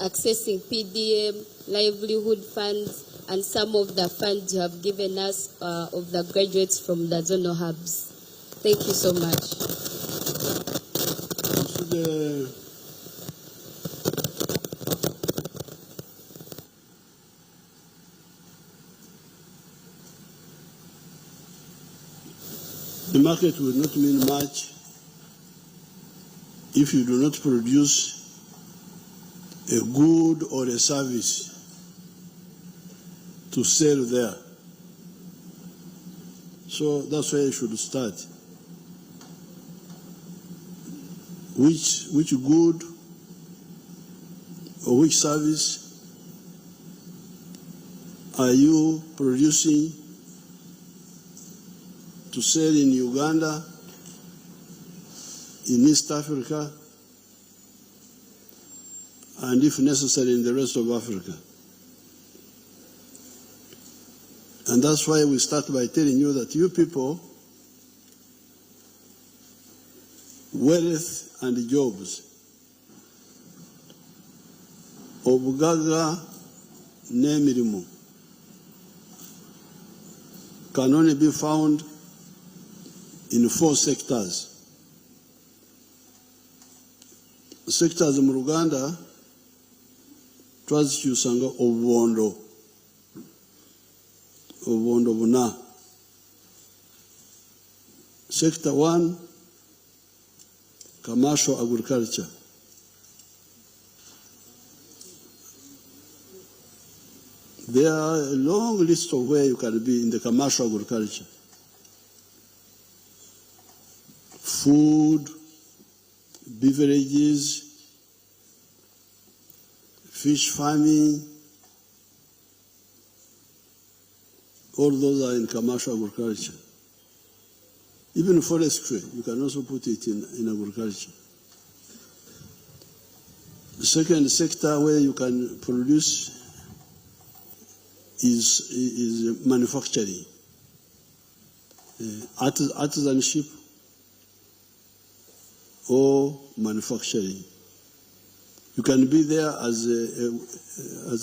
accessing PDM, livelihood funds, and some of the funds you have given us of the graduates from the zonal hubs. Thank you so much. The market will not mean much if you do not produce a good or a service to sell there. So that's where you should start. Which good or which service are you producing to sell in Uganda, in East Africa, and if necessary in the rest of Africa? And that's why we start by telling you that you people, wealth and jobs, obugaga n'emirimu can only be found in 4 sectors. Sectors in Uganda, twazikyusanga obubondo buna. Sector 1, commercial agriculture. There are a long list of where you can be in the commercial agriculture. Food, beverages, fish farming, all those are in commercial agriculture. Even forestry, you can also put it in agriculture. The second sector where you can produce is manufacturing, artisanship or manufacturing. You can be there as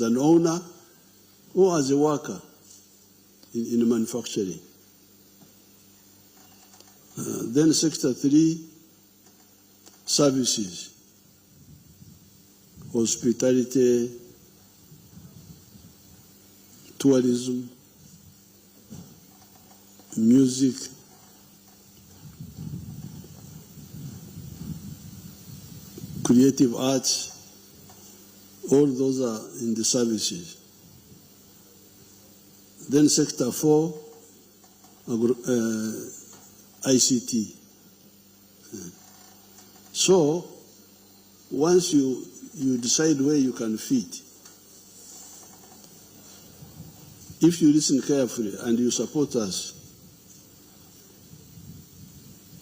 an owner or as a worker in manufacturing. Then sector 3, services, hospitality, tourism, music, creative arts, all those are in the services. Then sector 4, ICT. So once you decide where you can fit, if you listen carefully and you support us,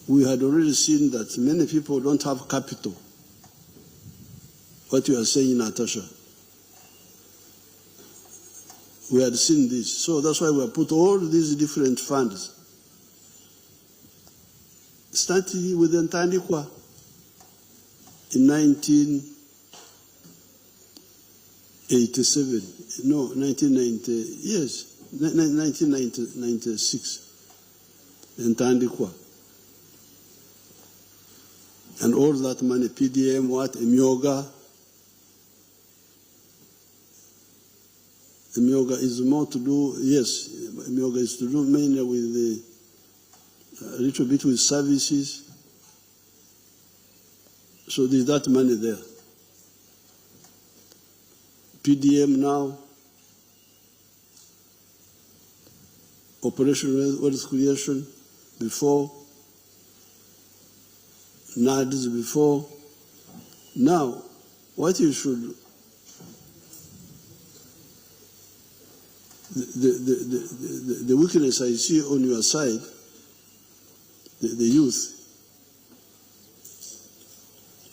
we had already seen that many people don't have capital. What you are saying, Natasha. We had seen this. So that's why we have put all these different funds. Starting with Ntandikwa in 1996, Ntandikwa. And all that money, PDM, Emyoga. Emyoga is more to do, yes, Emyoga is to do mainly with a little bit with services. So there's that money there. PDM now, Operation Wealth Creation before, NADS before. Now, what you should, the weakness I see on your side, the youth,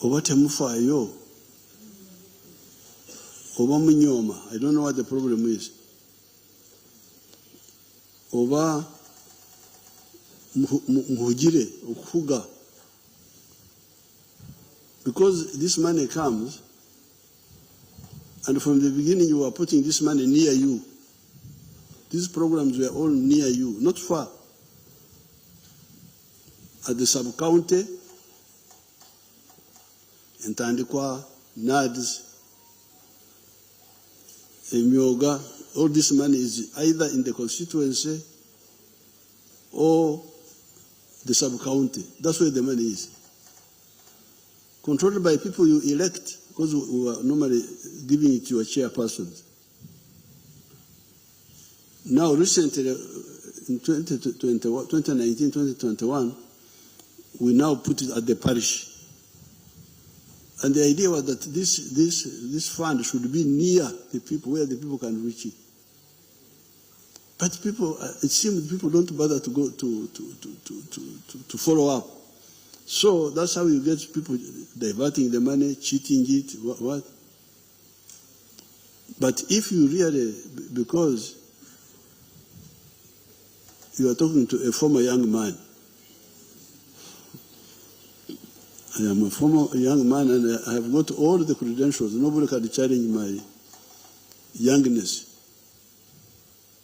oba temufayo, oba munyoma, I don't know what the problem is, oba muhugire, okuhuga, because this money comes And from the beginning, you were putting this money near you. These programs were all near you, not far. At the sub-county, in Tandikwa, NADS, Emyoga, all this money is either in the constituency or the sub-county. That's where the money is. Controlled by people you elect, because we are normally giving it to your chairpersons. Now, recently, in 2019, 2021, we now put it at the parish. And the idea was that this fund should be near the people, where the people can reach it. But people, it seems people don't bother to go to follow up. So that's how you get people diverting the money, cheating it, what? But if you really, because you are talking to a former young man, I am a former young man and I have got all the credentials. Nobody can challenge my youngness.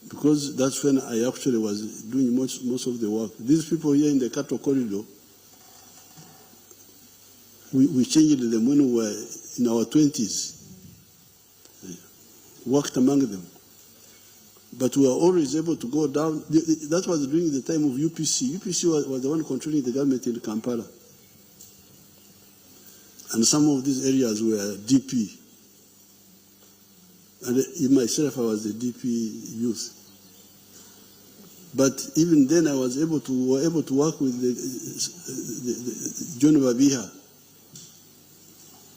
Because that's when I actually was doing most of the work. These people here in the cattle corridor, we changed them when we were in our 20s. Worked among them. But we were always able to go down. That was during the time of UPC. UPC was the one controlling the government in Kampala. And some of these areas were DP. And myself, I was the DP youth. But even then, I was able to work with the John Babiha,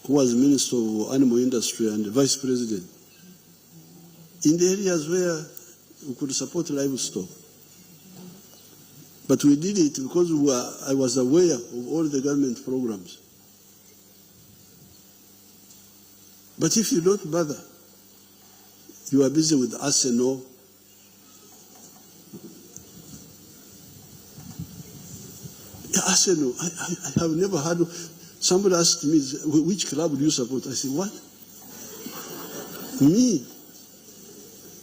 who was Minister of Animal Industry and Vice President, in the areas where we could support livestock. But we did it because I was aware of all the government programs. But if you don't bother, you are busy with Arsenal. Arsenal, I have never heard of. Somebody asked me, which club do you support? I said, what? Me?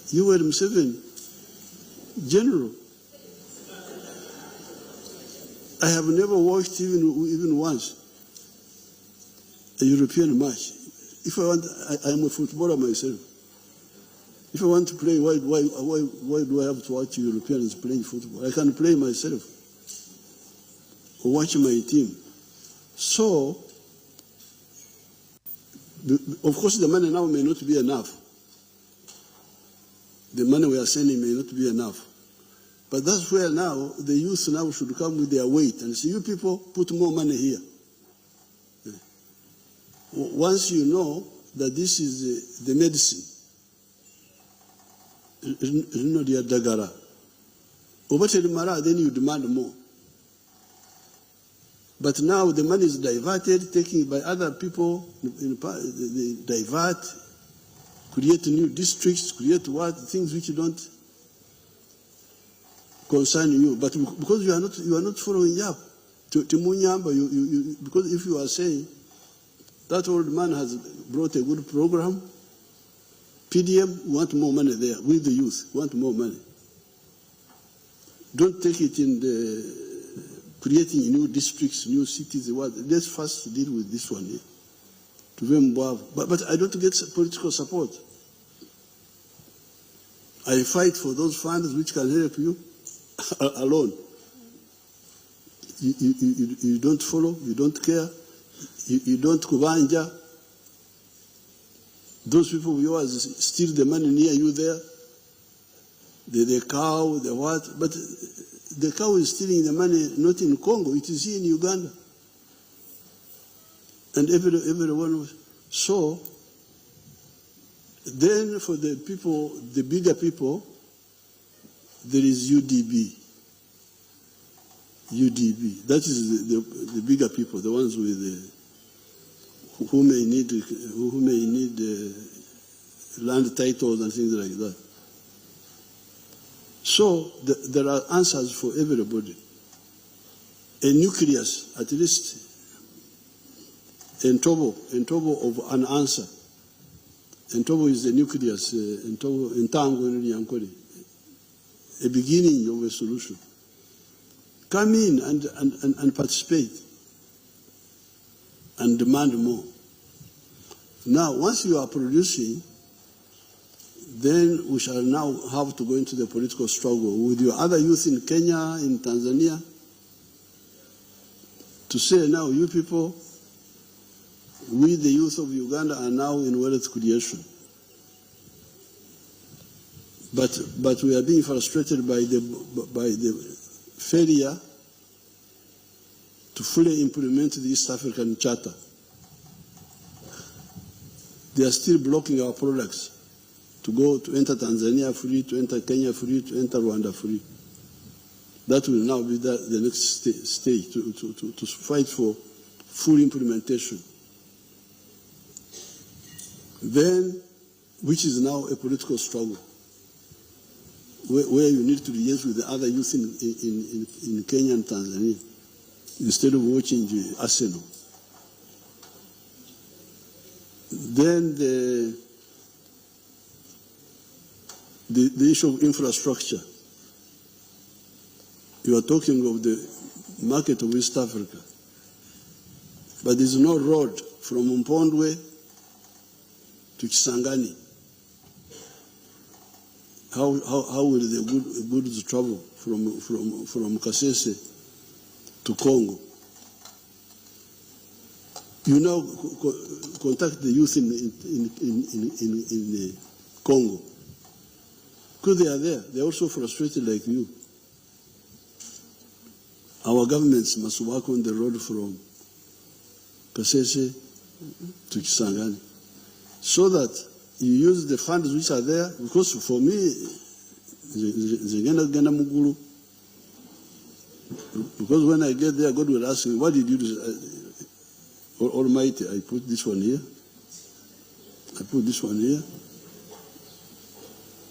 You were Museveni, general. I have never watched even once a European match. If I want, I'm a footballer myself. If I want to play, why do I have to watch Europeans playing football? I can play myself or watch my team. So, of course, the money now may not be enough. The money we are sending may not be enough. But that's where now the youth now should come with their weight and say, you people, put more money here. Once you know that this is the medicine, then you demand more. But now the money is diverted, taken by other people, they divert, create new districts, create things which don't concern you. But because you are not following up, because if you are saying that old man has brought a good program, PDM, we want more money there. With the youth, we want more money. Don't take it in the creating new districts, new cities. Let's first deal with this one here. But I don't get political support. I fight for those funds which can help you alone. You don't follow, you don't care, you don't kubanja. Those people of yours steal the money near you there. The cow, the what, but the cow is stealing the money not in Congo, it is here in Uganda. And everyone was. So, then for the people, the bigger people, there is UDB. UDB. That is the bigger people, the ones with who may need land titles and things like that. So there are answers for everybody. A nucleus, at least, in trouble of an answer. Entobo is the nucleus, entango in Yankole, a beginning of a solution. Come in and participate and demand more. Now, once you are producing, then we shall now have to go into the political struggle with your other youth in Kenya, in Tanzania, to say now, you people, we the youth of Uganda are now in wealth creation. But we are being frustrated by the failure to fully implement the East African Charter. They are still blocking our products to enter Tanzania free, to enter Kenya free, to enter Rwanda free. That will now be the next stage to fight for full implementation. Then, which is now a political struggle, where you need to liaise with the other youth in Kenya and Tanzania, instead of watching the Arsenal. Then the issue of infrastructure. You are talking of the market of East Africa, but there's no road from Mpondwe to Kisangani. How will the goods travel from Kasese to Congo? You now contact the youth in Congo, because they are there. They are also frustrated like you. Our governments must work on the road from Kasese to Kisangani, so that you use the funds which are there. Because for me, because when I get there, God will ask me, what did you do? Almighty, I put this one here. I put this one here.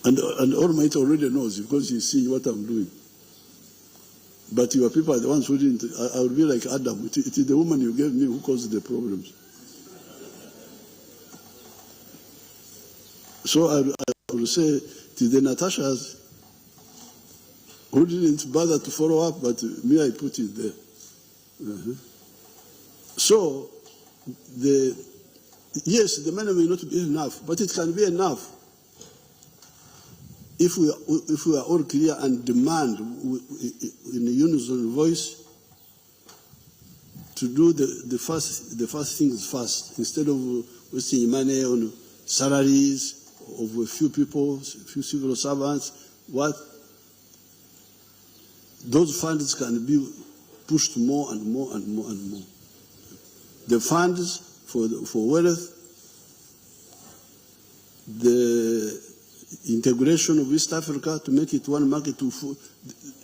And Almighty already knows, because He sees what I'm doing. But your people are the ones who didn't. I will be like Adam. It is the woman you gave me who caused the problems. So I will say, it is the Natashas who didn't bother to follow up, but me, I put it there. So, yes, the money may not be enough, but it can be enough if we are all clear and demand in a unison voice to do the first things first, instead of wasting money on salaries of a few people, a few civil servants. Those funds can be pushed more and more and more and more. The funds for wealth, the integration of East Africa to make it one market.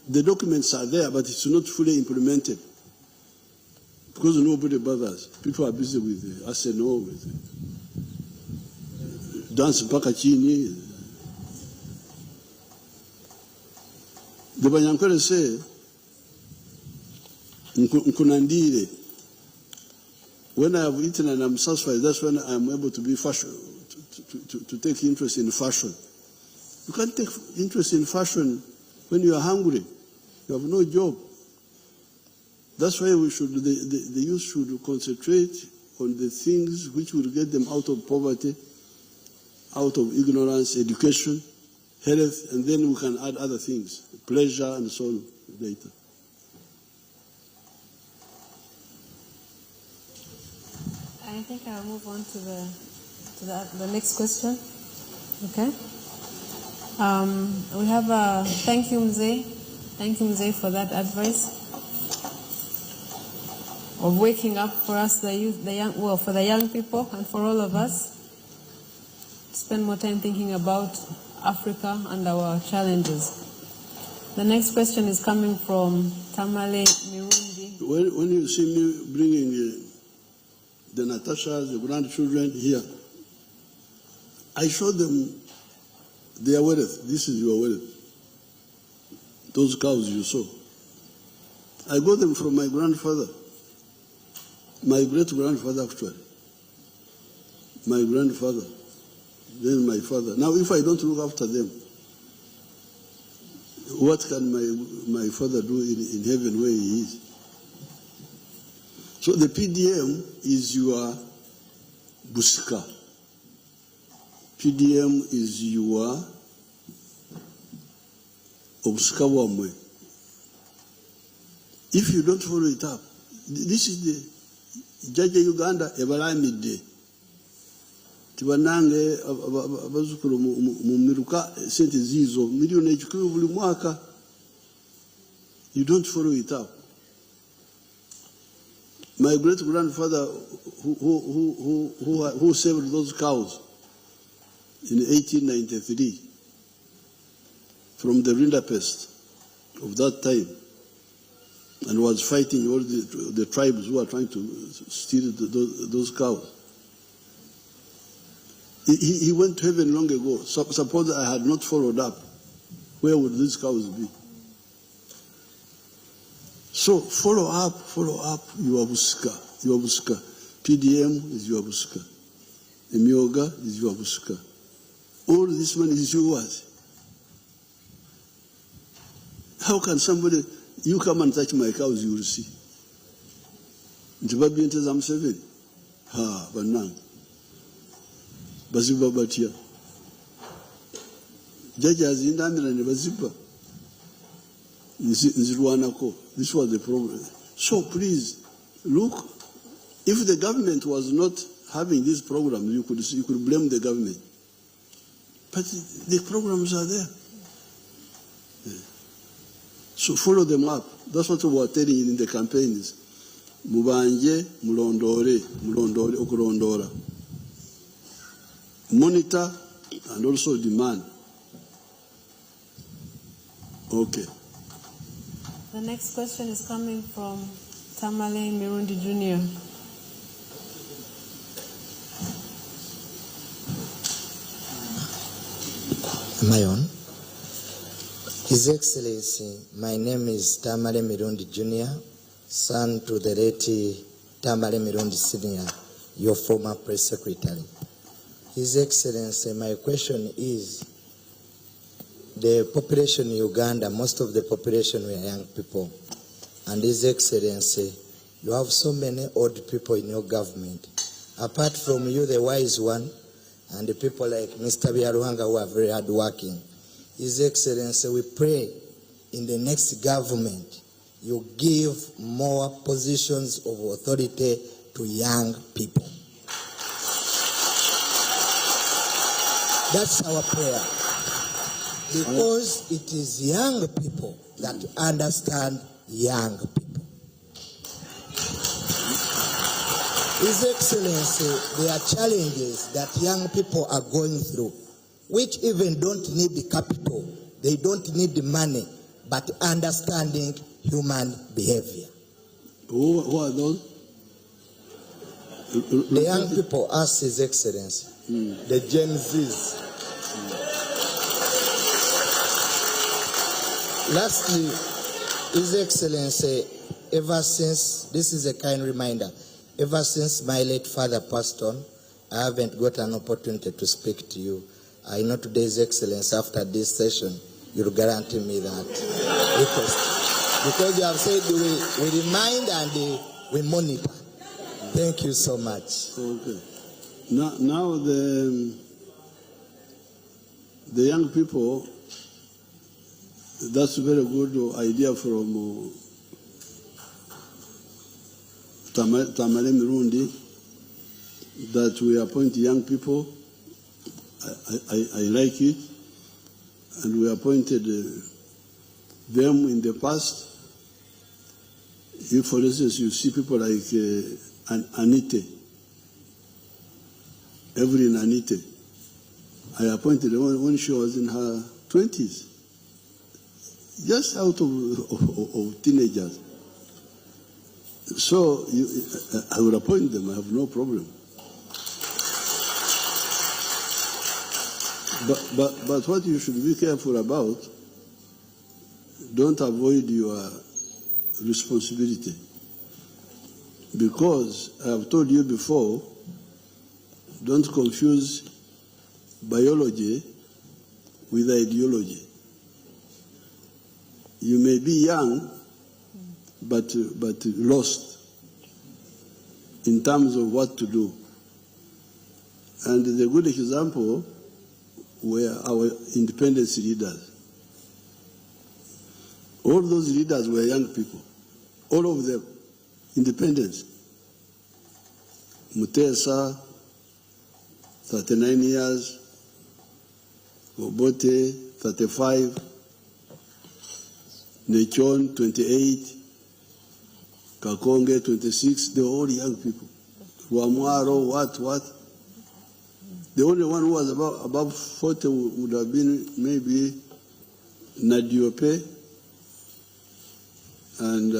The documents are there, but it's not fully implemented because nobody bothers. People are busy with the Arsenal, with dance mpaka chini. The Banyankole say, Nkunandire. When I have eaten and I'm satisfied, that's when I'm able to be fashion, to take interest in fashion. You can't take interest in fashion when you are hungry. You have no job. That's why the youth should concentrate on the things which will get them out of poverty, out of ignorance, education, health, and then we can add other things, pleasure and so on later. I think I'll move on to the next question. Okay. We have thank you, Mzee. Thank you, Mzee, for that advice of waking up for us, the youth, for the young people, and for all of us. Spend more time thinking about Africa and our challenges. The next question is coming from Tamale Mirundi. When you see me bringing the Natashas, the grandchildren here, I show them their wealth. This is your wealth. Those cows you saw. I got them from my grandfather, my great-grandfather actually. My grandfather than my father. Now, if I don't look after them, what can my father do in heaven where he is? So the PDM is your buska. PDM is your obuska wamwe. If you don't follow it up, this is the Jaja Uganda ebalamidde. Tibanange abazukulu mu miruka sente zizo milioni ekikumi buli mwaka. You don't follow it up. My great grandfather who saved those cows in 1893 from the rinderpest of that time and was fighting all the tribes who are trying to steal those cows. He went to heaven long ago. Suppose I had not followed up, where would these cows be? So follow up your buska. PDM is your buska. Emyoga is your buska. All this money is yours. How can somebody, you come and touch my cows, you will see. Ntibabi ente za Museveni. Ha, banang. Baziba batia. Jaja zindamira ne baziba. Nzirwanako. This was the problem. So please, look, if the government was not having this program, you could blame the government. But the programs are there. Yeah. So follow them up. That's what we are telling you in the campaigns. Mubanje, mulondore, okurondora. Monitor and also demand. Okay. The next question is coming from Tamale Mirundi Jr. Am I on? His Excellency, my name is Tamale Mirundi Jr., son to the late Tamale Mirundi Sr., your former press secretary. His Excellency, my question is, the population in Uganda, most of the population were young people. And His Excellency, you have so many old people in your government. Apart from you, the wise one, and the people like Mr. Biaruhanga who are very hardworking. His Excellency, we pray in the next government, you give more positions of authority to young people. That's our prayer. Because it is young people that understand young people. His Excellency, there are challenges that young people are going through, which even don't need the capital, they don't need the money, but understanding human behavior. Who are those? The young people, ask His Excellency, the Gen Zs. Lastly, His Excellency, ever since, this is a kind reminder, ever since my late father passed on, I haven't got an opportunity to speak to you. I know today, His Excellency, after this session, you'll guarantee me that request. Because you have said we remind and we monitor. Thank you so much. Okay. Now the young people, that's a very good idea from Tamale Mirundi, that we appoint young people. I like it. And we appointed them in the past. If, for instance, you see people like Anite, Evelyn Anite, I appointed her when she was in her 20s. Just out of teenagers. So I would appoint them, I have no problem. But what you should be careful about, don't avoid your responsibility. Because I have told you before, don't confuse biology with ideology. You may be young, but lost in terms of what to do. And the good example were our independence leaders. All those leaders were young people, all of them, independence. Mutesa, 39 years, Obote, 35, Nechon, 28, Kakonge, 26, they were all young people. Wamwaro, what? The only one who was above 40 would have been maybe Nadiope and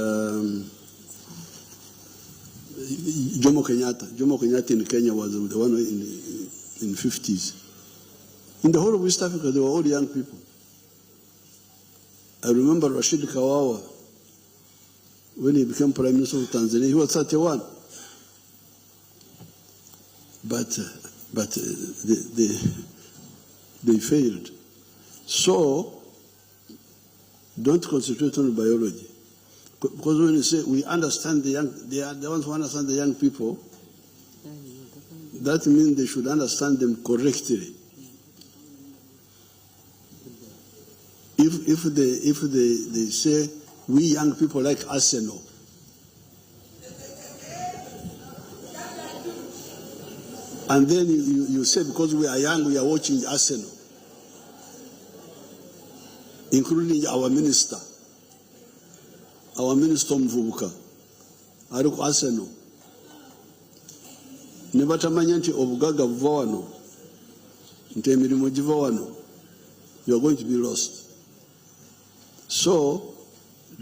Jomo Kenyatta. Jomo Kenyatta in Kenya was the one in 50s. In the whole of East Africa, they were all young people. I remember Rashid Kawawa, when he became Prime Minister of Tanzania, he was 31. But they failed. So, don't concentrate on biology. Because when you say we understand the young, they are the ones who understand the young people, that means they should understand them correctly. If they say we young people like Arsenal, and then you say because we are young we are watching Arsenal, including our minister Mvubuka, Aruko Arsenal. Nebatamanya nti obugaga buva wano, nti emirimu giva wano, you are going to be lost. So,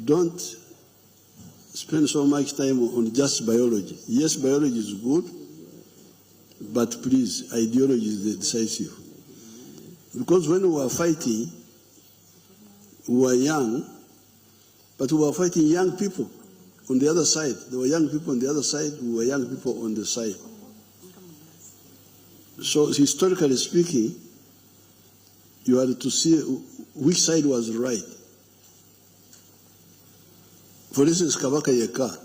don't spend so much time on just biology. Yes, biology is good, but please, ideology is decisive. Because when we were fighting, we were young, but we were fighting young people on the other side. There were young people on the other side, we were young people on the side. So, historically speaking, you had to see which side was right. For instance, Kabaka Yeka,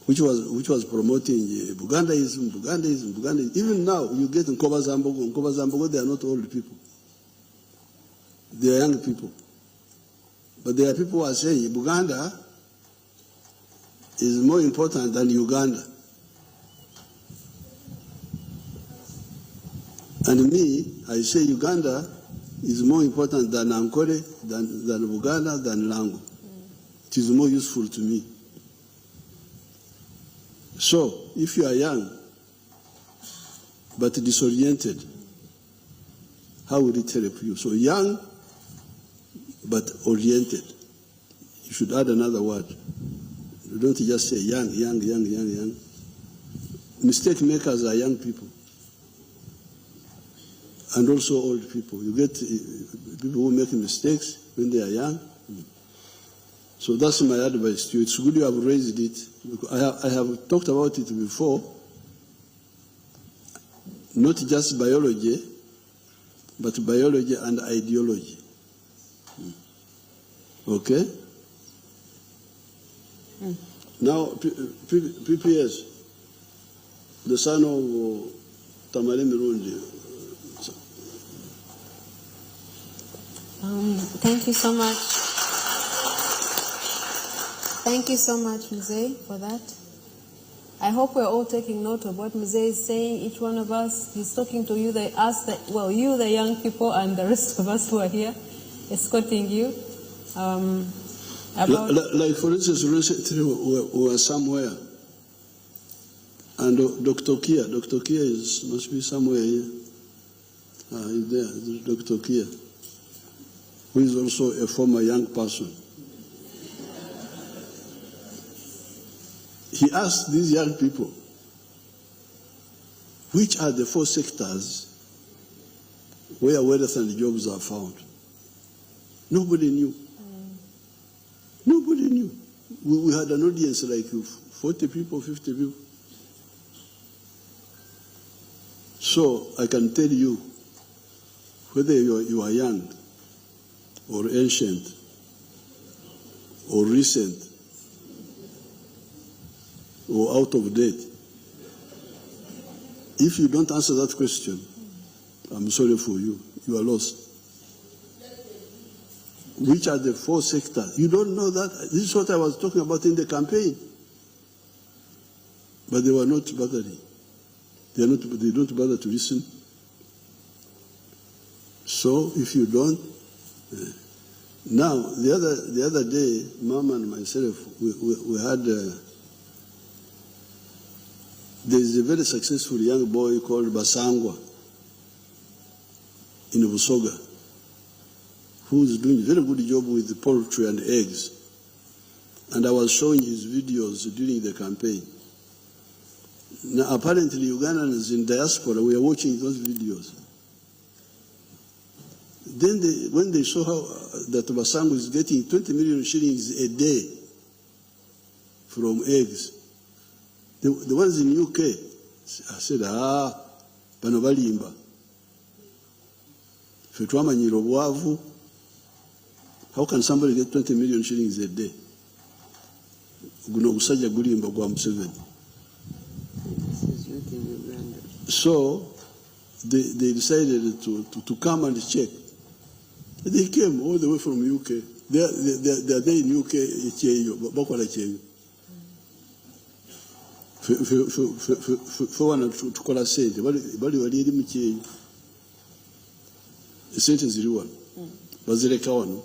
which was promoting Bugandaism. Even now, you get in Nkoba Zambogo, they are not old people. They are young people. But there are people who are saying Buganda is more important than Uganda. And me, I say Uganda is more important than Ankole, than Buganda, than Lango. It is more useful to me. So, if you are young, but disoriented, how will it help you? So young, but oriented. You should add another word. You don't just say young. Mistake makers are young people. And also old people. You get people who make mistakes when they are young. So that's my advice to you. It's good you have raised it. I have talked about it before. Not just biology, but biology and ideology. Okay? Now, PPS, the son of Tamale Mirundi. Thank you so much. Thank you so much, Mzee, for that. I hope we're all taking note of what Mzee is saying, each one of us. He's talking to you, you, the young people, and the rest of us who are here, escorting you. Like for instance, recently we were somewhere, and Dr. Kia must be somewhere here. He's there, Dr. Kia, who is also a former young person. He asked these young people, which are the 4 sectors where wealth and jobs are found? Nobody knew. Nobody knew. We had an audience like 40 people, 50 people. So I can tell you, whether you are young or ancient or recent or out of date, if you don't answer that question, I'm sorry for you, you are lost. Which are the 4 sectors? You don't know that? This is what I was talking about in the campaign. But they were not bothering. They don't bother to listen. So if you don't, now the other day, Mom and myself, we had. There's a very successful young boy called Basangwa in Busoga, who's doing a very good job with poultry and eggs. And I was showing his videos during the campaign. Now, apparently, Ugandans in diaspora were watching those videos. Then when they saw how that Basangwa is getting 20 million shillings a day from eggs, the ones in UK, I said, bano balimba. Fe twamanyira obwavu. How can somebody get 20 million shillings a day? Guno omusajja gulimba gwa Museveni. So they decided to come and check. They came all the way from UK. They are there in UK, bakola cheyo. For one tukola sente bali eri mu kyeyo. Sente ziri wano. Bazireka wano.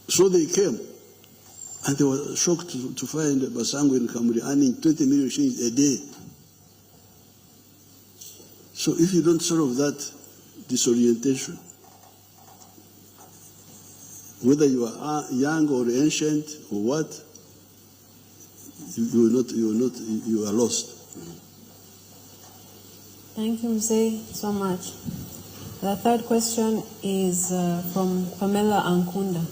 So they came, and they were shocked to find Basangwa in Kamuri earning 20 million shillings a day. So if you don't solve that disorientation, whether you are young or ancient or what, you are lost. Thank you, Mzee, so much. The third question is from Pamela Ankunda.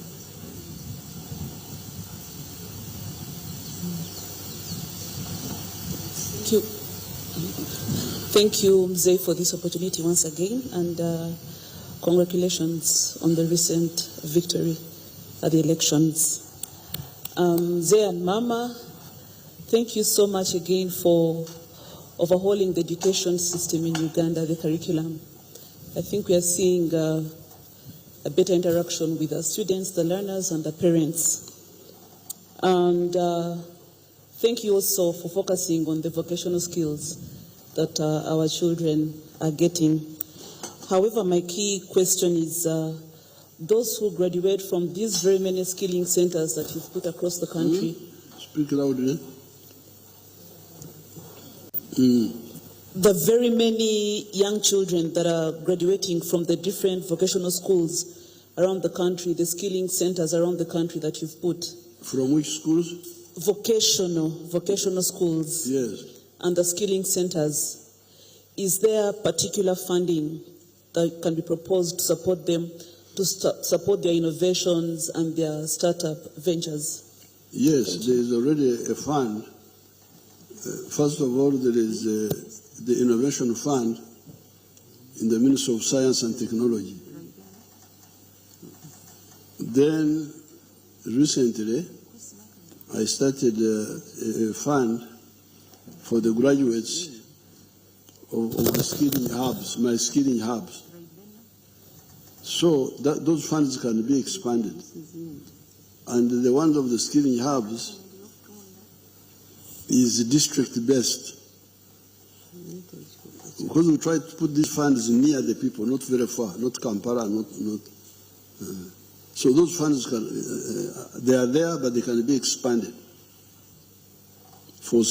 Thank you, Mzee, for this opportunity once again, and congratulations on the recent victory at the elections. Mzee and Mama, thank you so much again for overhauling the education system in Uganda, the curriculum. I think we are seeing a better interaction with the students, the learners, and the parents. And thank you also for focusing on the vocational skills that our children are getting. However, my key question is those who graduate from these very many skilling centers that you've put across the country. Speak loudly. The very many young children that are graduating from the different vocational schools around the country, the skilling centers around the country that you've put. From which schools? Vocational schools. Yes. And the skilling centers. Is there particular funding that can be proposed to support them, to support their innovations and their startup ventures? Yes, there is already a fund. First of all, there is the Innovation Fund in the Ministry of Science and Technology. Then, recently, I started a fund for the graduates of the skilling hubs, my skilling hubs. So those funds can be expanded. And the one of the skilling hubs is district-based. Because we try to put these funds near the people, not very far, not Kampala, so those funds they are there, but they can be expanded for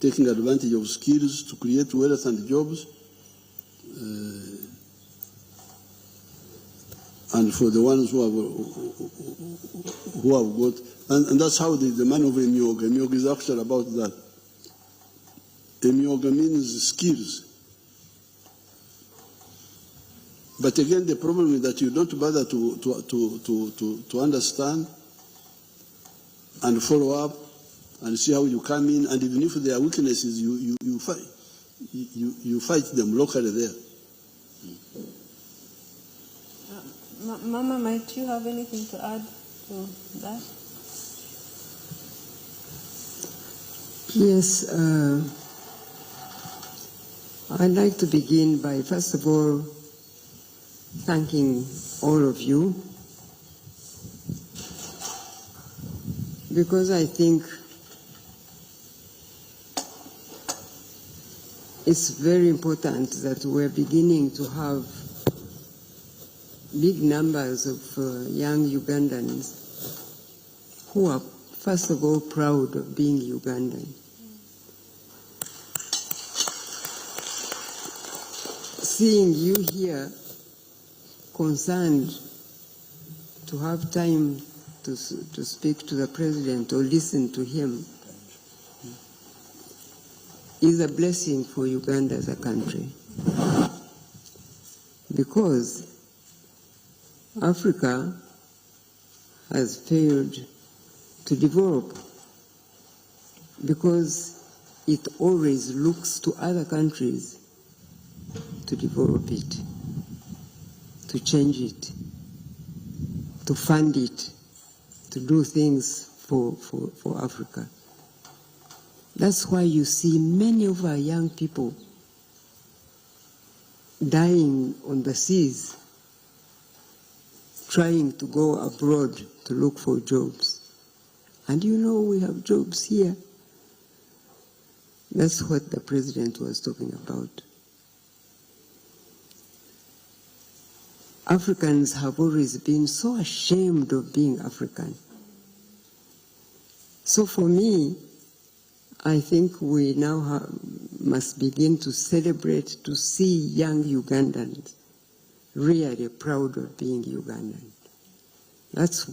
taking advantage of skills to create wealth and jobs, and for the ones who have got, and that's how the man of Emyoga is actually about that. Emyoga means skills. But again, the problem is that you don't bother to understand and follow up and see how you come in, and even if there are weaknesses, you fight. you fight them locally there. Mama, might you have anything to add to that? Yes, I'd like to begin by, first of all, thanking all of you, because I think it's very important that we're beginning to have big numbers of young Ugandans who are, first of all, proud of being Ugandan. Seeing you here concerned to have time to speak to the president or listen to him is a blessing for Uganda as a country, because Africa has failed to develop because it always looks to other countries to develop it, to change it, to fund it, to do things for Africa. That's why you see many of our young people dying on the seas, trying to go abroad to look for jobs. And you know we have jobs here. That's what the president was talking about. Africans have always been so ashamed of being African. So for me, I think we now must begin to celebrate, to see young Ugandans really proud of being Ugandan. That's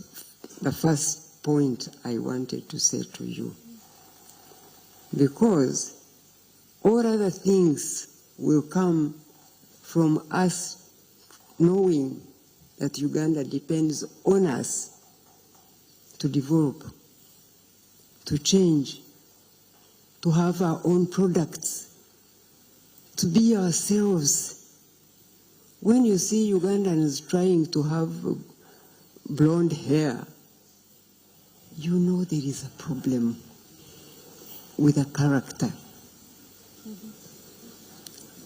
the first point I wanted to say to you. Because all other things will come from us knowing that Uganda depends on us to develop, to change, to have our own products, to be ourselves. When you see Ugandans trying to have blonde hair, you know there is a problem with a character.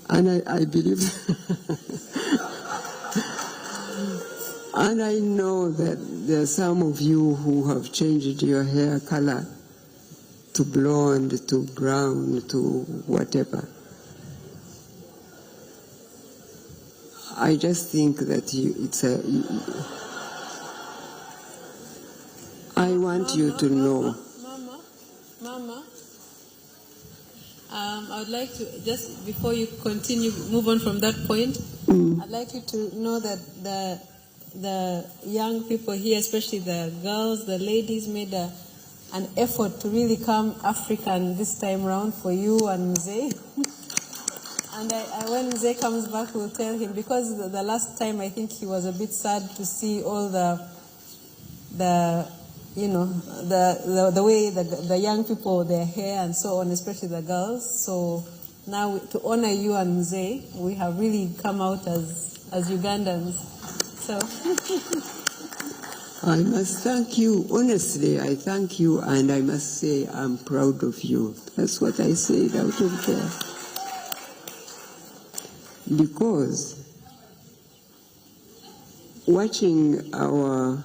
And I believe, and I know that there are some of you who have changed your hair color to blonde, to brown, to whatever. I just think that I want you to know. Mama, I would like to, just before you continue, move on from that point, I'd like you to know that the young people here, especially the girls, the ladies, made an effort to really come African this time round for you and Mzee. And when Mzee comes back, we'll tell him, because the last time I think he was a bit sad to see all the way the young people, their hair and so on, especially the girls. So now to honor you and Mzee, we have really come out as Ugandans. So I must thank you. Honestly, I thank you, and I must say I'm proud of you. That's what I said out of there. Because watching our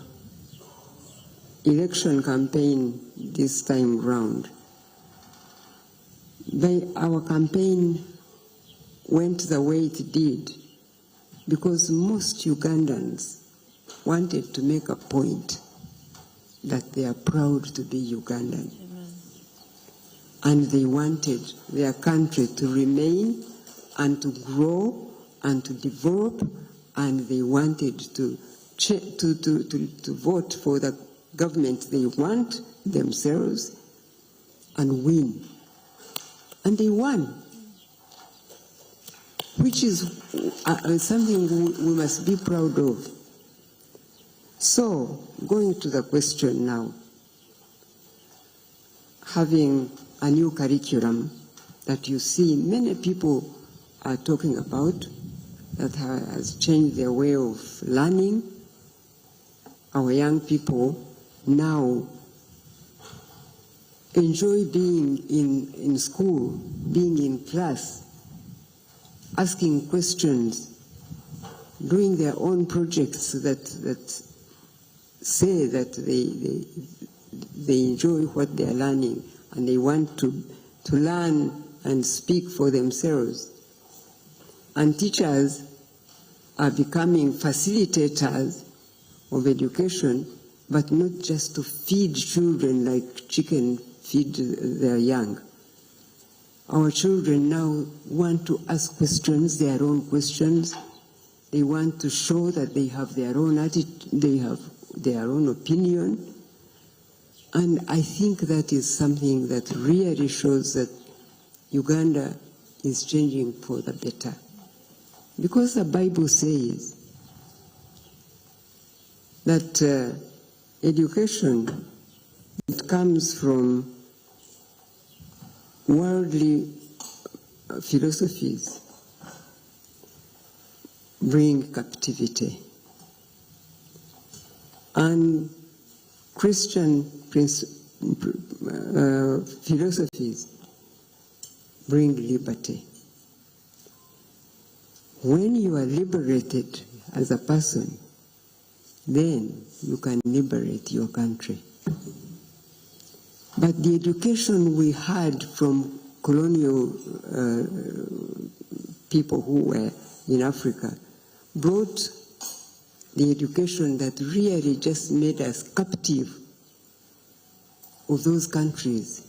election campaign this time round, our campaign went the way it did because most Ugandans wanted to make a point that they are proud to be Ugandan. Amen. And they wanted their country to remain and to grow and to develop, and they wanted to vote for the government they want themselves and win. And they won, which is something we must be proud of. So, going to the question now, having a new curriculum that you see many people are talking about, that has changed their way of learning. Our young people now enjoy being in school, being in class, asking questions, doing their own projects that say that they enjoy what they are learning and they want to learn and speak for themselves. And teachers are becoming facilitators of education, but not just to feed children like chicken feed their young. Our children now want to ask questions, their own questions. They want to show that they have their own attitude, they have their own opinion. And I think that is something that really shows that Uganda is changing for the better. Because the Bible says that education, it comes from worldly philosophies, bring captivity. And Christian philosophies bring liberty. When you are liberated as a person, then you can liberate your country. But the education we had from colonial people who were in Africa brought the education that really just made us captive of those countries.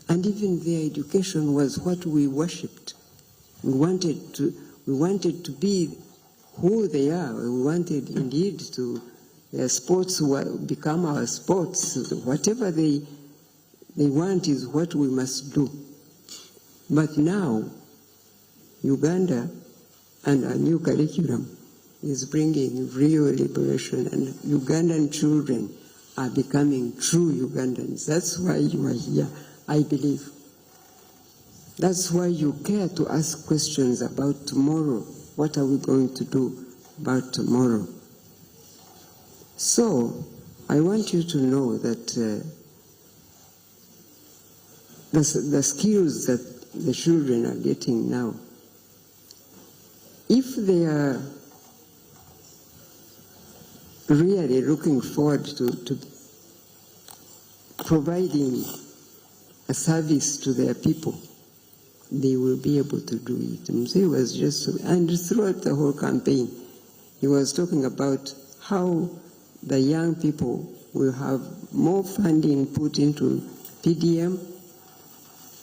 And even their education was what we worshipped. We wanted to be who they are. We wanted indeed to, their sports become our sports. Whatever they want is what we must do. But now, Uganda and a new curriculum is bringing real liberation, and Ugandan children are becoming true Ugandans. That's why you are here, I believe. That's why you care to ask questions about tomorrow. What are we going to do about tomorrow? So, I want you to know that the skills that the children are getting now, if they are really looking forward to providing a service to their people, they will be able to do it. Mzee was just, and throughout the whole campaign, he was talking about how the young people will have more funding put into PDM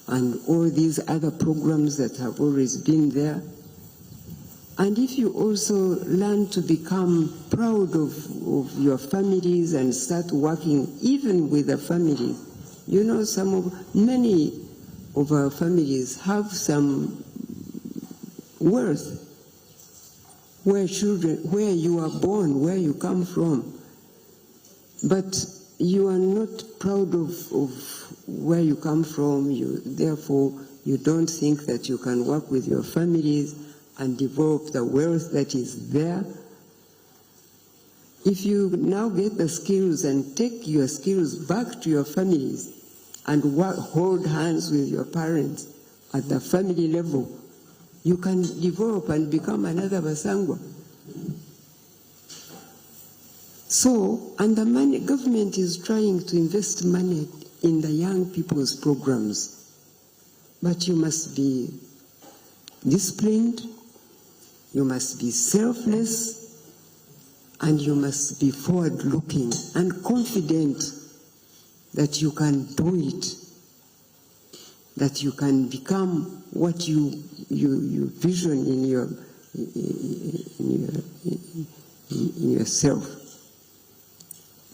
and all these other programs that have always been there. And if you also learn to become proud of your families and start working even with the families, you know, many of our families have some worth where you are born, where you come from, but you are not proud of where you come from. Therefore, you don't think that you can work with your families and develop the wealth that is there. If you now get the skills and take your skills back to your families and hold hands with your parents at the family level, you can develop and become another Basangwa. So, and the government is trying to invest money in the young people's programs. But you must be disciplined, you must be selfless, and you must be forward-looking and confident that you can do it, that you can become what you vision in yourself.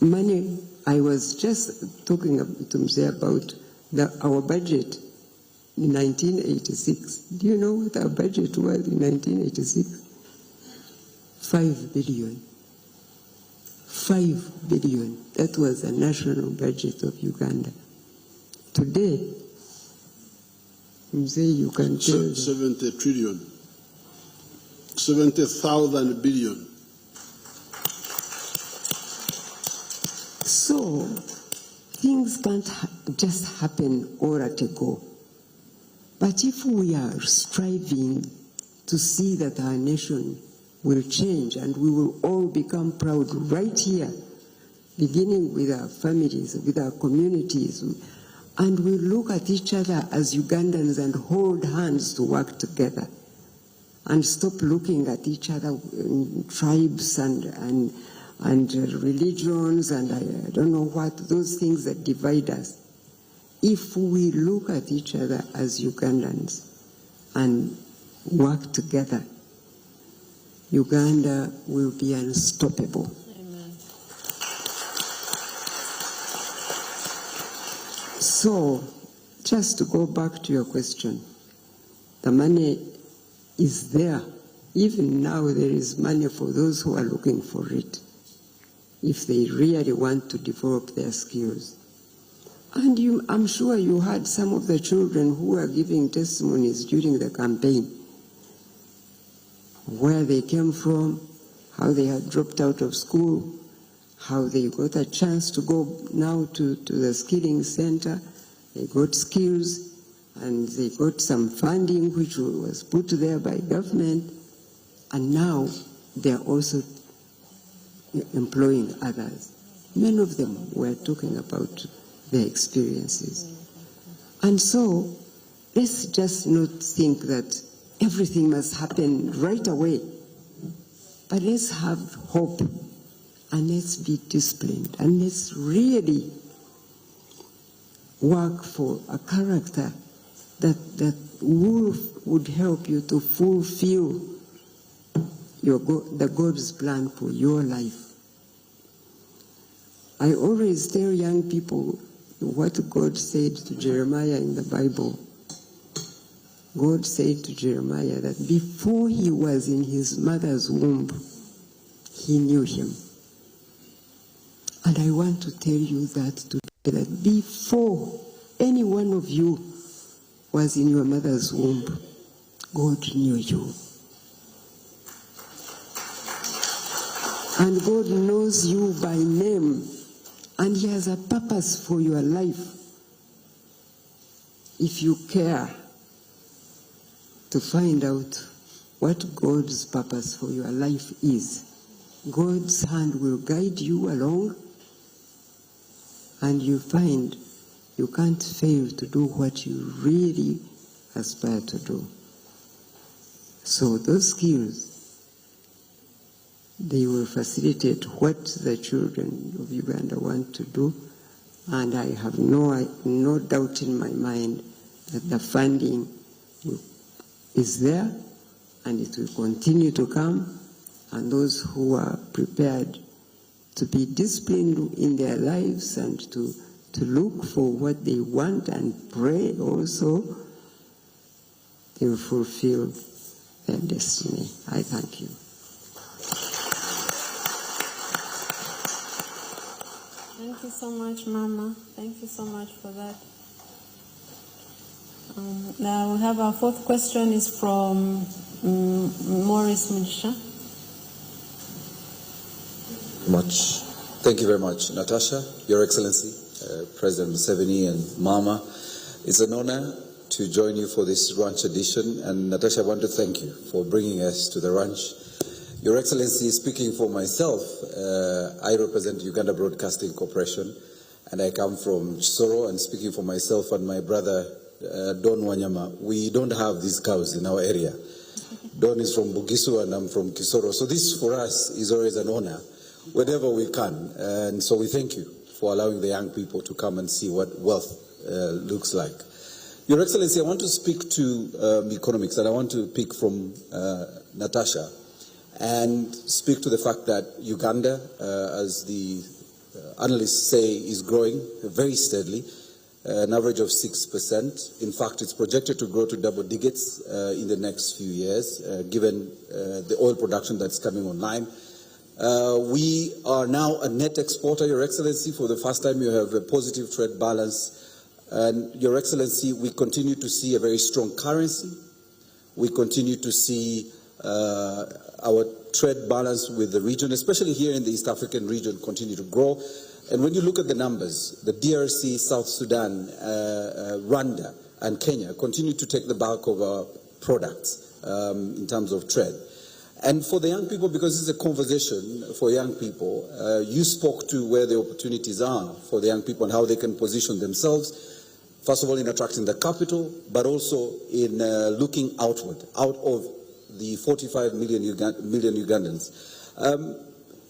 Money, I was just talking to Mzee about our budget in 1986. Do you know what our budget was in 1986? 5 billion. 5 billion. That was the national budget of Uganda. Today, Mzee, you can tell them. 70 trillion. 70,000 billion. So, things can't just happen all at a go. But if we are striving to see that our nation will change and we will all become proud right here, beginning with our families, with our communities, and we look at each other as Ugandans and hold hands to work together and stop looking at each other in tribes and religions and I don't know what, those things that divide us. If we look at each other as Ugandans and work together, Uganda will be unstoppable. Amen. So, just to go back to your question, the money is there. Even now there is money for those who are looking for it, if they really want to develop their skills. And I'm sure you heard some of the children who were giving testimonies during the campaign, where they came from, how they had dropped out of school, how they got a chance to go now to the skilling center. They got skills and they got some funding which was put there by government, and now they're also employing others. Many of them were talking about their experiences. And so let's just not think that everything must happen right away, but let's have hope and let's be disciplined and let's really work for a character that would help you to fulfill the God's plan for your life. I always tell young people what God said to Jeremiah in the Bible. God said to Jeremiah that before he was in his mother's womb, he knew him. And I want to tell you that today, that before any one of you was in your mother's womb, God knew you. And God knows you by name, and he has a purpose for your life. If you care to find out what God's purpose for your life is, God's hand will guide you along, and you find you can't fail to do what you really aspire to do. So those skills, they will facilitate what the children of Uganda want to do, and I have no doubt in my mind that the funding is there and it will continue to come, and those who are prepared to be disciplined in their lives and to look for what they want and pray also, they will fulfill their destiny. I thank you. Thank you so much, Mama. Thank you so much for that. Now we have our fourth question is from Maurice Mugisha. Thank you very much, Natasha, Your Excellency, President Museveni and Mama. It's an honor to join you for this ranch edition. And Natasha, I want to thank you for bringing us to the ranch. Your Excellency, speaking for myself, I represent Uganda Broadcasting Corporation, and I come from Kisoro, and speaking for myself and my brother, Don Wanyama, we don't have these cows in our area. Don is from Bugisu and I'm from Kisoro. So this for us is always an honor, whenever we can. And so we thank you for allowing the young people to come and see what wealth looks like. Your Excellency, I want to speak to economics, and I want to pick from Natasha and speak to the fact that Uganda, as the analysts say, is growing very steadily, an average of 6%. In fact, it's projected to grow to double digits in the next few years, given the oil production that's coming online. We are now a net exporter, Your Excellency. For the first time, you have a positive trade balance And Your Excellency, we continue to see a very strong currency. We continue to see our trade balance with the region, especially here in the East African region, continue to grow. And when you look at the numbers, the DRC, South Sudan, Rwanda, and Kenya continue to take the bulk of our products in terms of trade. And for the young people, because this is a conversation for young people, you spoke to where the opportunities are for the young people and how they can position themselves. First of all, in attracting the capital, but also in looking outward, out of the 45 million Ugandans.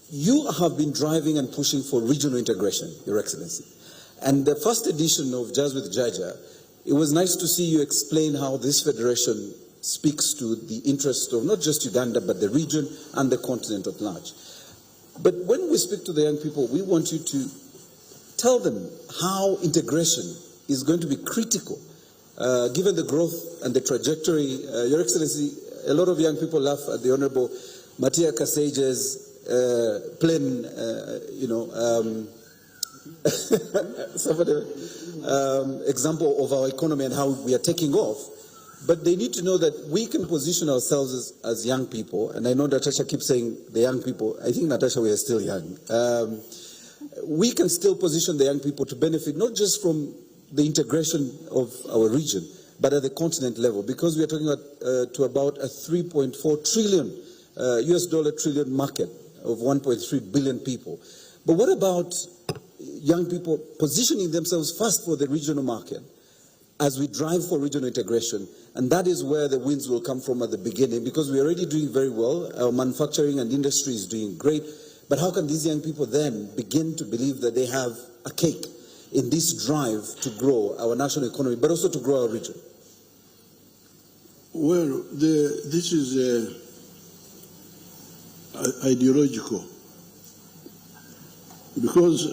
You have been driving and pushing for regional integration, Your Excellency. And the first edition of Jazz with Jaja, it was nice to see you explain how this federation speaks to the interest of not just Uganda, but the region and the continent at large. But when we speak to the young people, we want you to tell them how integration is going to be critical, given the growth and the trajectory. Your Excellency, a lot of young people laugh at the Honorable Matia Kasage's plain, example of our economy and how we are taking off. But they need to know that we can position ourselves as young people. And I know Natasha keeps saying the young people. I think, Natasha, we are still young. We can still position the young people to benefit not just from the integration of our region, but at the continent level, because we are talking about a 3.4 trillion US dollar trillion market of 1.3 billion people. But what about young people positioning themselves first for the regional market as we drive for regional integration? And that is where the wins will come from at the beginning, because we're already doing very well. Our manufacturing and industry is doing great. But how can these young people then begin to believe that they have a cake in this drive to grow our national economy, but also to grow our region? Well, this is ideological, because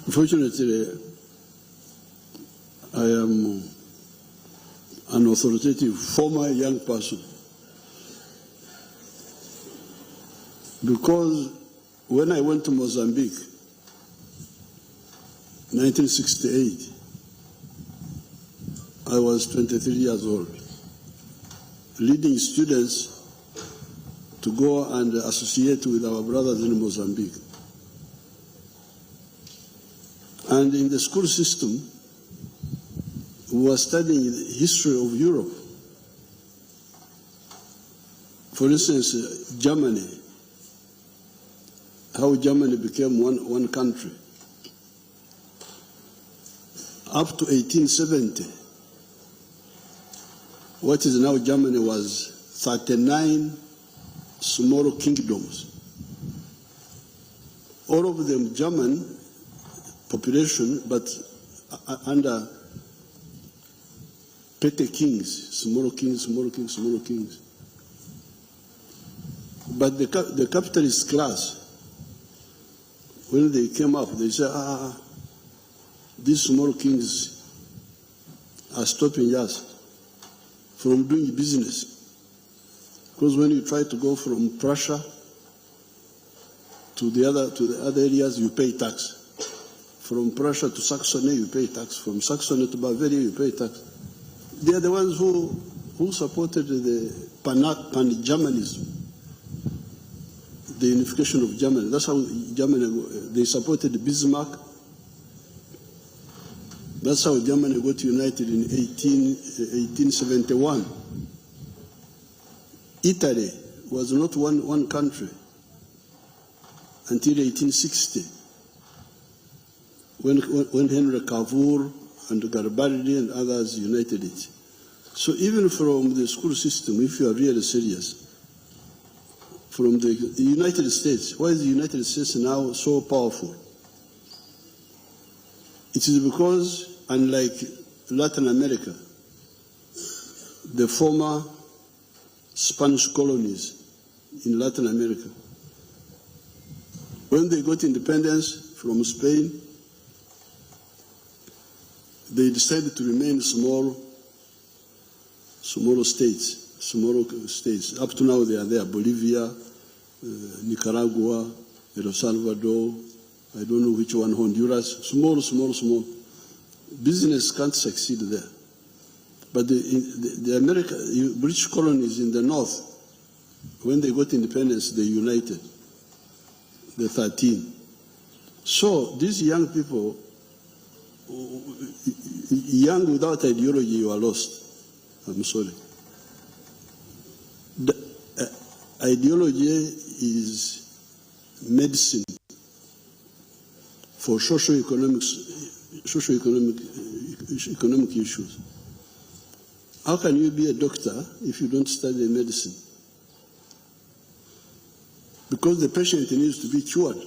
unfortunately I am an authoritative former young person, because when I went to Mozambique, 1968, I was 23 years old, leading students to go and associate with our brothers in Mozambique. And in the school system, we were studying the history of Europe. For instance, Germany, how Germany became one country. Up to 1870, what is now Germany was 39 small kingdoms. All of them German population, but under petty kings, small kings, small kings, small kings. But the capitalist class, when they came up, they said, these small kings are stopping us from doing business. Because when you try to go from Prussia to the other areas, you pay tax. From Prussia to Saxony, you pay tax. From Saxony to Bavaria, you pay tax. They are the ones who supported the pan-Germanism, the unification of Germany. That's how Germany, they supported Bismarck. That's how Germany got united in 1871. Italy was not one country until 1860, when Henry Cavour and Garibaldi and others united it. So even from the school system, if you are really serious, from the United States, why is the United States now so powerful? It is because, unlike Latin America, the former Spanish colonies in Latin America, when they got independence from Spain, they decided to remain small states. Up to now they are there: Bolivia, Nicaragua, El Salvador, I don't know which one, Honduras, small. Business can't succeed there. But the British colonies in the north, when they got independence, they united, the 13. So these young people, young without ideology, you are lost. I'm sorry. The ideology is medicine for socio-economic issues. How can you be a doctor if you don't study medicine? Because the patient needs to be cured.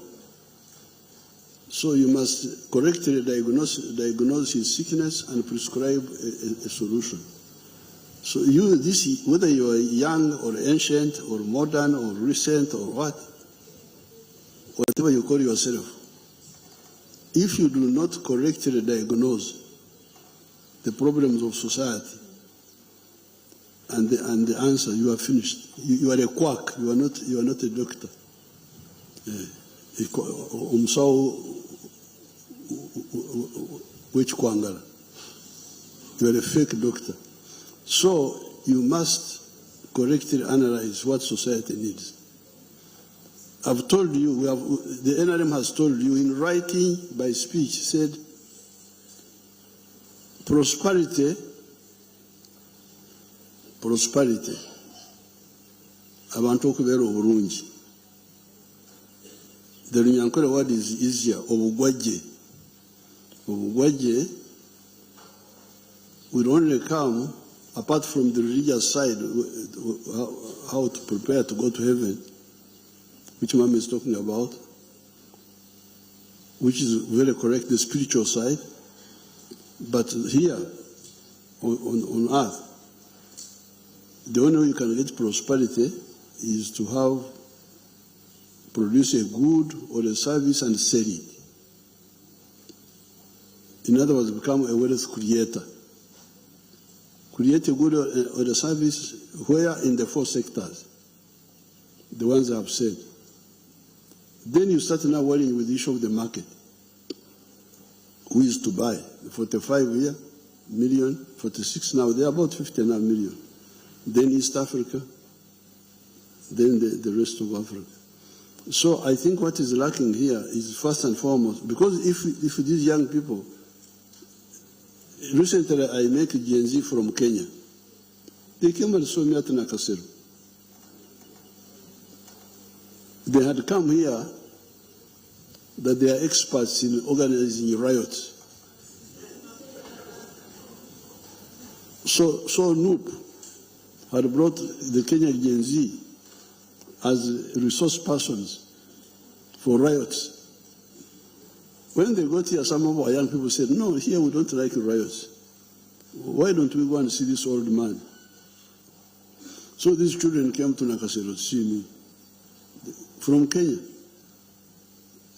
So you must correctly diagnose his sickness and prescribe a solution. So whether you are young or ancient or modern or recent or whatever you call yourself, if you do not correctly diagnose the problems of society and the answer, you are finished. You are a quack. You are not a doctor. Which kwangala? You are a fake doctor. So you must correctly analyze what society needs. I've told you, the NRM has told you in writing by speech, said prosperity, abantu okubeera obulungi. The Runyankore word is easier, obugwajje. Obugwajje will only come apart from the religious side, how to prepare to go to heaven, which Mama is talking about, which is very correct, the spiritual side. But here, on earth, the only way you can get prosperity is to produce a good or a service and sell it. In other words, become a wealth creator. Create a good or a service where in the 4 sectors, the ones I have said. Then you start now worrying with the issue of the market. Who is to buy? 45 million, 46 now, they're about 50 now million. Then East Africa, then the rest of Africa. So I think what is lacking here is first and foremost, because if these young people, recently I met Gen Z from Kenya. They came and saw me at Nakasero. They had come here that they are experts in organizing riots. So Noop had brought the Kenya Gen Z as resource persons for riots. When they got here, some of our young people said, no, here we don't like riots. Why don't we go and see this old man? So these children came to Nakasero to see me from Kenya.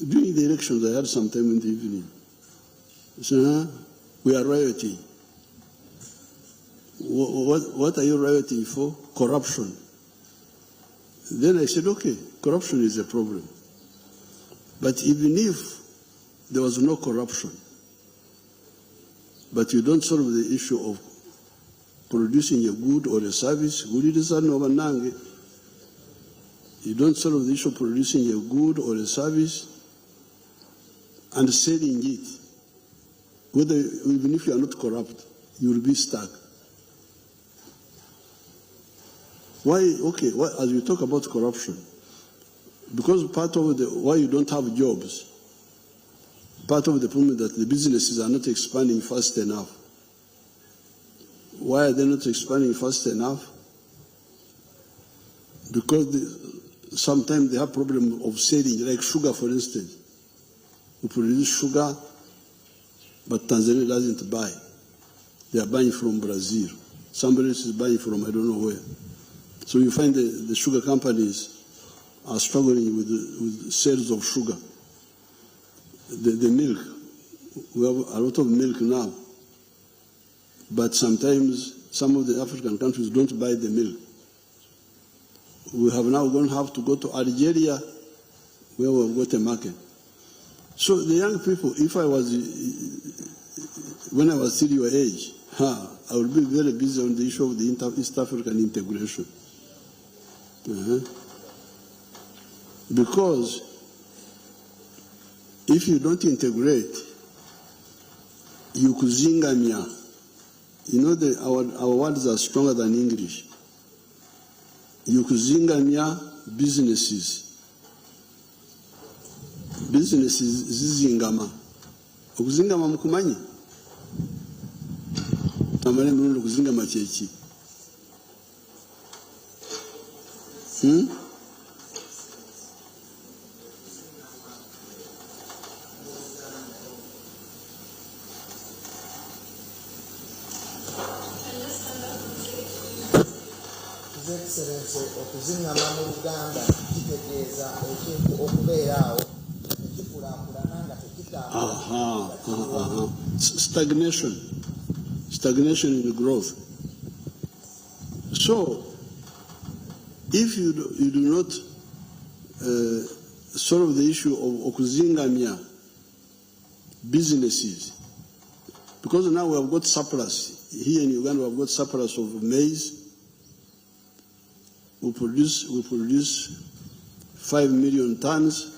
During the elections, I had some time in the evening. I said, we are rioting. What are you rioting for? Corruption. Then I said, okay, corruption is a problem. But even if there was no corruption, but you don't solve the issue of producing a good or a service, you don't solve the issue of producing a good or a service and selling it, even if you are not corrupt, you will be stuck. Why? Okay, as you talk about corruption, because part of why you don't have jobs, part of the problem is that the businesses are not expanding fast enough. Why are they not expanding fast enough? Because sometimes they have problem of selling, like sugar, for instance. We produce sugar, but Tanzania doesn't buy. They are buying from Brazil. Somebody else is buying from I don't know where. So you find the sugar companies are struggling with sales of sugar. The milk, we have a lot of milk now, but sometimes some of the African countries don't buy the milk. We have now going to have to go to Algeria, where we've got a market. So the young people, if I was, when I was still your age, I would be very busy on the issue of the East African integration. Because if you don't integrate, you kuzingamia. You know, our words are stronger than English. You kuzingamia businesses. Businesses zizingama. Okuzingama mukumanyi? Tamale mulundi okuzingama kyeki. His Excellency, okuzingama mu Uganda kitegeeza ekintu okubeeraawo ekikulaakulana nga tekitambula. Stagnation in growth. So, if you do not solve the issue of okuzingamia businesses, because now we have got surplus here in Uganda, we have got surplus of maize. We produce 5 million tons.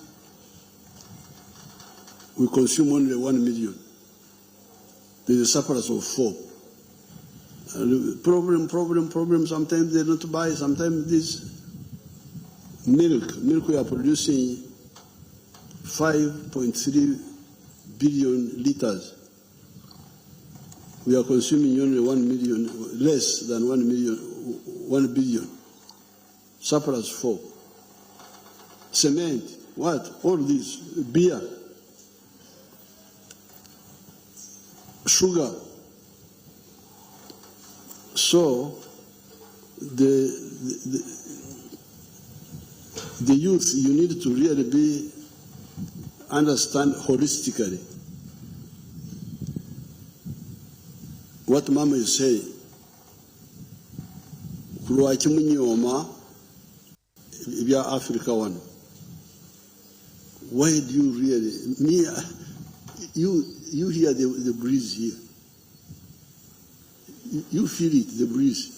We consume only 1 million. There's a surplus of 4. Problem. Sometimes they don't buy. Sometimes this milk we are producing 5.3 billion liters. We are consuming only 1 million, less than 1 billion. Surplus 4. Cement, what? All this, beer, sugar. So the youth, you need to really understand holistically what Mama is saying. Africa one. Why do you really? You hear the breeze here. You feel it, the breeze.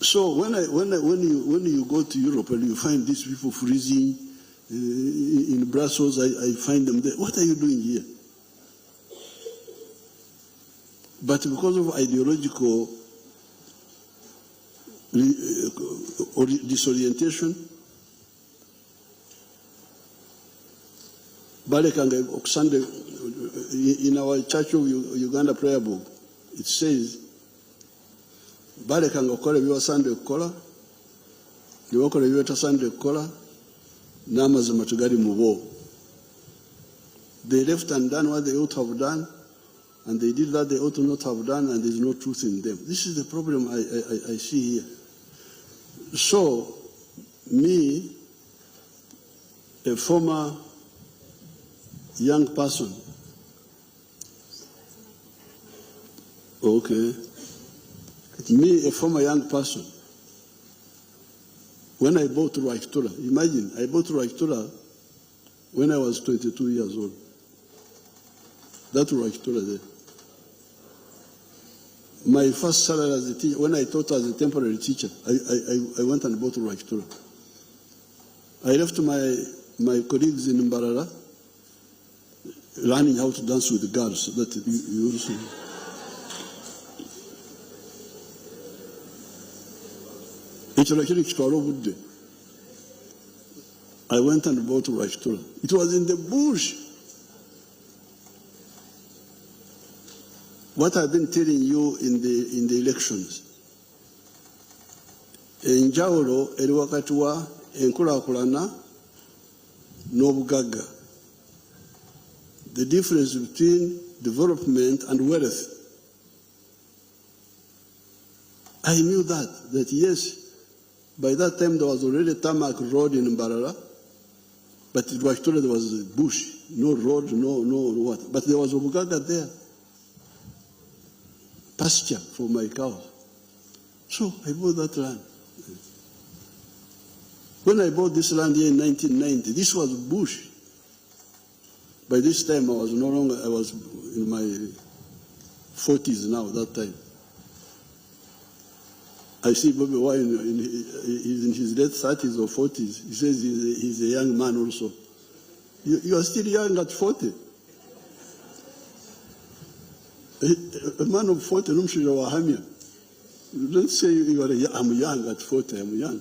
So when you go to Europe and you find these people freezing in Brussels, I find them there. What are you doing here? But because of ideological disorientation, in our Church of Uganda prayer book, it says, balekanga okukola ebiwasaana okukola ne bakola ebibatasaanira okukola n'amazima tegali mu bo. They left and done what they ought to have done, and they did that they ought to not have done, and there is no truth in them. This is the problem I see here. So, me, a former young person, okay, me, a former young person, when I bought Raichtura, imagine, I bought Raichtura when I was 22 years old. That Raichtura there. My first salary as a teacher, when I taught as a temporary teacher, I went and bought Raichtura. I left my colleagues in Mbarara learning how to dance with the girls, so that you also. I went and bought Raichtura. It was in the bush. What I've been telling you in the elections. Enjawulo eri wakati wa enkulaakulana n'obugagga. The difference between development and wealth. I knew that yes, by that time there was already a tarmac road in Mbarara, but in Raichtura there was a bush, no road, no what. But there was Obugagga there, pasture for my cows. So I bought that land. When I bought this land here in 1990, this was bush. By this time, I was no longer, I was in my 40s now, that time. I see Bobby Wine, he's in his late 30s or 40s. He says he's a young man also. You are still young at 40. A man of 40, you don't say I'm young at 40, I'm young.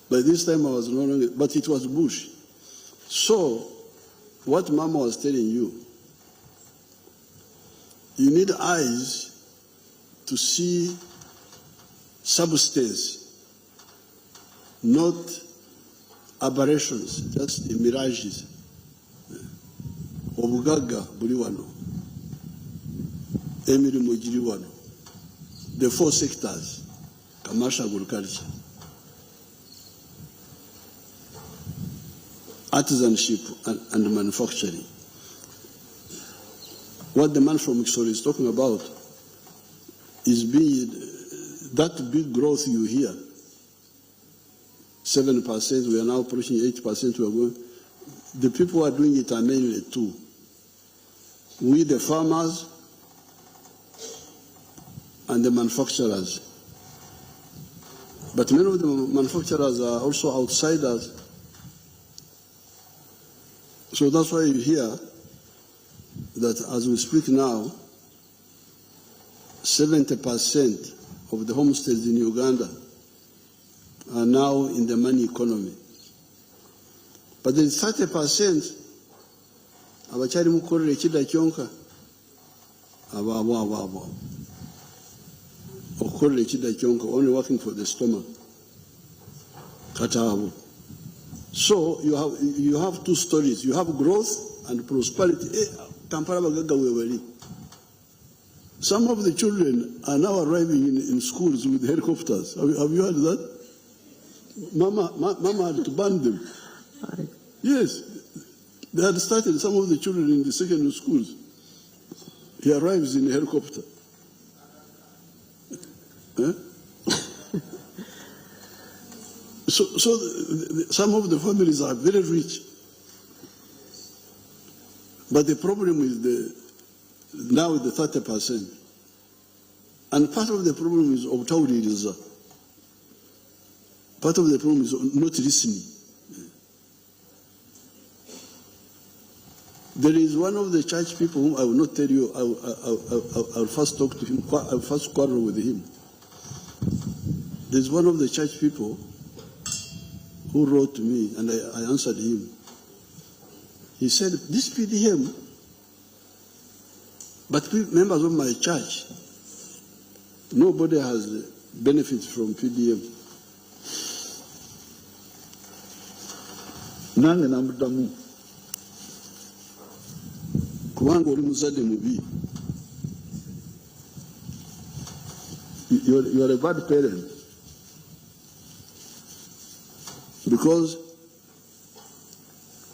By this time I was no longer, but it was bush. So, what Mama was telling you, you need eyes to see substance, not aberrations, just mirages. Obugaga buli wano, emirimu giri wano. The 4 sectors, commercial agriculture, artisanship and manufacturing. What the man from Kisozi is talking about is being that big growth you hear. 7%, we are now approaching 8%. We are going. The people who are doing it are mainly two. We, the farmers, and the manufacturers. But many of the manufacturers are also outsiders. So that's why you hear that as we speak now, 70% of the homesteads in Uganda are now in the money economy. But there is 30% abachari mukorere ekida kyonka abo okorere ekida kyonka, only working for the stomach. Katabo. So you have two stories. You have growth and prosperity. Some of the children are now arriving in schools with helicopters. Have you heard that? Mama had to ban them. Yes, they had started, some of the children in the secondary schools. He arrives in a helicopter. So some of the families are very rich. But the problem is now the 30%. And part of the problem is obtauririza. Part of the problem is not listening. There is one of the church people whom I will not tell you, I'll first talk to him, I'll first quarrel with him. There's one of the church people who wrote to me, and I answered him. He said, this PDM, but members of my church, nobody has benefits from PDM. Nange namudamu. Kubanga oli muzadde mubi. You are a bad parent. Because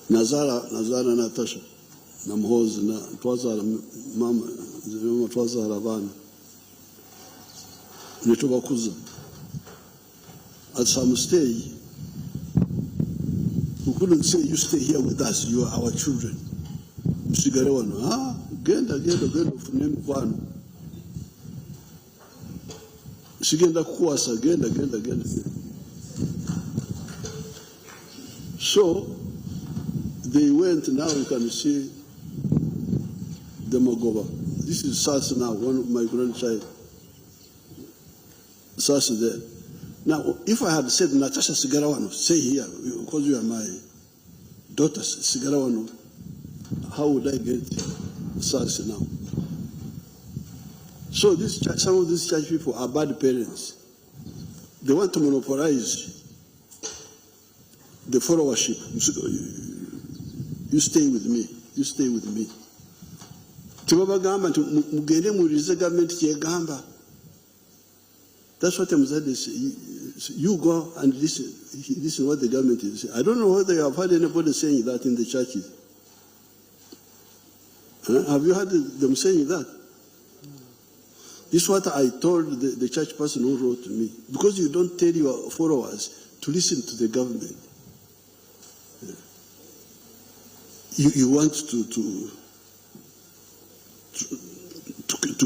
Nazara Natasha, Namhoz, Twazara Mama, Twazara Van, Nitobakuza. At some stage, we couldn't say, you stay here with us, you are our children. Genda funemu kwano. Sigenda kuwasa, genda. So, they went, now you can see the Mogova. This is Sas now, one of my grandchild. Sas there. Now, if I had said, Natasha Sigarawano, stay here, because you are my daughter, Sigarawano, how would I get Sas now? So some of these church people are bad parents. They want to monopolize the followership. You stay with me. You stay with me. That's what I'm saying. You go and listen to what the government is saying. I don't know whether you have heard anybody saying that in the churches. Have you heard them saying that? This is what I told the church person who wrote to me. Because you don't tell your followers to listen to the government. You want to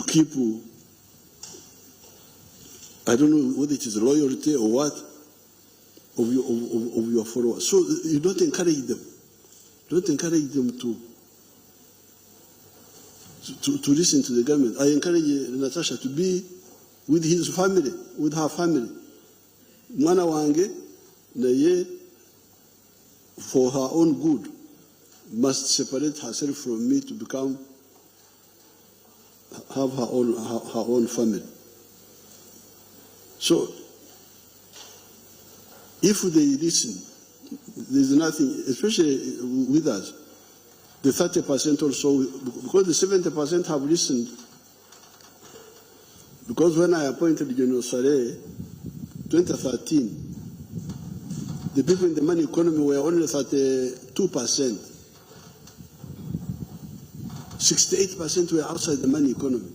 keep, I don't know whether it is loyalty or what, of your followers. So you don't encourage them. Don't encourage them to listen to the government. I encourage Natasha to be with his family, with her family. Mwana wange na ye, for her own good, must separate herself from me to have her own family. So, if they listen, there's nothing, especially with us, the 30% also, because the 70% have listened. Because when I appointed General Saleh, 2013, the people in the money economy were only 32%. 68% were outside the money economy.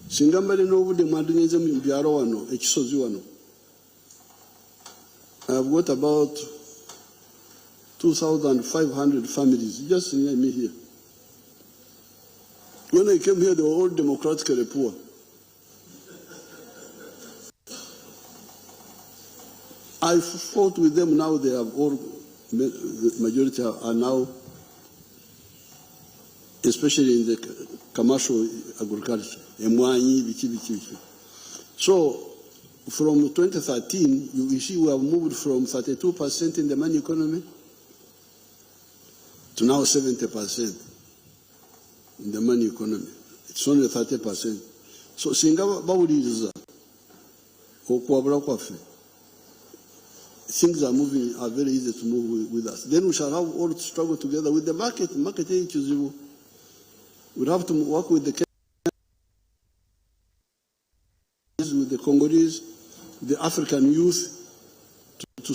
Singambale n'obudde mwadunyize mu byalo wano, ekisozi wano. I've got about 2,500 families just near me here. When I came here, they were all democratically poor. I fought with them. Now they have all, the majority are now, especially in the commercial agriculture. So from 2013, you see we have moved from 32% in the money economy to now 70% in the money economy. It's only 30%. So singa bawuliriza okwabula kwaffe, things are very easy to move with us. Then we shall have all to struggle together with the market. Market is, we'll have to work with the Kenyans, with the Congolese, the African youth, to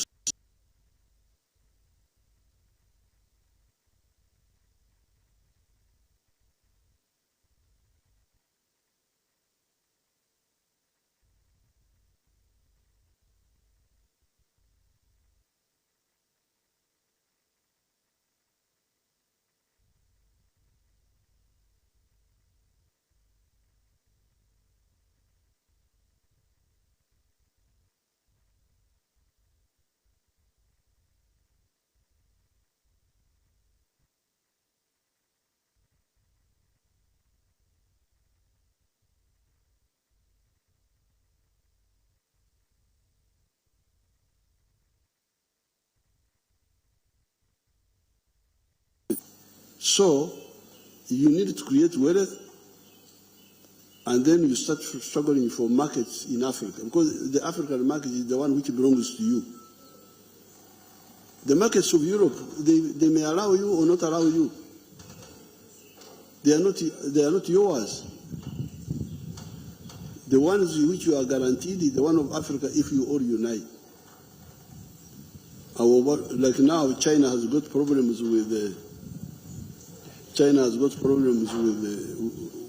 So you need to create wealth, and then you start struggling for markets in Africa, because the African market is the one which belongs to you. The markets of Europe, they may allow you or not allow you. They are not yours. The ones which you are guaranteed is the one of Africa if you all unite. Like now, China has got problems with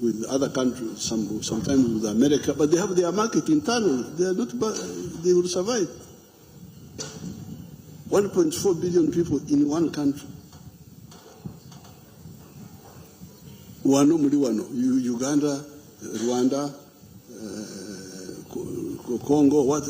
with other countries, sometimes with America, but they have their market internally. They are not. They will survive. 1.4 billion people in one country. Wano muri wano, Uganda, Rwanda, Congo, what?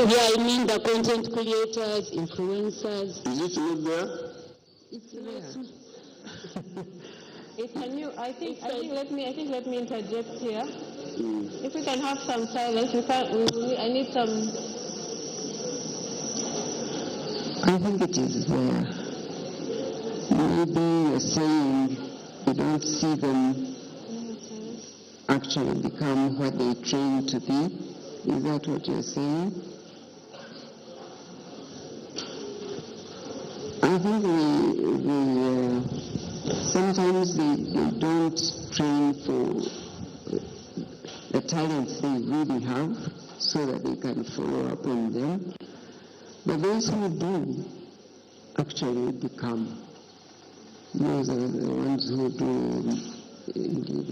Yeah, I mean the content creators, influencers. Is it not there? It's there. I think let me interject here. If we can have some silence, I need some. I think it is there. Maybe you're saying you don't see them actually become what they train to be. Is that what you're saying? I think sometimes they don't train for the talents they really have so that they can follow up on them. But those who do actually become. Those are the ones who do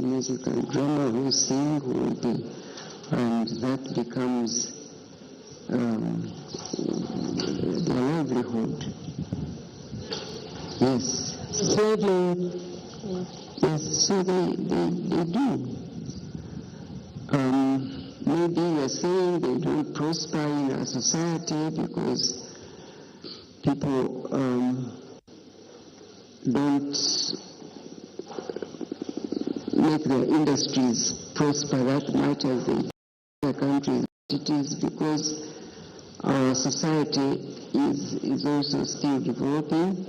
music and drama, who sing, who will be. And that becomes their livelihood. Yes. Slavery. Yes, so they do. Maybe you're saying they don't prosper in our society because people don't make their industries prosper that much as they do in other countries. It is because our society is also still developing.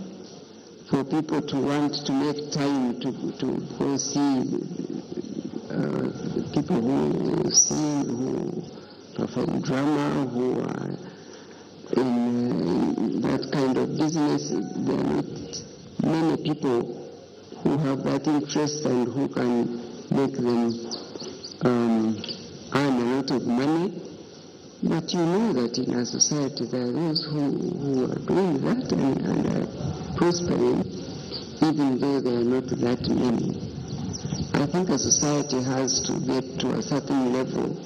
For people to want to make time to go see people who sing, who perform drama, who are in that kind of business, there are not many people who have that interest and who can make them earn a lot of money. But you know that in our society there are those who are doing that and are prospering, even though there are not that many. I think a society has to get to a certain level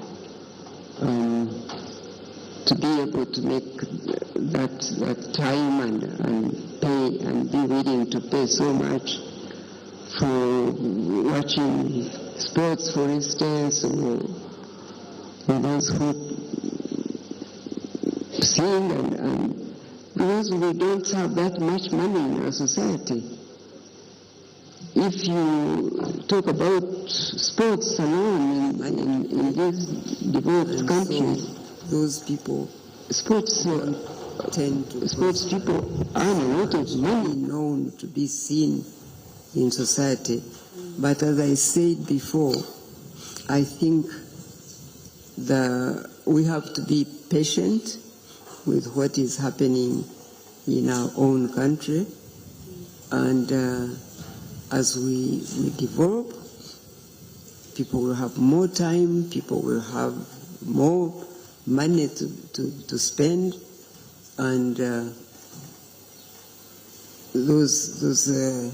to be able to make that time and pay and be willing to pay so much for watching sports, for instance, or those who sing and because we don't have that much money in our society. If you talk about sports alone in these developed countries, so those people sports people earn a lot of money known to be seen in society. But as I said before, I think we have to be patient with what is happening in our own country, and as we develop, people will have more time, people will have more money to spend, and those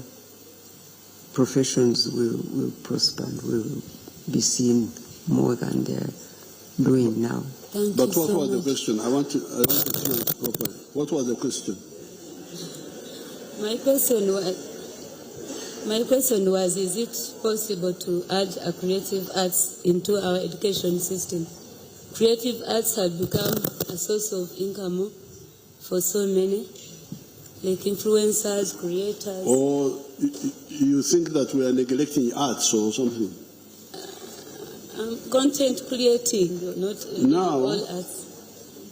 professions will prosper and will be seen more than they're doing now. But what was the question? I want to hear it properly. What was the question? My question was, is it possible to add a creative arts into our education system? Creative arts have become a source of income for so many, like influencers, creators. Or you think that we are neglecting arts or something? Content creating, not now, all arts.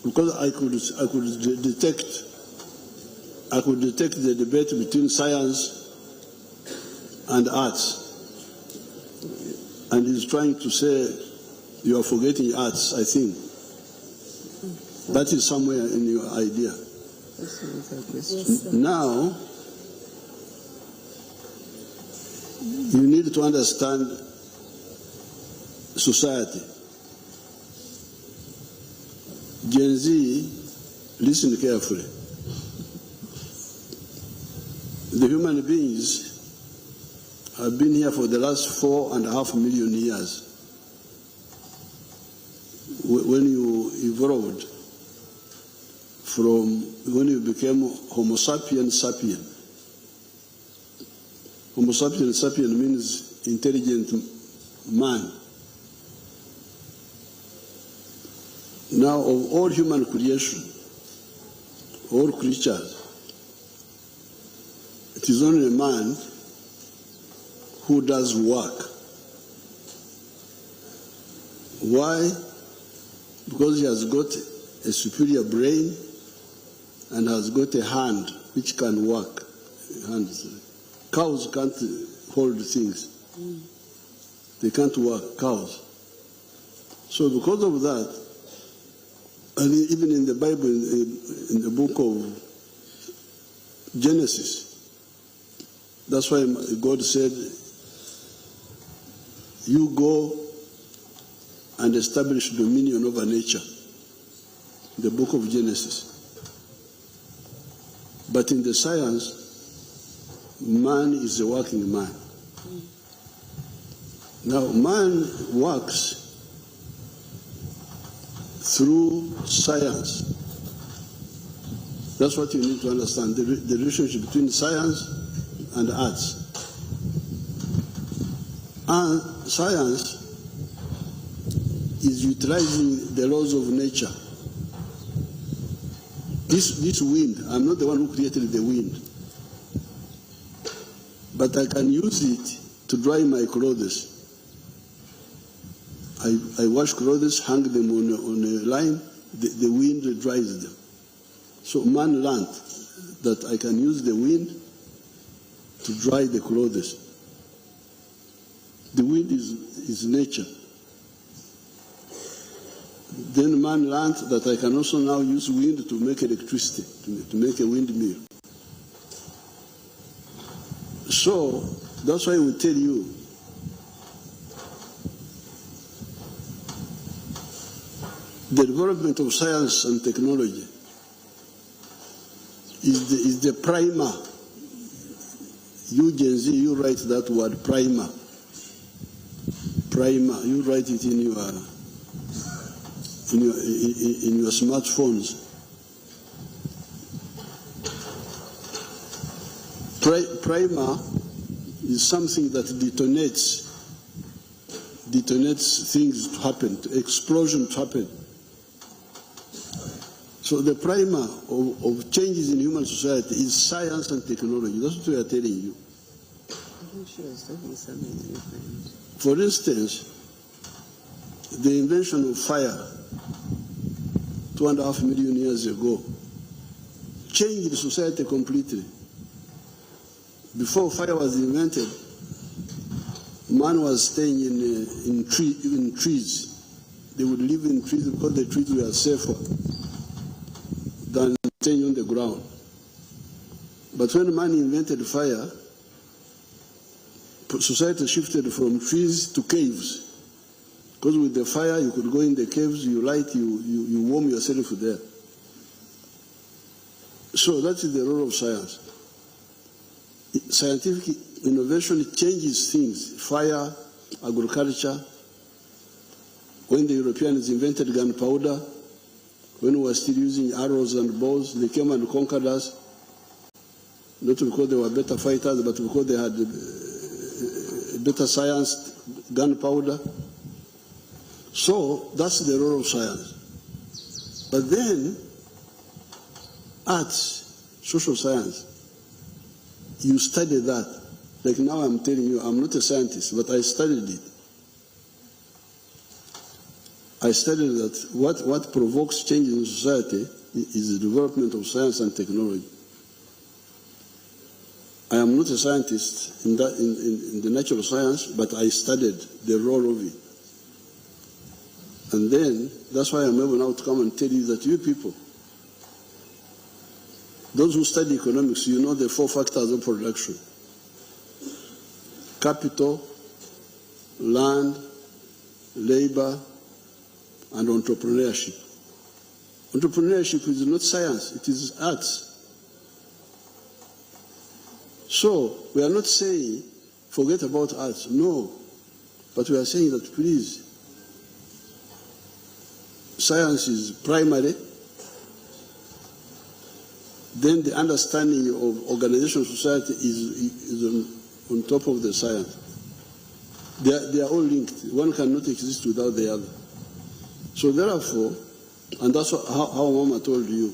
Because I could detect the debate between science and arts, and he's trying to say you are forgetting arts. I think that is somewhere in your idea. Yes, now you need to understand society. Gen Z, listen carefully. The human beings have been here for the last 4.5 million years. When you evolved from, when you became Homo sapiens sapien. Homo sapiens sapien means intelligent man. Now, of all human creation, all creatures, it is only man who does work. Why? Because he has got a superior brain and has got a hand which can work. Hands. Cows can't hold things. They can't work, cows. So because of that, and even in the Bible, in the book of Genesis, that's why God said, you go and establish dominion over nature. The book of Genesis. But in the science, man is a working man. Now, man works through science. That's what you need to understand, the relationship between science and arts. And science is utilizing the laws of nature. This wind, I'm not the one who created the wind, but I can use it to dry my clothes. I wash clothes, hang them on a line, the wind dries them. So man learned that I can use the wind to dry the clothes. The wind is nature. Then man learned that I can also now use wind to make electricity, to make a windmill. So that's why we tell you, the development of science and technology is the primer. You Gen Z, you write that word, primer. Primer, you write it in your smartphones. Primer is something that detonates things to happen, explosion to happen. So the primer of changes in human society is science and technology. That's what we are telling you. For instance, the invention of fire 2.5 million years ago changed society completely. Before fire was invented, man was staying in trees. They would live in trees because the trees were safer than staying on the ground. But when man invented fire, society shifted from trees to caves. Because with the fire, you could go in the caves, you light, you warm yourself there. So that is the role of science. Scientific innovation changes things. Fire, agriculture. When the Europeans invented gunpowder, when we were still using arrows and bows, they came and conquered us. Not because they were better fighters, but because they had better science, gunpowder. So that's the role of science. But then, arts, social science, you study that. Like now I'm telling you, I'm not a scientist, but I studied it. I studied that what provokes change in society is the development of science and technology. I am not a scientist in the natural science, but I studied the role of it. And then, that's why I'm able now to come and tell you that you people, those who study economics, you know the 4 factors of production: capital, land, labor, and entrepreneurship. Entrepreneurship is not science, it is arts. So, we are not saying forget about arts, no. But we are saying that please, science is primary, then the understanding of organization of society is on top of the science. They are all linked. One cannot exist without the other. So therefore, And that's how Mama told you.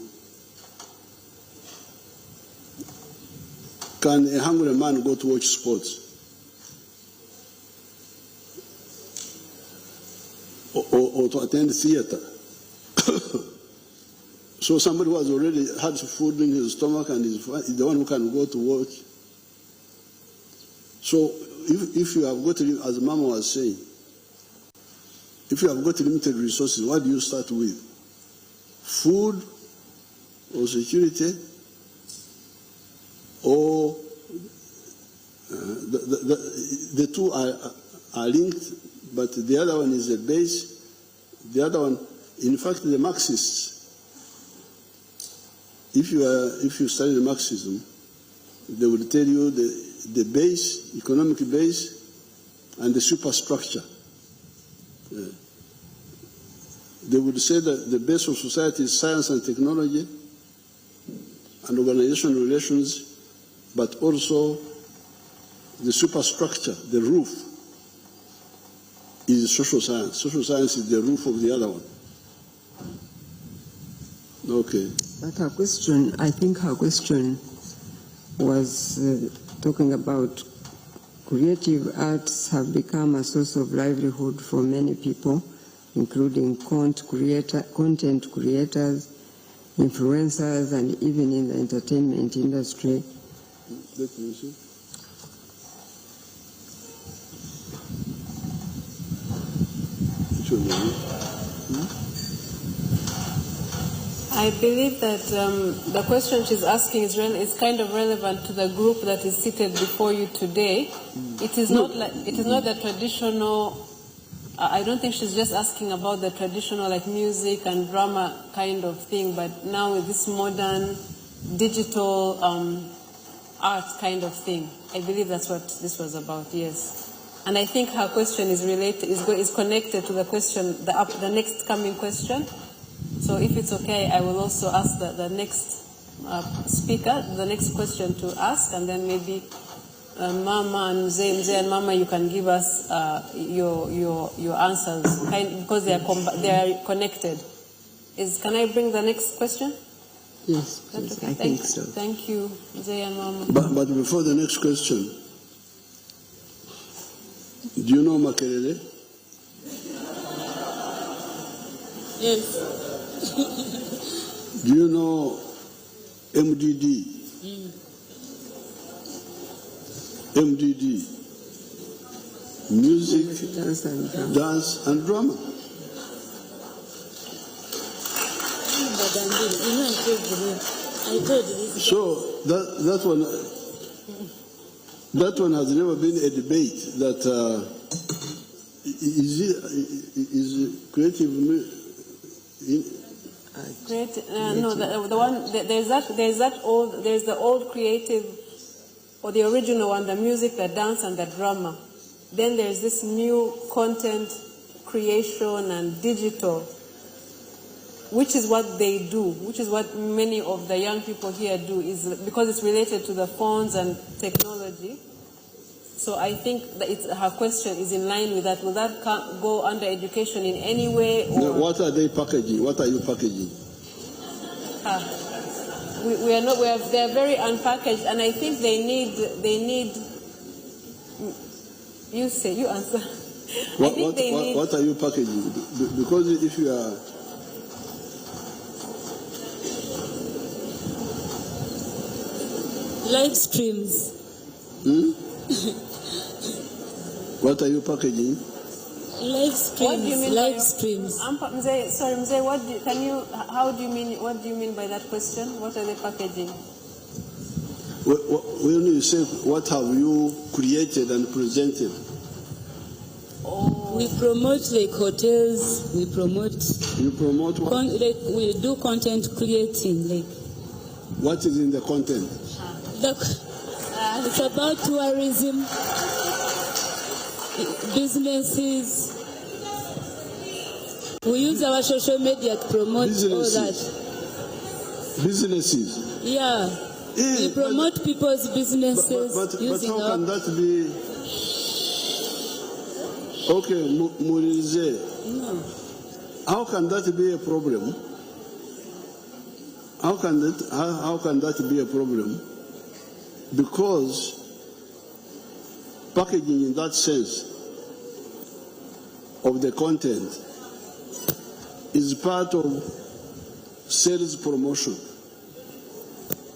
Can a hungry man go to watch sports? Or to attend theater? So somebody who has already had food in his stomach and is the one who can go to watch. So if you have got, as Mama was saying, if you have got limited resources, what do you start with? Food or security? Or the two are linked, but the other one is a base. The other one, in fact, the Marxists, if you study Marxism, they will tell you the base, economic base, and the superstructure. They would say that the base of society is science and technology and organizational relations, but also the superstructure, the roof, is social science. Social science is the roof of the other one. Okay. But her question, I think her question was talking about creative arts have become a source of livelihood for many people, including content creators, influencers, and even in the entertainment industry. Let me see. I believe that the question she's asking is kind of relevant to the group that is seated before you today. It is not the traditional. I don't think she's just asking about the traditional like music and drama kind of thing, but now with this modern digital art kind of thing. I believe that's what this was about. Yes. And I think her question is connected to the question, the next coming question. So if it's okay, I will also ask the next speaker, the next question to ask, and then maybe Mama and Mzee and Mama, you can give us your answers, because they are connected. Can I bring the next question? Yes, please, okay? I think so. Thank you, Mzee and Mama. But before the next question, do you know Makerere? Yes. Do you know MDD? MDD, music, dance and drama. So that one has never been a debate that is creative. No, the one there's the old creative, or the original one, the music, the dance, and the drama. Then there's this new content creation and digital, which is what they do, which is what many of the young people here do, is because it's related to the phones and technology. So I think that her question is in line with that. Will that go under education in any way? Or? No, what are they packaging? What are you packaging? We are not. They are very unpackaged, and I think they need. You say. You answer. What are you packaging? Because if you are. Live streams. What are you packaging? Live streams. What do you mean live streams. Sorry, Mzee, what do you mean by that question? What are they packaging? When you say, what have you created and presented? Oh. We promote like hotels. We promote. You promote what? We do content creating. Like. What is in the content? It's about tourism, businesses. We use our social media to promote all that. Businesses? Yeah. We promote people's businesses. But how can that be? Okay, Murize. No. How can that be a problem How can that be a problem? Because packaging in that sense of the content is part of sales promotion.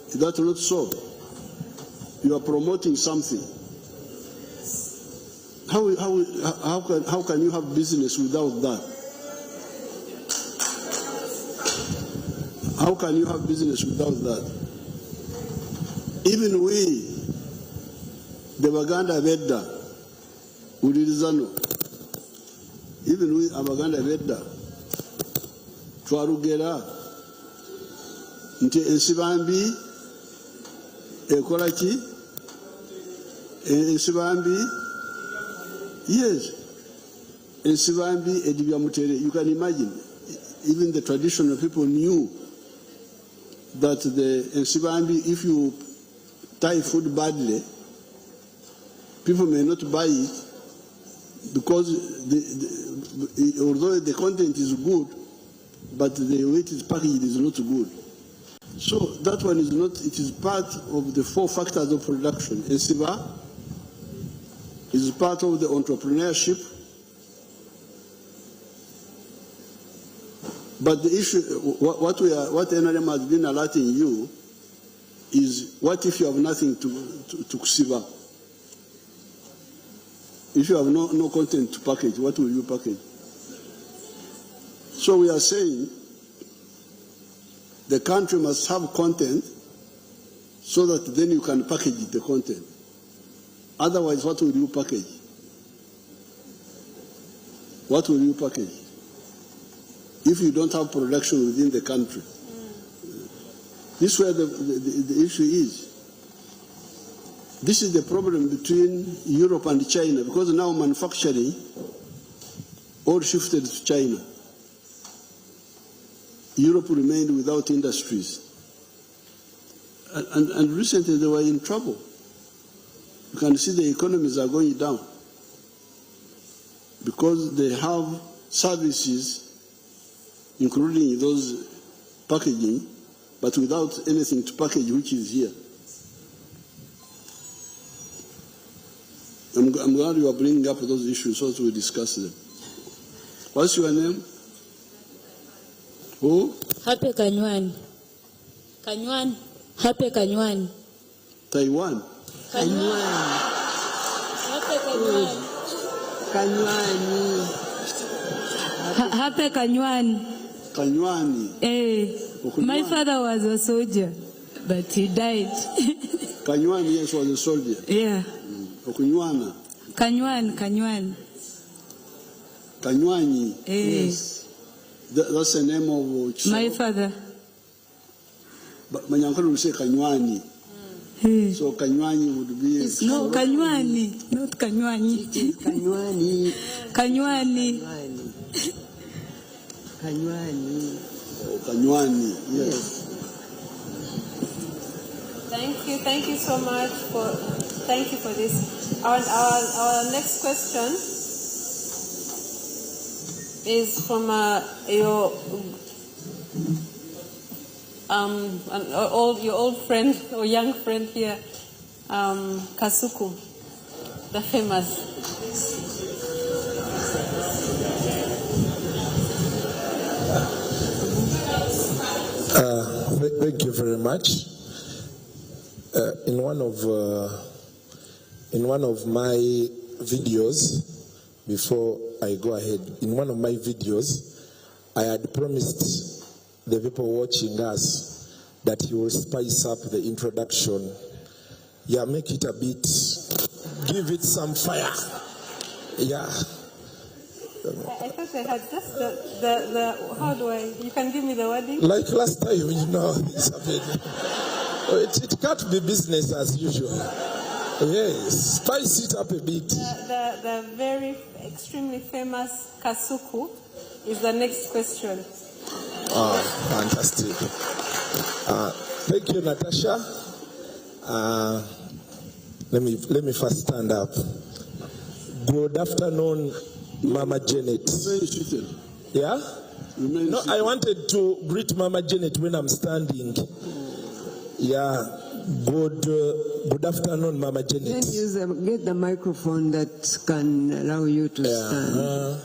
Is that not so? You are promoting something. How can you have business without that? How can you have business without that? Even we, the Baganda Vedda, Ulirizano, even we, Abaganda Vedda, Twarugera, Nti Ensibambi, Ekolaki, Ensibambi, yes, Ensibambi, Edibiamutere. You can imagine, even the traditional people knew that the Ensibambi, if you tie food badly, people may not buy it because although the content is good, but the way it is packaged is not good. So that one is not, it is part of the 4 factors of production. Ensiba is part of the entrepreneurship. But the issue, what NRM has been alerting you is, what if you have nothing to siba? If you have no content to package, what will you package? So we are saying the country must have content so that then you can package the content. Otherwise, what will you package? What will you package? If you don't have production within the country. This is where the issue is. This is the problem between Europe and China, because now manufacturing all shifted to China. Europe remained without industries. And recently they were in trouble. You can see the economies are going down because they have services, including those packaging, but without anything to package, which is here. I'm glad you are bringing up those issues so that we discuss them. What's your name? Who? Happy Kanywan. Kanywan. Happy Kanywan. Taiwan. Kanywan. Happy Kanywan. Kanywani. Happy Kanywan. Kanywani. My father was a soldier, but he died. Kanywani, yes, was a soldier. Yeah. Okunywana. Kanywan. Kanywani. Yes. That's the name of my father. But Manyankolo will say Kanywani. So Kanywani would be... No, Kanywani, not Kanywani. Kanywani. Kanywani. Kanywani. Oh, Kanywani, yes. Thank you so much for this. Our next question is from your old friend or young friend here, Kasuku, the famous. Thank you very much. In one of my videos, before I go ahead, in one of my videos, I had promised the people watching us that he will spice up the introduction. Yeah, make it a bit, give it some fire. Yeah. I thought I had just the how do I, you can give me the wording? Like last time, you know, this happened. It can't be business as usual. Yes, spice it up a bit. The very extremely famous Kasuku is the next question. Oh, fantastic. Thank you, Natasha. Let me first stand up. Good afternoon, Mama Janet. Very seated. Yeah? Remain No, seated. I wanted to greet Mama Janet when I'm standing. Yeah. Good afternoon, Mama Janet. Then get the microphone that can allow you to stand.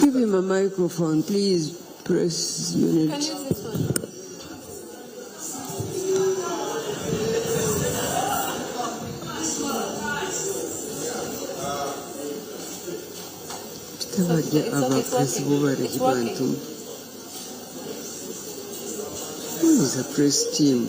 Give him a microphone, please. Press unit. Can you use this one? It's working. Who is a press team?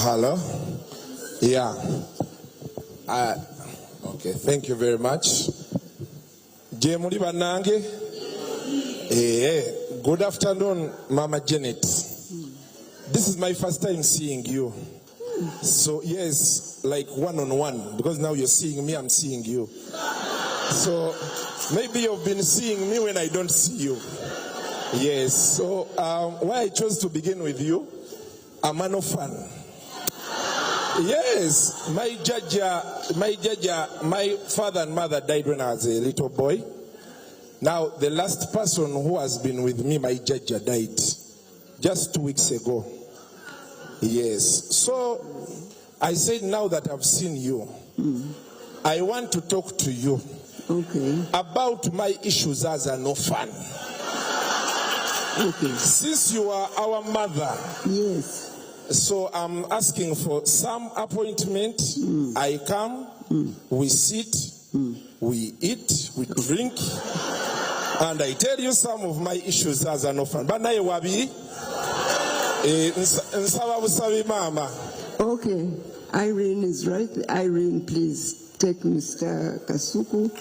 Hello? Yeah. Okay, thank you very much. Jemuli banange? Good afternoon, Mama Janet. This is my first time seeing you. So yes, like one-on-one, because now you're seeing me, I'm seeing you. So maybe you've been seeing me when I don't see you. Yes, so why I chose to begin with you, I'm an orphan. Yes, my father and mother died when I was a little boy. Now, the last person who has been with me, my jaja, died just 2 weeks ago. Yes, so I said now that I've seen you, I want to talk to you about my issues as an orphan. Since you are our mother, yes. So I'm asking for some appointment. I come, we sit, we eat, we drink, and I tell you some of my issues as an orphan. But now wabi, mama. Okay, Irene is right. Irene, please take Mr. Kasuku.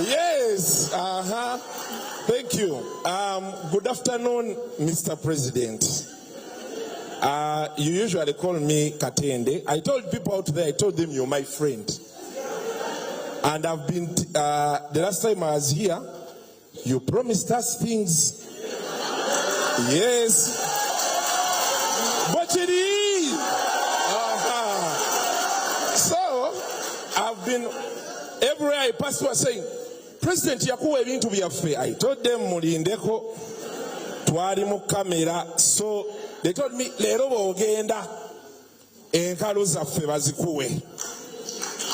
Yes, thank you. Good afternoon, Mr. President. You usually call me Katende. I told people out there, I told them you're my friend. And I've been, the last time I was here, you promised us things. Yes. But it is. So, I've been, everywhere I pass, was saying, President yakuwa ebintu byaffe. I told them mulindeko twali mu kamera. So they told me lero bw'ogenda enkalo zaffe bazikuwe.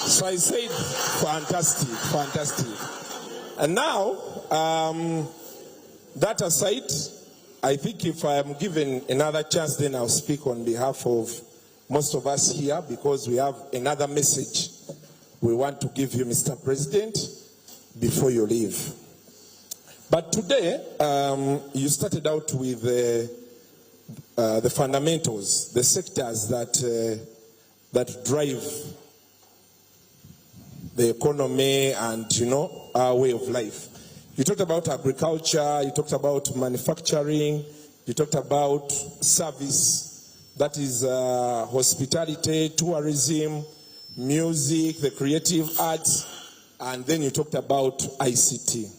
So I said fantastic, fantastic. And now that aside, I think if I am given another chance, then I'll speak on behalf of most of us here, because we have another message we want to give you, Mr. President, before you leave. But today, you started out with the fundamentals, the sectors that drive the economy and, you know, our way of life. You talked about agriculture, you talked about manufacturing, you talked about service, that is hospitality, tourism, music, the creative arts, and then you talked about ICT.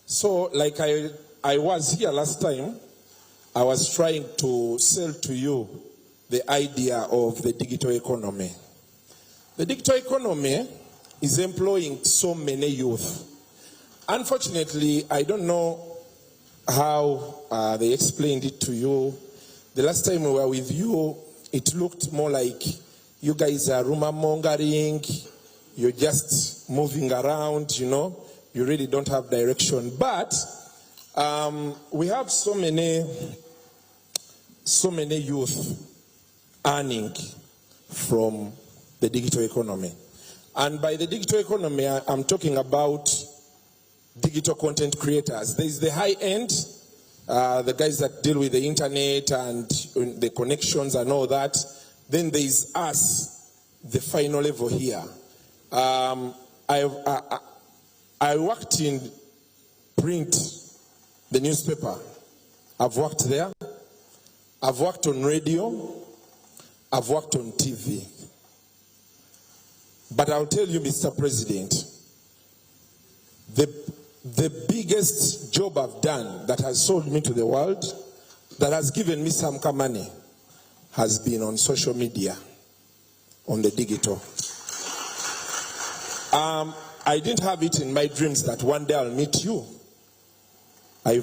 So, like I was here last time, I was trying to sell to you the idea of the digital economy. The digital economy is employing so many youth. Unfortunately, I don't know how they explained it to you. The last time we were with you, it looked more like you guys are rumor mongering. You're just moving around, you know. You really don't have direction. But we have so many youth earning from the digital economy. And by the digital economy, I'm talking about digital content creators. There's the high end, the guys that deal with the internet and the connections and all that. Then there's us, the final level here. I worked in print, the newspaper. I've worked there. I've worked on radio. I've worked on TV. But But I'll tell you, Mr. President, the biggest job I've done that has sold me to the world, that has given me some money, has been on social media, on the digital. I didn't have it in my dreams that one day I'll meet you. I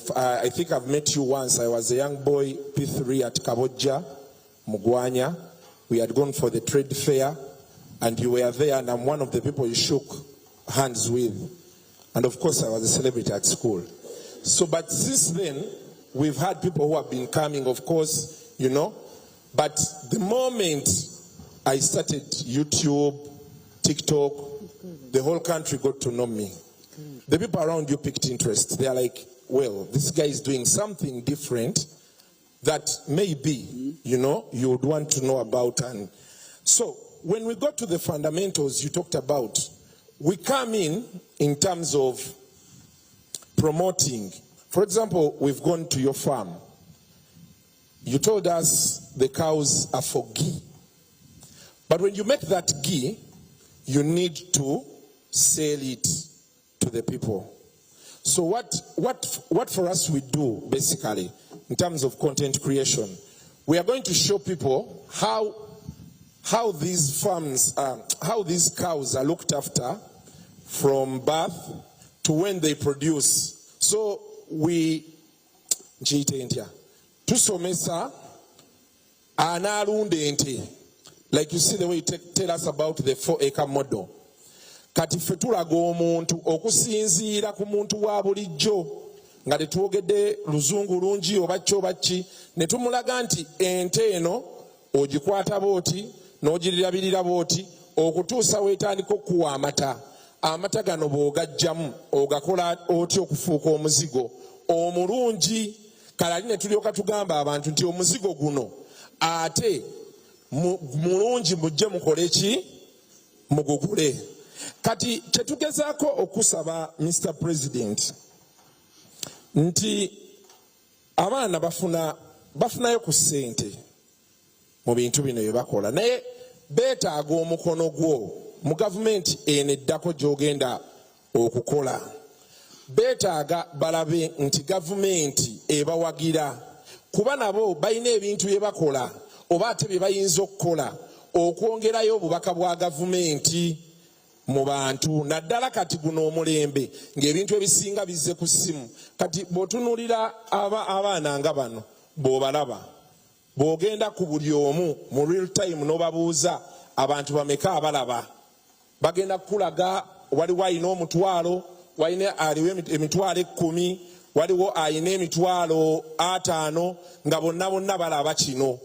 think I've met you once. I was a young boy, P3 at Kabojja, Mugwanya. We had gone for the trade fair, and you were there, and I'm one of the people you shook hands with. And of course, I was a celebrity at school. So, but since then, we've had people who have been coming, of course, you know. But the moment I started YouTube, TikTok, the whole country got to know me. The people around you picked interest. They are like, well, this guy is doing something different that maybe, you know, you would want to know about. And so when we got to the fundamentals you talked about, we come in terms of promoting. For example, we've gone to your farm. You told us the cows are for ghee. But when you make that ghee, you need to sell it to the people. So what for us we do, basically, in terms of content creation, we are going to show people how these farms, how these cows are looked after from birth to when they produce. So we, tusomesa analunde ente. Like you see the way you tell us about the 4-acre model. Kati ffe tulaga omuntu okusinziira ku muntu wa bulijjo nga tetuwogedde luzungu lungi oba ki ne tumulaga nti ente eno ogikwata booti n'ogirabirira booti okutuusa weetandika okuwa amata. Amata gano bw'ogajjamu ogakola otya okufuuka omuzigo omulungi. Kalali ne tulyoka tugamba abantu nti omuzigo guno ate mulungi mujje mukole ki mugugule. Kati kyetugezaako okusaba Mr. President nti abaana bafunayo ku ssente mu bintu bino bye bakola, naye beetaaga omukono gwo mu gavumenti eno eddako gy'ogenda okukola. Beetaaga balabe nti gavumenti ebawagira, kuba nabo balina ebintu bye bakola oba ate bye bayinza okukola okwongerayo obubaka bwa gavumenti mu bantu. Naddala kati guno omulembe ng'ebintu ebisinga bizze ku ssimu. Kati bw'otunuulira abaana nga bano bw'obalaba, bw'ogenda ku buli omu mu real time n'obabuuza abantu bameka abalaba, bagenda kukulaga waliwo ayina omutwalo, aliwo emitwalo 10, waliwo ayina emitwalo 5, nga bonna balaba kino.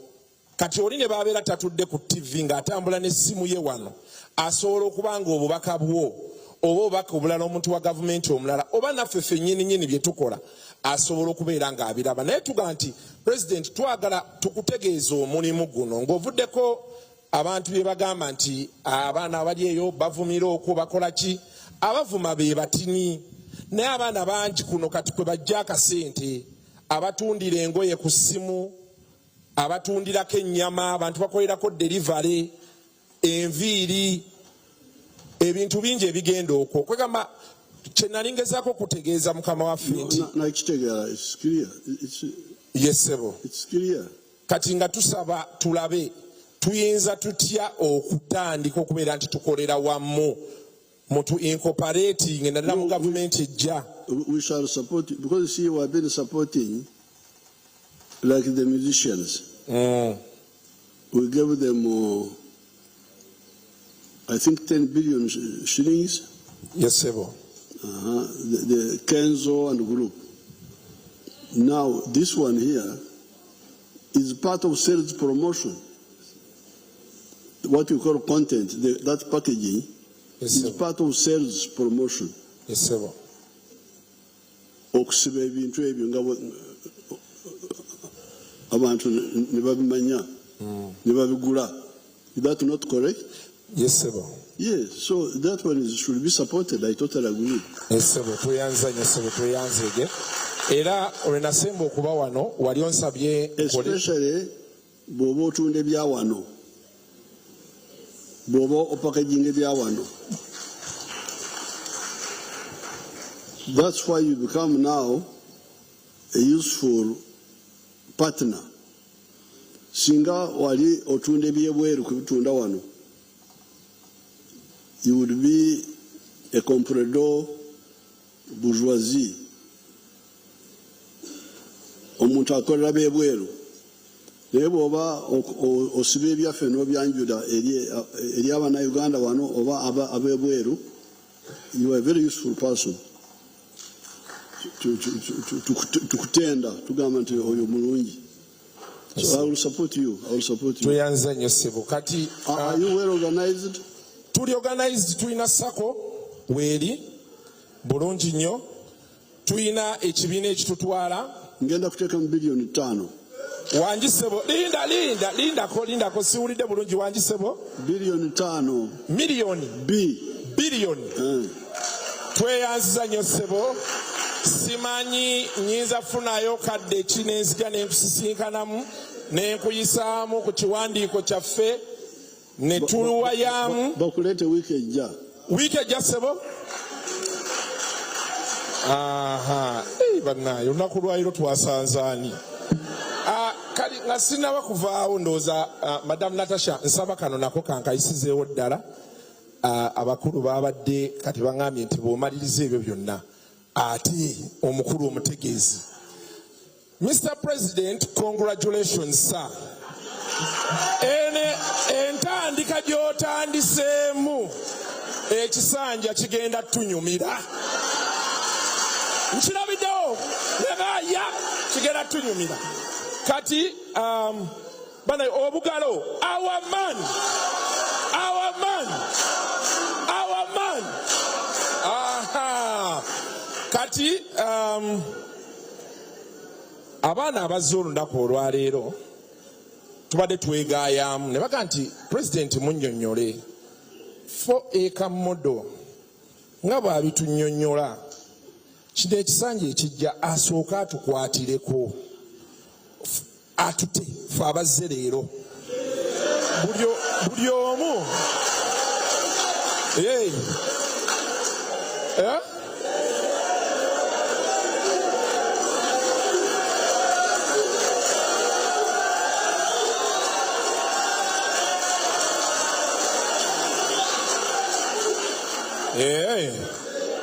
Kati oli ne babeera tatudde ku TV ng'atambula n'essimu ye wano, asobola okuba nga obubaka bwo oba obubaka obulala omuntu wa gavumenti omulala oba naffe ffennyini bye tukola asobola okubeera ng'abiraba. Naye tuga nti President, twagala tukutegeeza omulimu guno ng'ovuddeko abantu bye bagamba nti abaana abali eyo bavumira okwo bakola ki. Abavuma be batini, naye abaana bangi kuno kati kwe bajja akasente, abatundira engoye ku ssimu, abatundirako ennyama, abantu bakolerako delivery, enviiri, ebintu bingi ebigenda okwo. Kwegamba kye nali ngezaako okutegeeza mukama waffe nti yes sebo, kati nga tusaba tulabe tuyinza tutya okutandika okubeera nti tukolera wamu mutu incorporating naddala mu gavumenti ejja. We shall support it because you see we have been supporting like the musicians. We gave them I think 10 billion shillings. Yes, sir. The Kenzo and group. Now this one here is part of sales promotion. What you call content, that packaging is part of sales promotion. Yes, sir. Okusiba ebintu ebyo nga abantu ne babimanya ne babigula. Is that not correct? Yes, sir. Yes, so that one should be supported. I totally agree. Yes, sir. Tuyanzege. Era olwenasemba okuba wano wali onsabye especially bw'oba otunda ebya wano bobo opakajinge bya wano. That's why you become now a useful partner. Singa wali otunde byebweru kubitunda wano, you would be a comprador bourgeoisie. Omuntu akolera byebweru. Naye bw'oba osiba ebyaffe n'obyanjula eri abannayuganda wano oba ab'ebweru, you are a very useful person. Tukutenda, tugamba nti oyo mulungi. So I will support you. I will support you. Are you well organized? Tuli organized, tulina sako weeri bulungi nnyo, tulina ekibiina ekitutwala. Ngenda kuteeka mu bilioni 5. Wanjisebo, lindako siwulidde bulungi. Wanjisebo bilioni 5. Milioni bilioni. Tweyanziza nnyo ssebo. Simanyi nyinza funayo kadde kinenziga nenkusisinkanamu nenkuyisaamu ku kiwandiiko kyaffe ne tuluwayamu. Bakuleete wiiki ejja. Wiiki ejja ssebo. Bannaayo olunaku lwaliro twasanzaani. Kali nga sinaba kuvaawo ndowooza Madamu Natasha nsaba kano nako kankayisizeewo ddala. Abakulu babadde kati baŋŋambye nti bw'omaliriza ebyo byonna ate omukulu omutegeezi. Mr. President, congratulations, sir. Entandika gy'otandiseemu ekisanja kigenda tunyumira. Nkirabiddewo nebaya kigenda tunyumira. Kati bana obugalo, our man. Kati abaana abazze olunaku olwaleero tubadde twegaayamu ne baga nti President munnyonnyole 4-acre model nga bw'abitunnyonnyola, kino ekisanja ekijja asooka atukwatireko atute fe abazze leero buli omu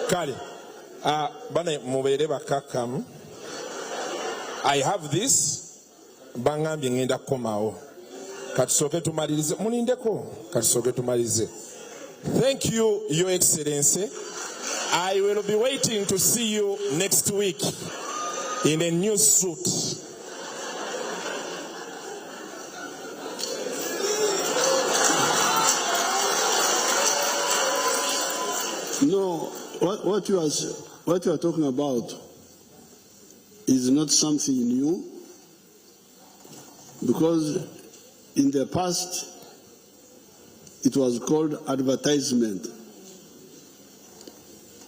kale bane mubeere bakakkamu. I have this. Bangambye ngenda kukomawo. Katusooke tumalirize. Mulindeko. Katusooke tumalirize. Thank you, Your Excellency. I will be waiting to see you next week in a new suit. No, what you are talking about is not something new, because in the past it was called advertisement.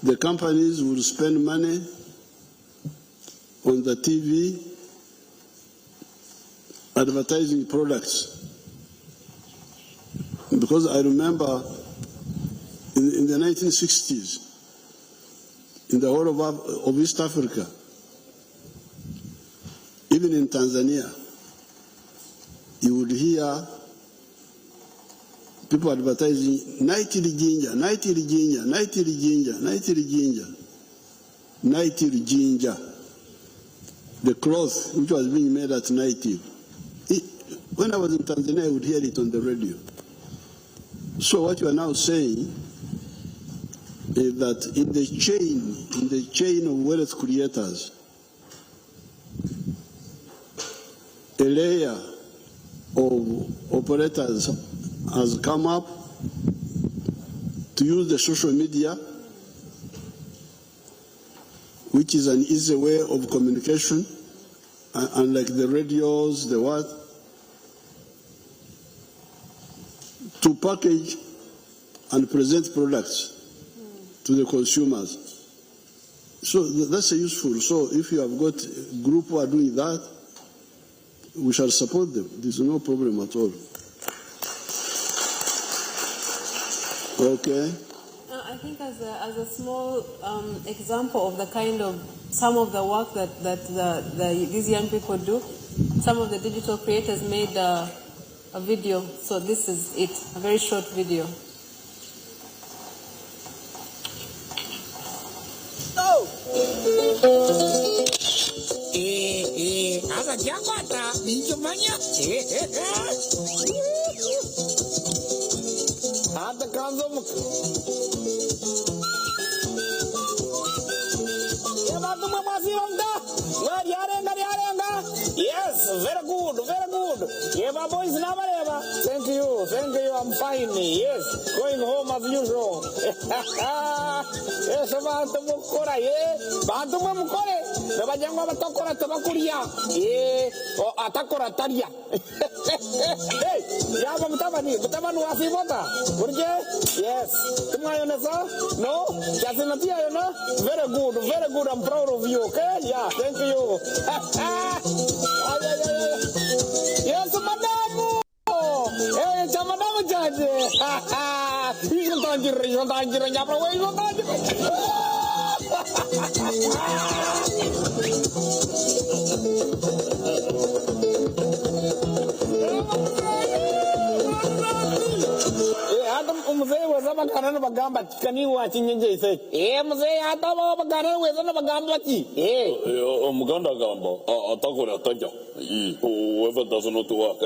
The companies would spend money on the TV advertising products. Because I remember in the 1960s, in the whole of East Africa, even in Tanzania, you would hear people advertising nightly ginger, nightly ginger, nightly ginger, nightly ginger, nightly ginger. The cloth which was being made at night. When I was in Tanzania, I would hear it on the radio. So what you are now saying is that in the chain of wealth creators, a layer of operators has come up to use the social media, which is an easy way of communication, unlike the radios, the what, to package and present products to the consumers. So that's useful. So if you have got a group who are doing that, we shall support them. There's no problem at all. Okay. I think as a small example of the kind of some of the work that these young people do, some of the digital creators made a video. So this is it, a very short video. Yes, very good, very good. Yeah, boys, thank you, I'm fine. Yes, going home as usual. Yes, bantu mukora, bantu mukore. Nabajangwa batokora tabakuria. Atakora taria. Hey, yaba mutabani wasibota. Burje? Yes. Tumayonesa? No? Jasinatia yona? Very good, I'm proud of you, okay? Yeah, thank you. Yes, madam. Hey, madam judge. You tanjir, nyapra way, you tanjir. Mzee weza bakana bagamba kani wachi nyenje ise mzee hata bagana weza na bagamba chi muganda gamba atakora tanja whoever doesn't know to work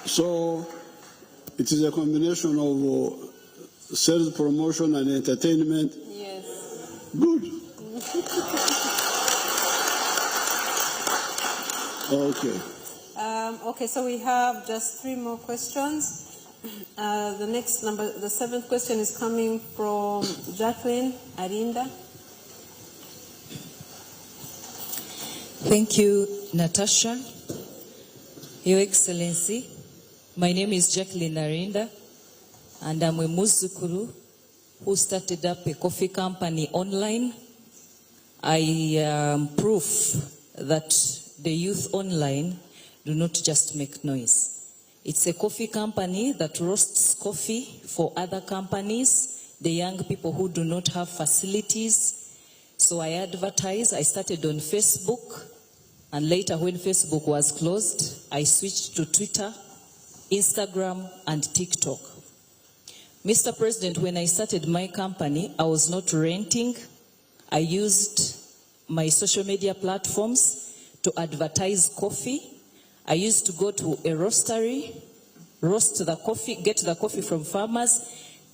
So it is a combination of sales promotion and entertainment. Yes. Good. Okay. Okay, so we have just 3 more questions. The 7th question is coming from Jacqueline Arinda. Thank you, Natasha. Your Excellency, my name is Jacqueline Arinda, and I'm a Muzukuru who started up a coffee company online. I am proof that the youth online do not just make noise. It's a coffee company that roasts coffee for other companies, the young people who do not have facilities. So I advertise. I started on Facebook, and later when Facebook was closed, I switched to Twitter, Instagram, and TikTok. Mr. President, when I started my company, I was not renting. I used my social media platforms to advertise coffee. I used to go to a roastery, roast the coffee, get the coffee from farmers,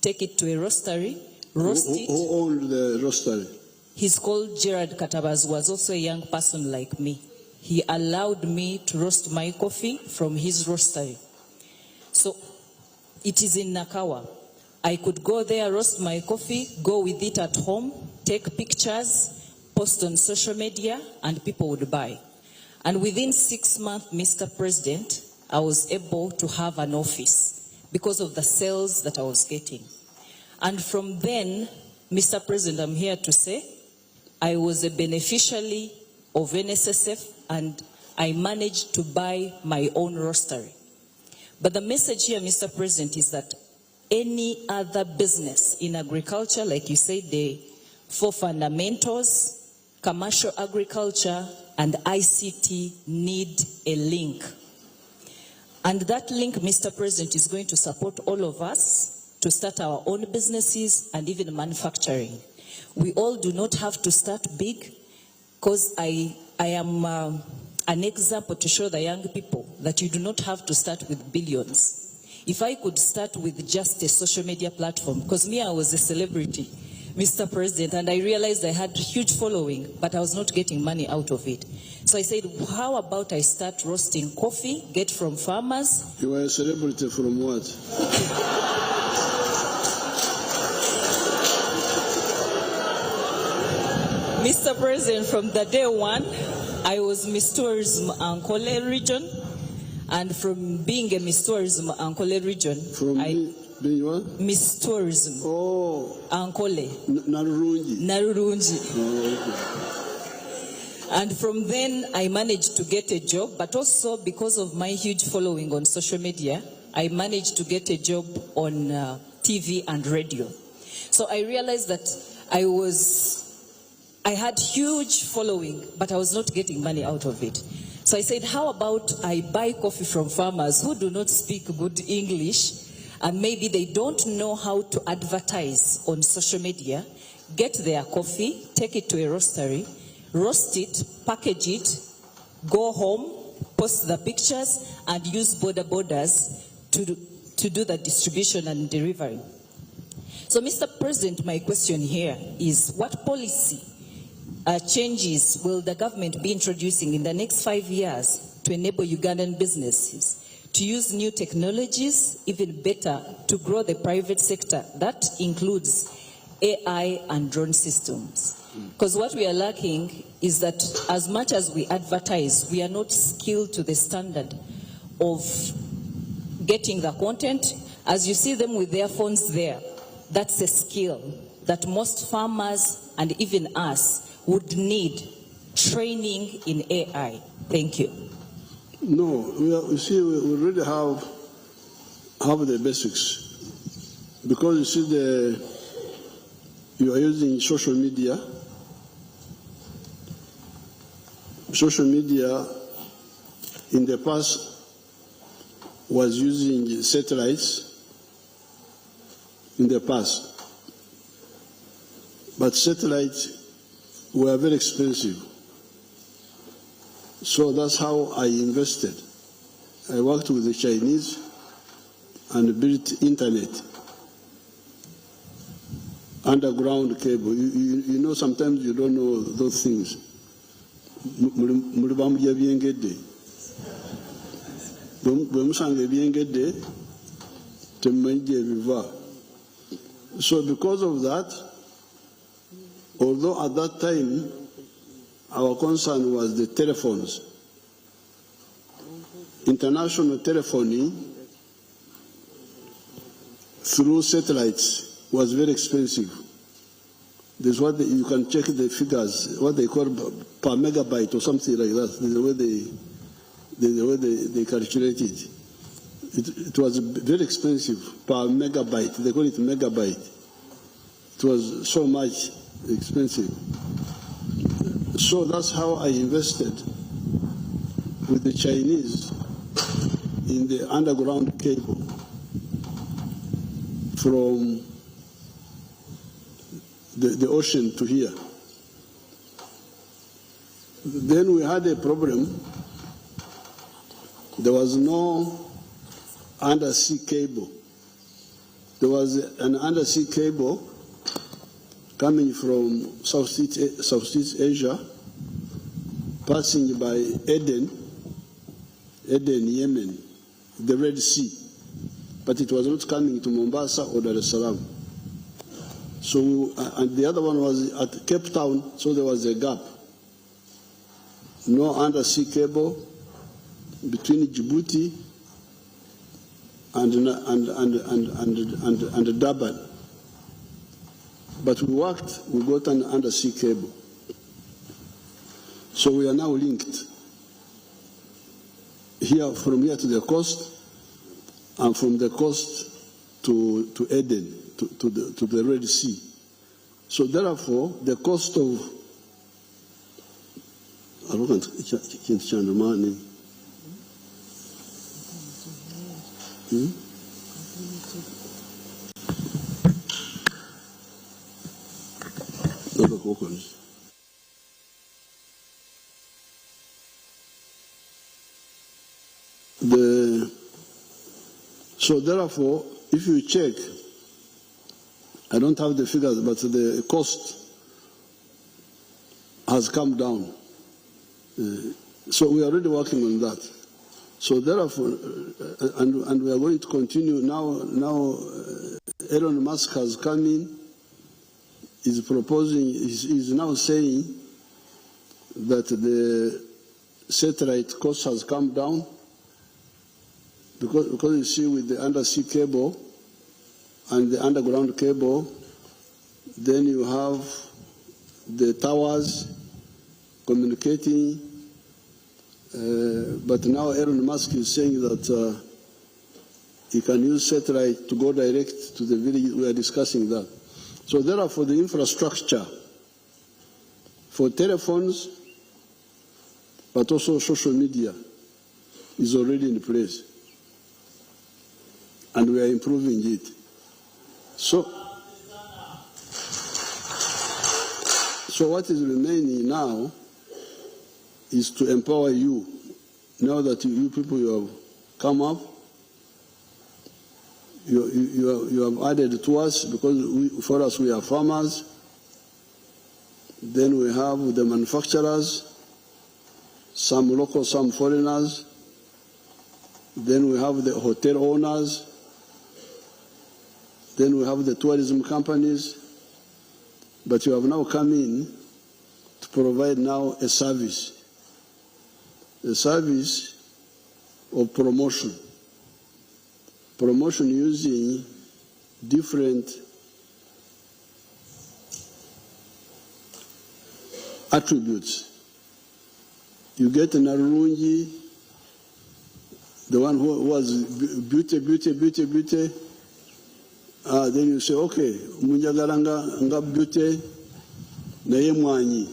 take it to a roastery, roast it. Who owned the roastery? He's called Gerard Katabaz, was also a young person like me. He allowed me to roast my coffee from his roastery. So it is in Nakawa. I could go there, roast my coffee, go with it at home, take pictures, post on social media, and people would buy. And within 6 months, Mr. President, I was able to have an office because of the sales that I was getting. And from then, Mr. President, I'm here to say, I was a beneficiary of NSSF, and I managed to buy my own roastery. But the message here, Mr. President, is that any other business in agriculture, like you said, the 4 fundamentals, commercial agriculture, and ICT need a link. And that link, Mr. President, is going to support all of us to start our own businesses and even manufacturing. We all do not have to start big, because I am an example to show the young people that you do not have to start with billions. If I could start with just a social media platform, because me, I was a celebrity, Mr. President, and I realized I had a huge following, but I was not getting money out of it. So I said, how about I start roasting coffee, get from farmers? You were a celebrity from what? Mr. President, from the day one, I was Miss Tourism Ankole region, and from being a Miss Tourism Ankole region, Being what? Miss Tourism. Oh. Ankole. Narurunji. Narurunji. Oh, okay. And from then, I managed to get a job, but also because of my huge following on social media, I managed to get a job on TV and radio. So I realized that I had huge following, but I was not getting money out of it. So I said, how about I buy coffee from farmers who do not speak good English, and maybe they don't know how to advertise on social media, get their coffee, take it to a roastery, roast it, package it, go home, post the pictures, and use borders to do the distribution and delivery. So, Mr. President, my question here is, what policy changes will the government be introducing in the next 5 years to enable Ugandan businesses to use new technologies, even better, to grow the private sector? That includes AI and drone systems. Because what we are lacking is that as much as we advertise, we are not skilled to the standard of getting the content. As you see them with their phones there, that's a skill that most farmers and even us would need training in AI. Thank you. No, you see, we already have the basics. Because you see, you are using social media. Social media in the past was using satellites in the past. But satellites were very expensive. So that's how I invested. I worked with the Chinese and built internet, underground cable. You know, sometimes you don't know those things. So because of that, although at that time our concern was the telephones, international telephony through satellites was very expensive. There's what you can check the figures, what they call per megabyte or something like that. The way they calculate it. It was very expensive per megabyte. They call it megabyte. It was so much expensive. So that's how I invested with the Chinese in the underground cable from the ocean to here. Then we had a problem. There was no undersea cable. There was an undersea cable coming from Southeast Asia, passing by Aden, Yemen, the Red Sea. But it was not coming to Mombasa or Dar es Salaam. So, and the other one was at Cape Town, so there was a gap. No undersea cable between Djibouti and Durban. But we got an undersea cable. So we are now linked here, from here to the coast, and from the coast to Aden, to the Red Sea. So therefore, the cost of so therefore, if you check, I don't have the figures, but the cost has come down. So we are already working on that. So therefore, and we are going to continue now. Elon Musk has come in, is proposing, is now saying that the satellite cost has come down because you see with the undersea cable, and the underground cable. Then you have the towers communicating. But now Elon Musk is saying that he can use satellite to go direct to the village. We are discussing that. So therefore, the infrastructure for telephones, but also social media, is already in place. And we are improving it. So what is remaining now is to empower you. Now that you people, you have come up, you have added to us, because for us, we are farmers. Then we have the manufacturers, some local, some foreigners. Then we have the hotel owners. Then we have the tourism companies. But you have now come in to provide now a service of promotion. Promotion using different attributes. You get an Narungi, the one who was beauty. Then you say, okay, munjagalanga nga beauty naye mwanyi.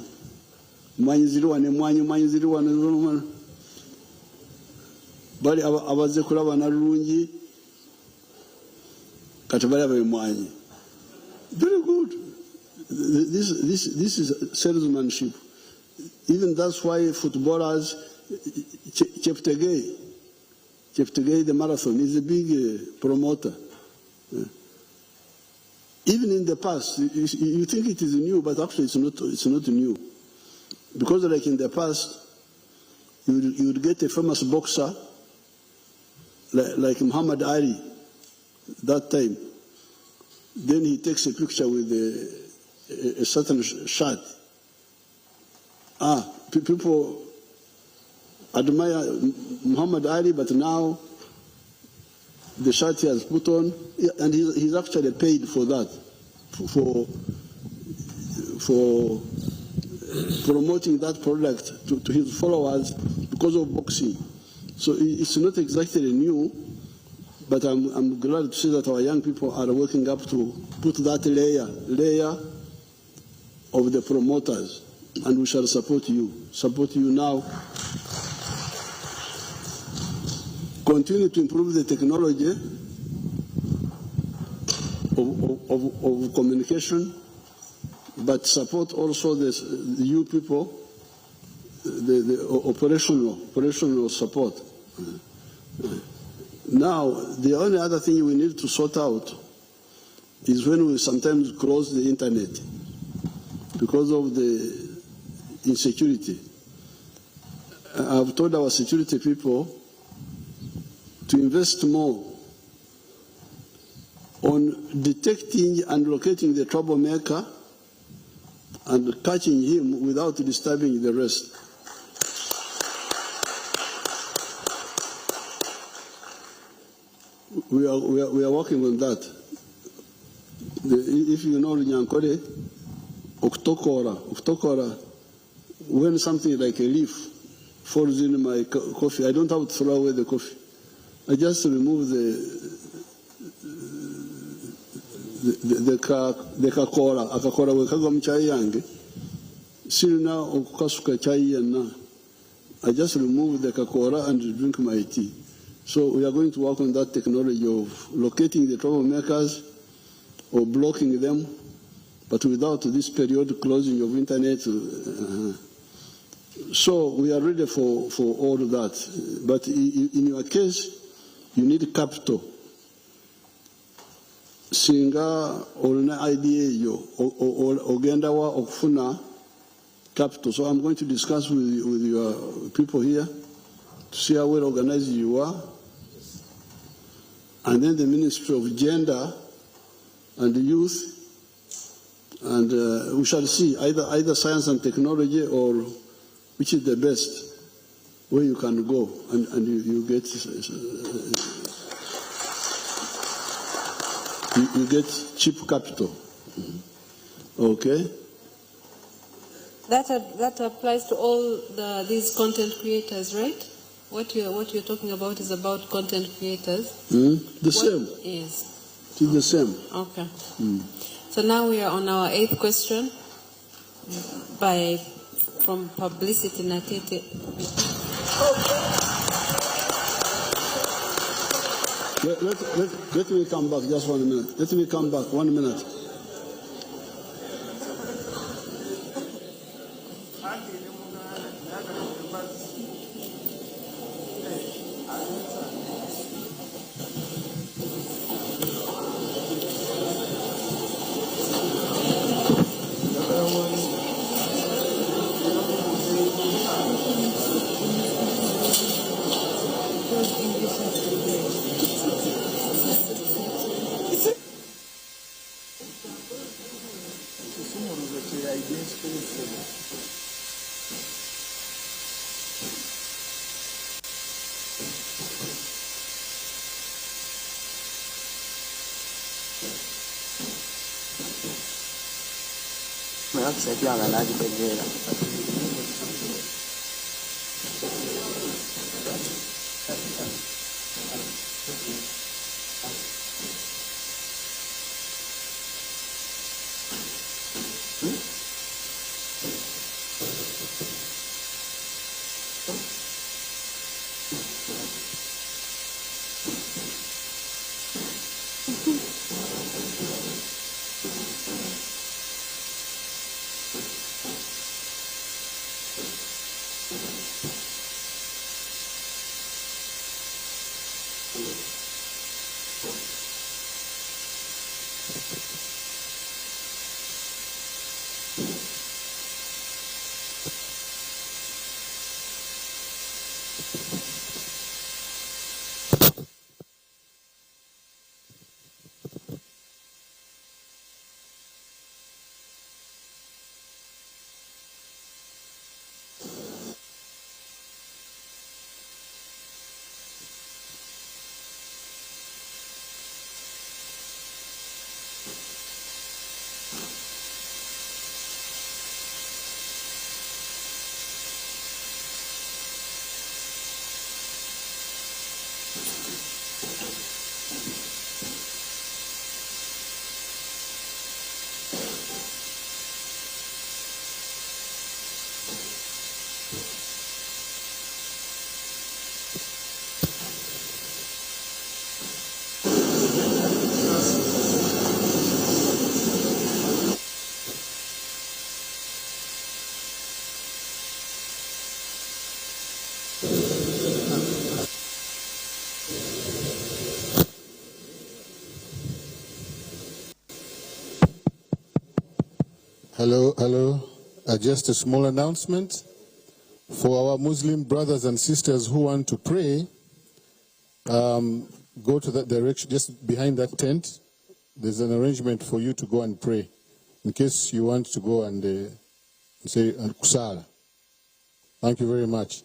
Mwanyi ziri wane. Bali abaze kulaba Narungi kati bali abaye mwanyi. Very good. This is salesmanship. Even that's why footballers, Cheptegei, the marathon, is a big promoter. Even in the past, you think it is new, but actually it's not new. Because like in the past, you would get a famous boxer, like Muhammad Ali, that time. Then he takes a picture with a certain shirt. People admire Muhammad Ali, but now the shirt he has put on, and he's actually paid for that, for promoting that product to his followers because of boxing. So it's not exactly new, but I'm glad to see that our young people are waking up to put that layer of the promoters, and we shall support you now. Continue to improve the technology of communication, but support also the you people, the operational support. Now, the only other thing we need to sort out is when we sometimes close the internet because of the insecurity. I've told our security people to invest more on detecting and locating the troublemaker and catching him without disturbing the rest. We are working on that. If you know Nyankore, Oktokora, when something like a leaf falls in my coffee, I don't have to throw away the coffee. I just remove the kakora, akakora wekagwa mchai yange. Sina okukasuka chai yana. I just remove the kakora and drink my tea. So we are going to work on that technology of locating the troublemakers or blocking them, but without this period closing of internet. So we are ready for all of that. But in your case, you need capital. Singa olna idea yo ogenda wa okufuna capital. So I'm going to discuss with your people here to see how well organized you are. And then the Ministry of Gender and Youth, and we shall see either science and technology or which is the best where you can go and you get. you get cheap capital. Okay? That applies to all these content creators, right? What you're talking about is about content creators. The same. Yes. It's the same. Okay. So now we are on our 8th question from Publicity Natete. Let me come back just 1 minute. Let me come back 1 minute. Hello. Just a small announcement. For our Muslim brothers and sisters who want to pray, go to that direction, just behind that tent. There's an arrangement for you to go and pray, in case you want to go and say Kusala. Thank you very much.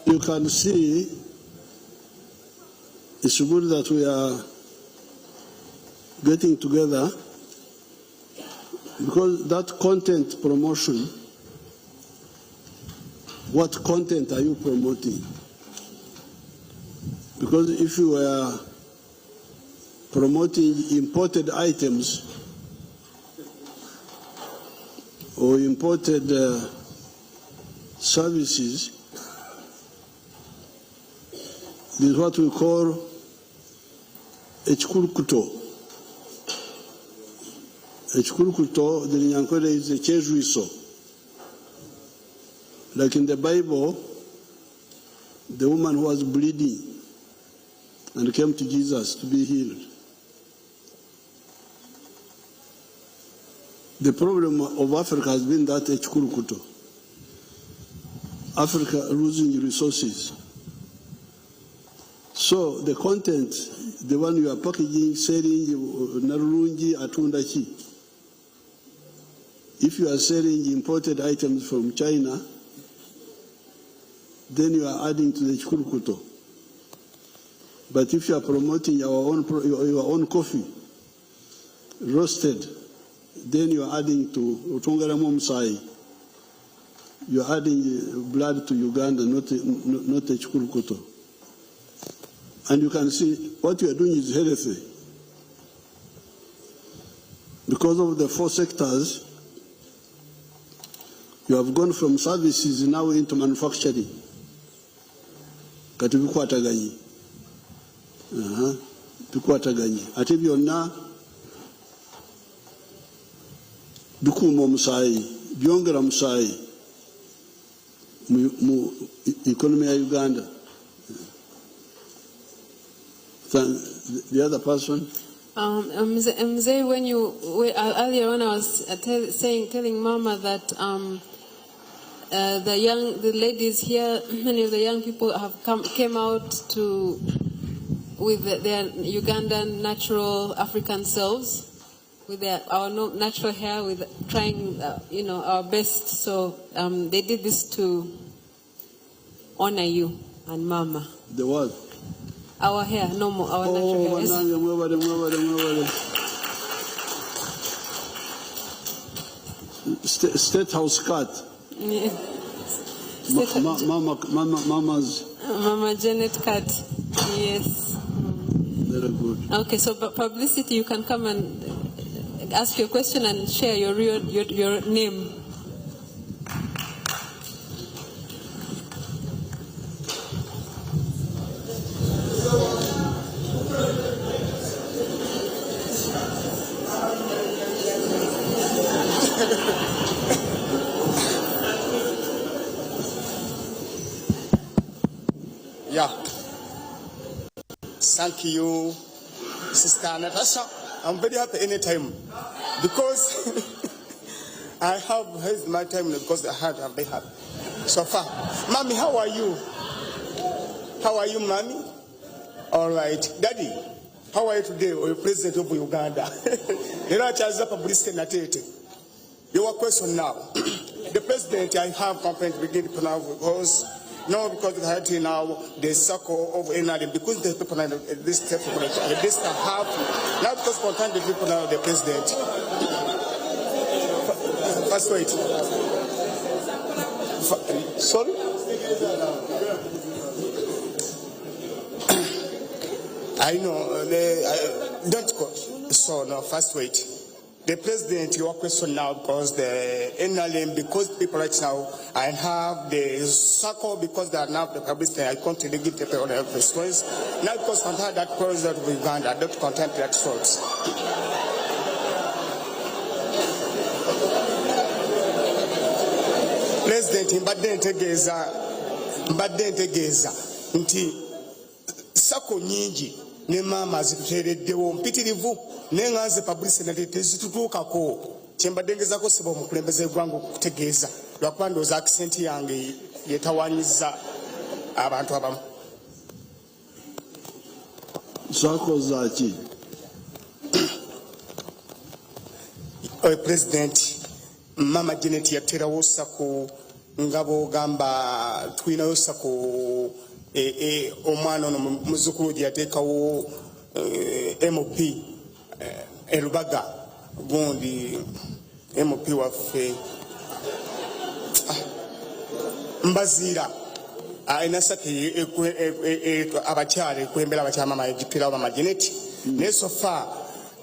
You can see it's good that we are getting together, because that content promotion, what content are you promoting? Because if you were promoting imported items or imported services, this is what we call a chikurukuto. A chikurukuto, the Nyankore is a chejuiso. Like in the Bible, the woman who was bleeding and came to Jesus to be healed. The problem of Africa has been that chikurukuto. Africa losing resources. So the content, the one you are packaging, selling, narungi, atundachi. If you are selling imported items from China, then you are adding to the chikurukuto. But if you are promoting your own coffee, roasted, then you are adding to Utongaramu Msai. You are adding blood to Uganda, not a chikurukuto. And you can see what you are doing is healthy. Because of the 4 sectors, you have gone from services now into manufacturing. Kati bikwataganyi. Bikwataganyi. Ate byonna bikuuma omusaayi, byongera musaayi mu economy ya Uganda. The other person? Mzee, when earlier when I was telling Mama that the ladies here, many of the young people have came out with their Ugandan natural African selves, with our natural hair, with trying our best. So they did this to honor you and Mama. The what? Our hair, no more, our natural hair. State House cut. Yeah. Mama's. Mama Janet cut. Yes. Very good. Okay, so publicity, you can come and ask your question and share your name. Yeah. Thank you, Sister Natasha. I'm very happy anytime because I have had my time because I had a very happy. So far, Mommy, how are you? How are you, Mommy? All right, Daddy. How are you today? Or President of Uganda? You know, your question now. The president, I have complaint begin now because. No, because I had now the circle of NRM because the people now this step this have now because content the people now the president. First wait. Sorry. I know don't go. So no, first wait. The president, your question now, because the NLM, because people right now, I have the circle because they are now the publicity, I continue to give the people the response. Now, because content that president of Uganda, don't content that sorts. President, mbadde ntegeeza nti sako nyingi ne mama zituteereddewo mpitirivu nenganze publicity tezitutuukako kyembadengezako siba omukulembeze gwange okutegeeza lwakuba ndowooza akisenti yange yetawanyiza abantu abamu. Sako zaki? President Mama Janet yaterawo sako nga bw'ogamba tulinayo sako omwana ono muzzukulu gye yateekawo MOP Elubaga gundi MOP waffe Mbaziira ayina sako abakyala ekulembera abakyala Mama Janet naye so far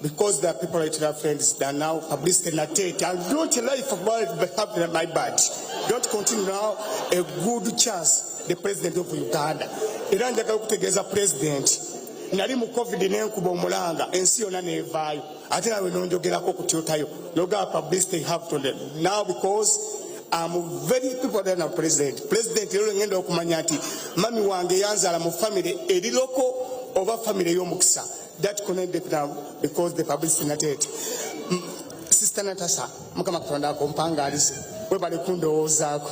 because there are people like their friends that are now publicity Natete, and don't lie for what happened at my bad. Don't continue now a good chance, the president of Uganda. Iranja kutegeza president. Nali mu COVID n'enkuba omulanga ensi yonna neevaayo ate nawe nonjogerako ku kyotayo noga publicity have to them now because I'm very people that are president lero ngenda okumanya nti mami wange yanzala mu family eriloko oba family y'omukisa that connected now because the publicity Natete. Sister Natasha mukama katonda akompangalize webale kundowoozaako.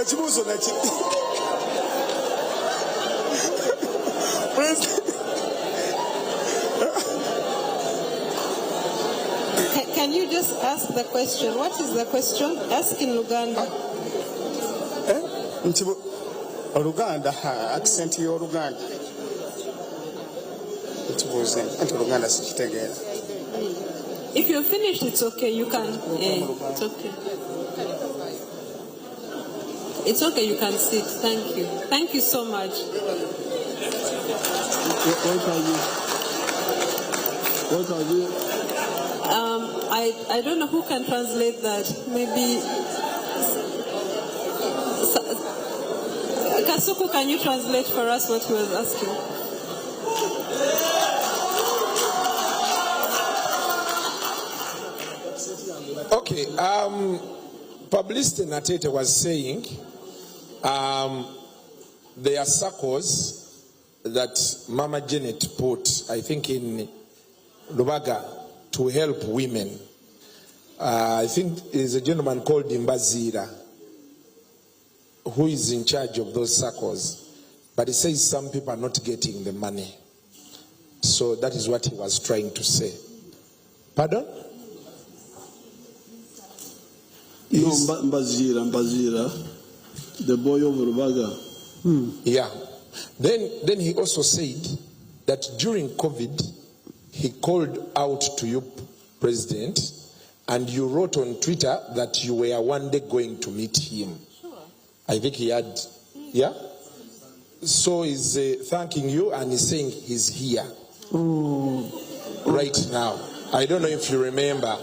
Ekibuuzo naki Can you just ask the question? What is the question? Ask in Luganda. Oluganda accent y'Oluganda. Oluganda sikitegeera. If you're finished, it's okay. You can. It's okay. It's okay. You can sit. Thank you. Thank you so much. What are you? I don't know who can translate that. Maybe Kasuku, can you translate for us what he was asking? Okay, Publicity Natete was saying there are circles that Mama Janet put, I think in Lubaga, to help women. I think there's a gentleman called Mbazira who is in charge of those circles, but he says some people are not getting the money. So that is what he was trying to say. Pardon? No, Mbazira, the boy of Rubaga. Yeah. Then he also said that during COVID, he called out to you, President, and you wrote on Twitter that you were one day going to meet him. Sure. I think he had, yeah? So he's thanking you and he's saying he's here right now. I don't know if you remember.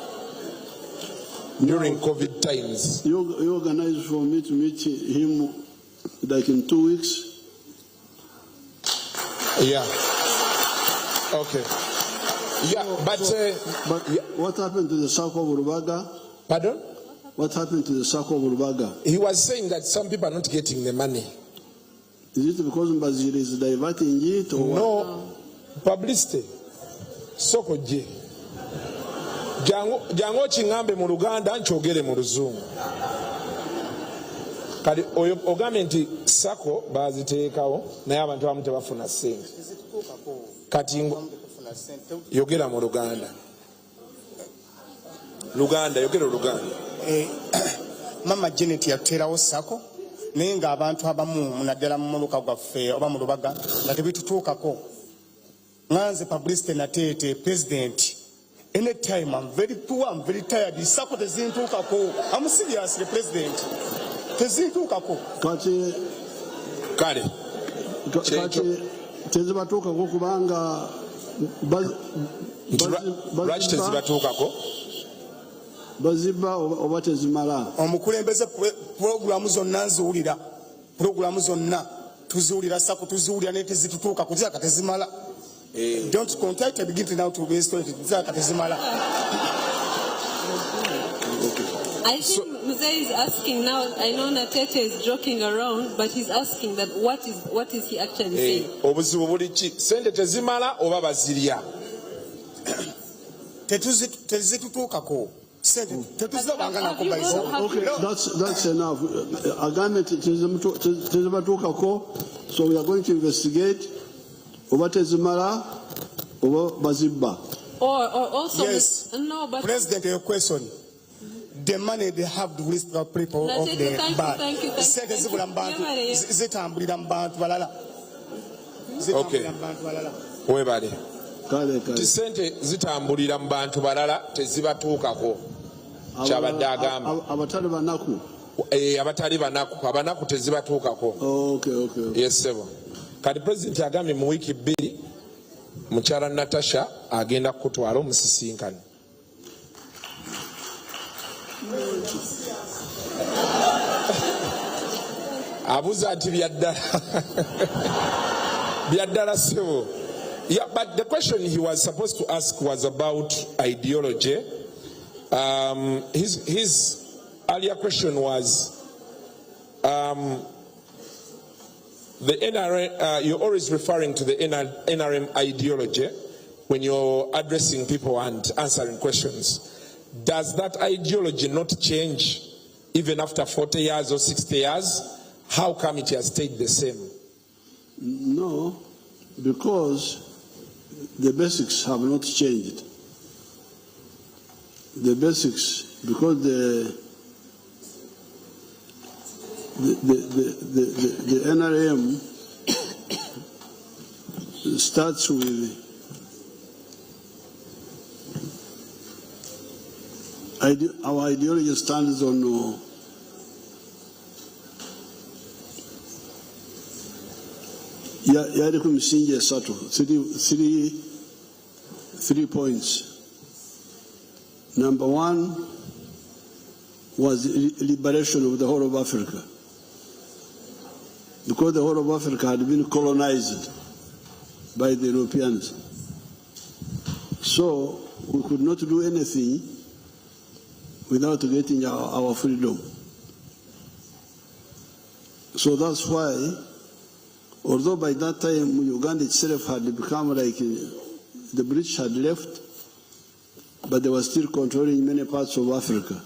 During COVID times. You organized for me to meet him like in 2 weeks? Yeah. Okay. Yeah, but what happened to the circle of Rubaga? Pardon? What happened to the circle of Rubaga? He was saying that some people are not getting the money. Is it because Mbazira is diverting it or no, publicity. Soko je. Jango chingambe mu Luganda nchogere mu Luzungu. Kali ogambe nti sako baziteekawo naye abantu abamu tebafuna ssente. Kati yogera mu Luganda. Yogera Luganda. Mama Janet yateerawo sako naye ng'abantu abamu naddala mu muluka gwaffe oba mu Lubaga nga tebitutuukako. Nganze Publicity Natete, President. Anytime I'm very poor, I'm very tired. Sako tezintuukako. I'm serious, the President. Tezintuukako. Kale. Tezibatuukako kubanga lwaki tezibatuukako? Baziba oba tezimala. Omukulembeze programu zonna nziwulira. Programu zonna tuziwulira sako tuziwulira naye tezitutuuka kuzira katezimala. Don't contact begin to now to be story kuzira katezimala. I think Mzee is asking now. I know Natete is joking around, but he's asking that what is he actually saying? Obuzibu buli ki? Sente tezimala oba bazirya? Tezitutuukako. Okay, that's enough. Agame tezibatuukako, so we are going to investigate oba tezimala oba bazibba. Or also yes. No, but President, your question. The money they have to list the people of the bad. Okay. Webale. Tisente zitambulira mu bantu balala tezibatuukako. Kyabadde agamba. Abatali banaku. abatali banaku abanaku tezibatuukako. Okay. Yes, sebo. Kati President agambye mu wiiki 2 mukyala Natasha agenda kutwala omusisinkano. Abuza ati byaddala sebo. Yeah, but the question he was supposed to ask was about ideology. His earlier question was the NRM, you're always referring to the NRM ideology when you're addressing people and answering questions. Does that ideology not change even after 40 years or 60 years? How come it has stayed the same? No, because the basics have not changed. The basics, because the NRM starts with our ideology stands on yari ku misingi esatu, three points. Number 1 was liberation of the whole of Africa, because the whole of Africa had been colonized by the Europeans. So we could not do anything without getting our freedom. So that's why, although by that time Uganda itself had become like the British had left, but they were still controlling many parts of Africa.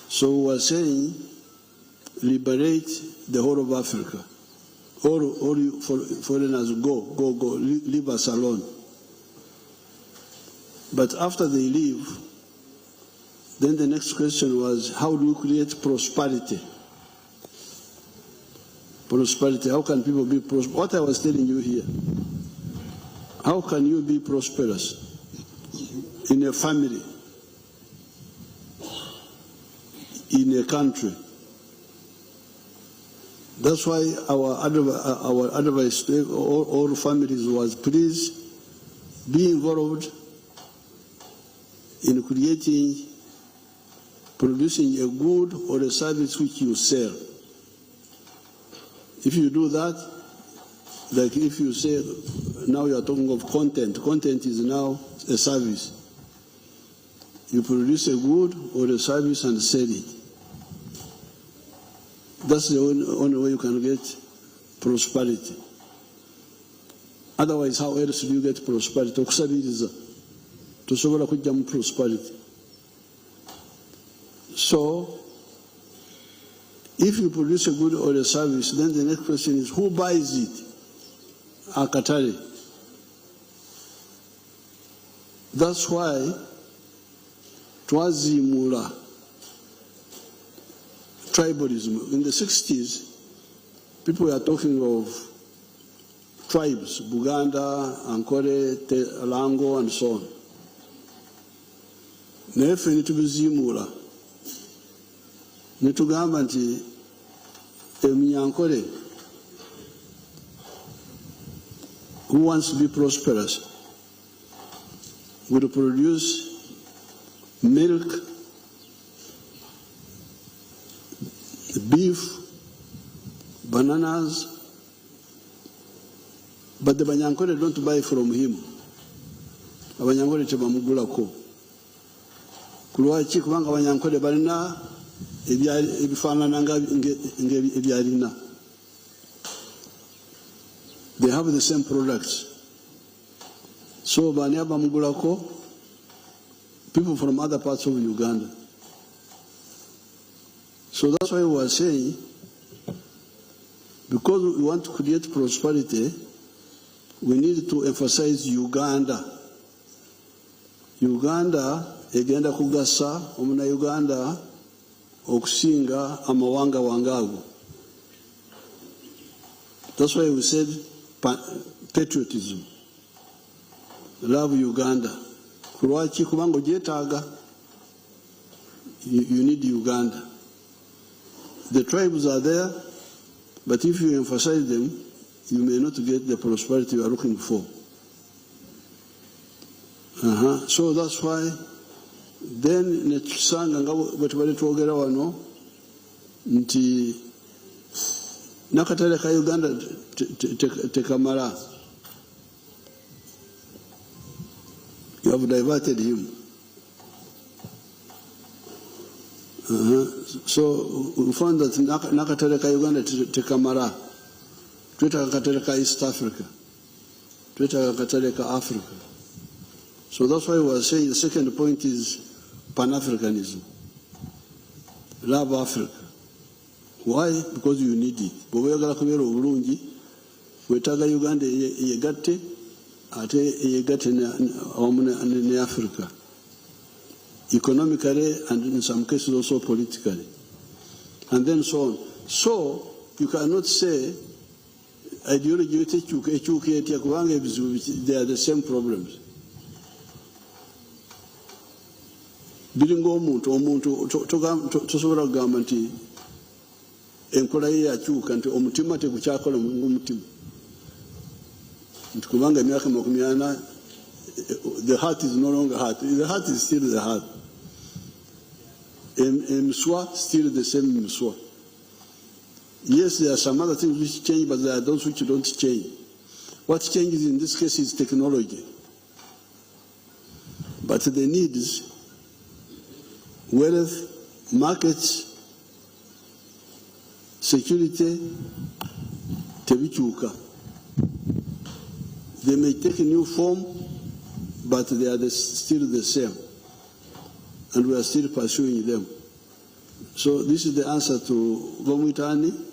So we were saying, liberate the whole of Africa. All you foreigners go, leave us alone. But after they leave, then the next question was, how do we create prosperity? Prosperity, how can people be prosperous? What I was telling you here, how can you be prosperous in a family, in a country? That's why our advice to all families was, please be involved in producing a good or a service which you sell. If you do that, like if you say, now you are talking of content is now a service. You produce a good or a service and sell it. That's the only way you can get prosperity. Otherwise, how else do you get prosperity? Okusabiriza tosobola kujjamu prosperity. So, if you produce a good or a service, then the next question is, who buys it? Akatale. That's why twazimula tribalism. In the 60s, people were talking of tribes, Buganda, Ankole, Lango, and so on. Nefe nitubizimula. Nitugamba nti Eminyankole, who wants to be prosperous, would produce milk, beef, bananas, but the Banyankole don't buy from him. Abanyankole tebamugulako. Kulwaki kubanga Abanyankole balina ebifaanana ebyalina. They have the same products. So bani abamugulako? People from other parts of Uganda. So that's why we are saying, because we want to create prosperity, we need to emphasize Uganda. Uganda egenda kugasa omuna Uganda okusinga amawanga wangago. That's why we said patriotism. Love Uganda. Kulwaki kubanga ogyetaaga, you need Uganda. The tribes are there, but if you emphasize them, you may not get the prosperity you are looking for. So that's why then nekisanga nga bwetubali twogera wano nti nakatale ka Uganda tekamala. You have diverted him. So we found that nakatale ka Uganda tekamala. Twetaka katale ka East Africa. Twetaka katale ka Africa. So that's why we were saying the second point is Pan-Africanism. Love Africa. Why? Because you need it. Bw'oyagala kubeera obulungi, wetaaga Uganda yegatte, ate yegatte ne Africa. Economically and in some cases also politically. And then so on. So you cannot say ideology they are the same problems. Biringo omuntu tosobola kugamba nti enkola ye yakyuka nti omutima tegukyakola ng'omutima nti kubanga emyaka 40 the heart is no longer heart. The heart is still the heart. Mswa still the same Mswa. Yes, there are some other things which change, but there are those which don't change. What changes in this case is technology. But the needs, wealth, markets, security, tebichuka. They may take a new form, but they are still the same. And we are still pursuing them. So this is the answer to Gomwitani.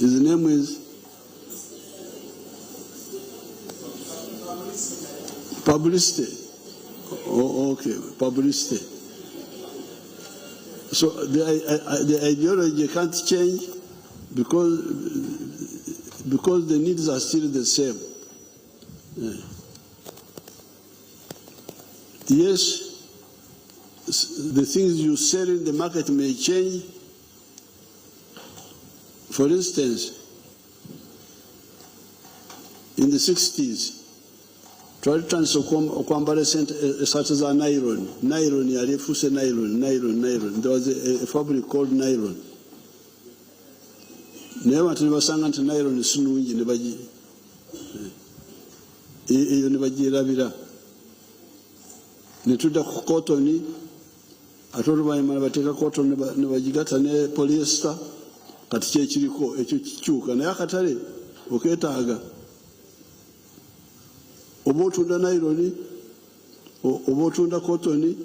His name is Publicity. Oh, okay, Publicity. So the ideology can't change because the needs are still the same. Yeah. Yes, the things you sell in the market may change. For instance, in the 60s, okwambala esati za nylon yali efuse nylon. There was a fabric called nylon. Naye abantu ne basanga nti nylon sinungi eyo ne bagirabira. Ne tudda ku cotton, ate oluvannyuma ne bateeka cotton ne bagigatta ne polyester, kati kyekiriko ekyo kikyuka. Naye akatale okeetaaga. Oba otunda nylon, oba otunda cotton,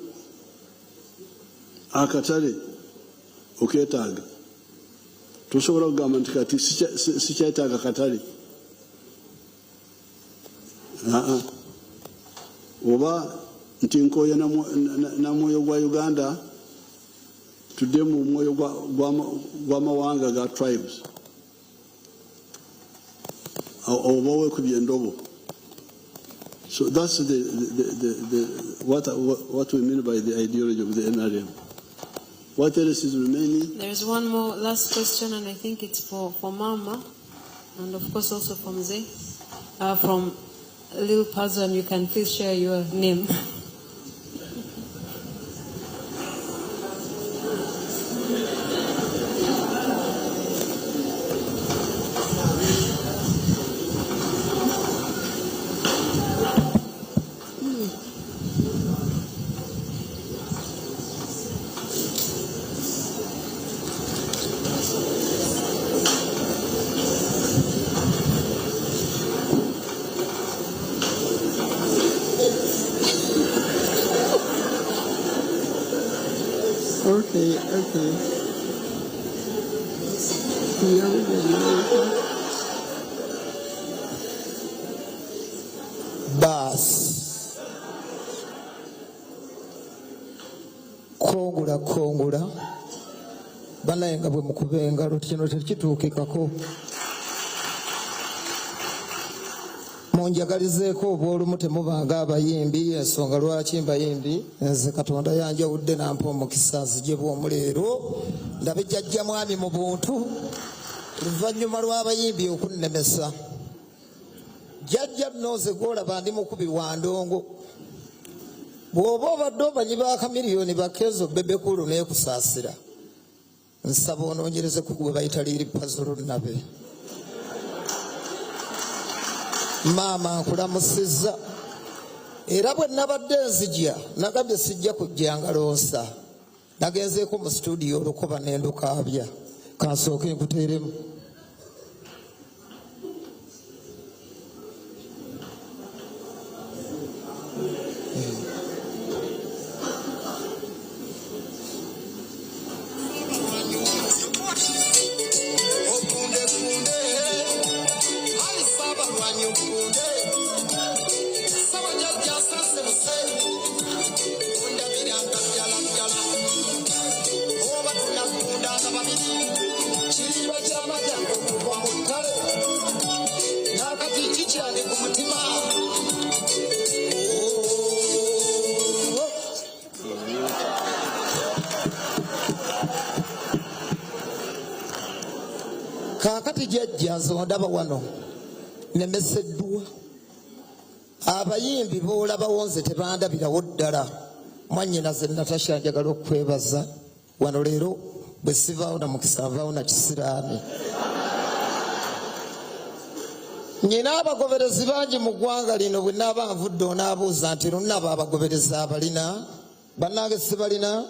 akatale okeetaaga. Tosobola kugamba nti kati sikyetaaga katale. Oba nti nkooye na mwoyo gwa Uganda tudde mu mwoyo gw'amawanga ga tribes. Oba weekubye endobo. So that's what we mean by the ideology of the NRM. What else is remaining? There is one more last question, and I think it's for Mama, and of course also from Zay. From Lil Puzzle, and you can please share your name. Okay. Bas. Kongula. Banayenga bwe mukubenga kino tekituukikako. munjagalizeeko obw'olumu temubanga abayimbi ensonga lwaki mbayimbi nze Katonda yanjawudde nampa omukisa nzije bw'omu leero ndabe jjajja mwami mu buntu oluvannyuma lw'abayimbi okunnemesa jjajja nnoze gwolaba ndi mukubi wa ndongo bw'oba obadde omanyi b'akamiliyoni bakezo bebekulu n'ekusaasira nsaba onoonyereze ku gwe bayita liiri pazulu nabe maama nkulamusizza era bwe nabadde nzija nagambye sijja kujja ngalonsa nagenzeeko mu studio olukoba n'endukaabya kansooke nkuteeremu kaakati jjajja nze ondaba wano nemeseddwa abayimbi boolabawo nze tebandabirawo ddala mwannyinaze Natasha njagala okwebaza wano leero bwe sivaawo na mukisa nvaawo na kisiraani nyina abagoberezi bangi mu ggwanga lino bwe naaba nvudde onaabuuza nti lunnaba abagoberezi abalina bannange sibalina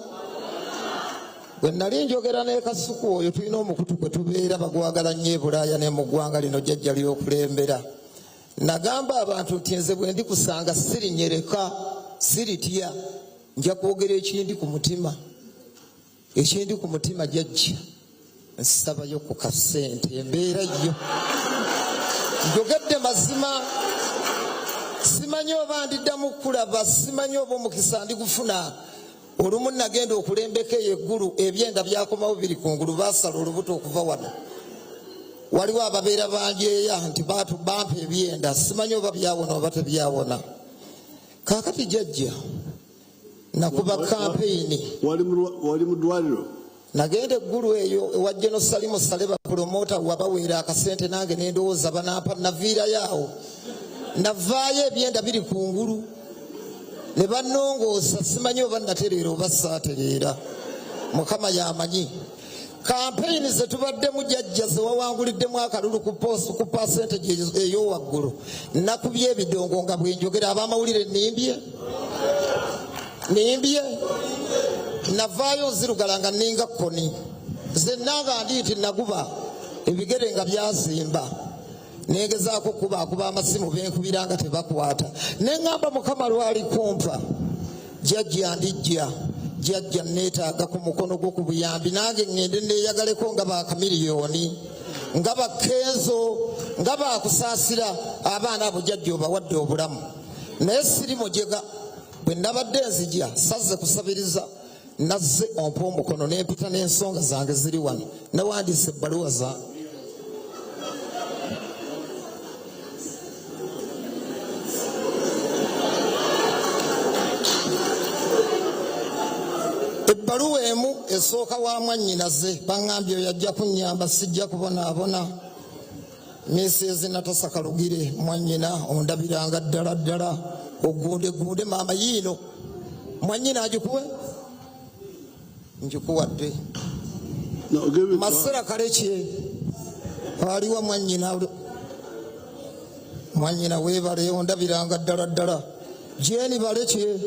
bwe nali njogera n'ekasuku oyo tulina omukutu kwe tubeera bagwagala nnyo e Bulaaya ne mu ggwanga lino jjajja ly'okulembera nagamba abantu nti nze bwe ndi kusanga sirinyereka siritya nja kwogera ekindi ku mutima jjajja nsabayo ku kasente embeera yo njogedde mazima simanyi oba ndiddamu kulaba simanyi oba omukisa ndigufuna olumu nagenda okulembeka eyeggulu ebyenda byakomawo biri kungulu baasala olubuto okuva wano waliwo ababeera banjeeya nti bampa ebyenda simanyi oba byawona oba tebyawona kaakati jjajja nakuba kampeyini wali mu ddwaliro nagenda eggulu eyo ewa General Salimu Saleba promota wabaweera akasente nange nendowooza banampa naviirayo navaayo ebyenda biri kungulu ne bannongoosa simanyi oba natereera oba saatereera mukama yamanyi kampeyini ze tubaddemu jjajja ze wawanguliddemu akalulu ku pasentage ey'owaggulu nakubye ebidongo nga bwenjogera ab'amawulire nimbye navaayo nzirugala nga ninga kkoni zennanga ndi nti naguba ebigere nga byazimba negezaako kuba amasimu benkubira nga tebakwata neŋŋamba mukama lwali kumpa jjajja ndijja jjajja neetaaga ku mukono gwo ku buyambi nange ŋŋende neeyagaleko nga bakamiliyoni nga bakenzo nga bakusaasira abaana abo jjajja obawadde obulamu naye siri mujega bwe nabadde nzija sazze kusabiriza nazze ompa omukono nempita n'ensonga zange ziri wano nawandiise ebbaluwa zange ebbaluwa emu esooka wa mwannyinaze baŋŋambye yajja kunnyamba sijja kubonaabona Mrs. Natasha Kalugire mwannyina ondabiranga ddala ddala ogundegunde maama yiino mwannyina agikuwe njikuwadde masera kalekye aliwa mwannyina weebale ondabiranga ddala ddala Jeni balekye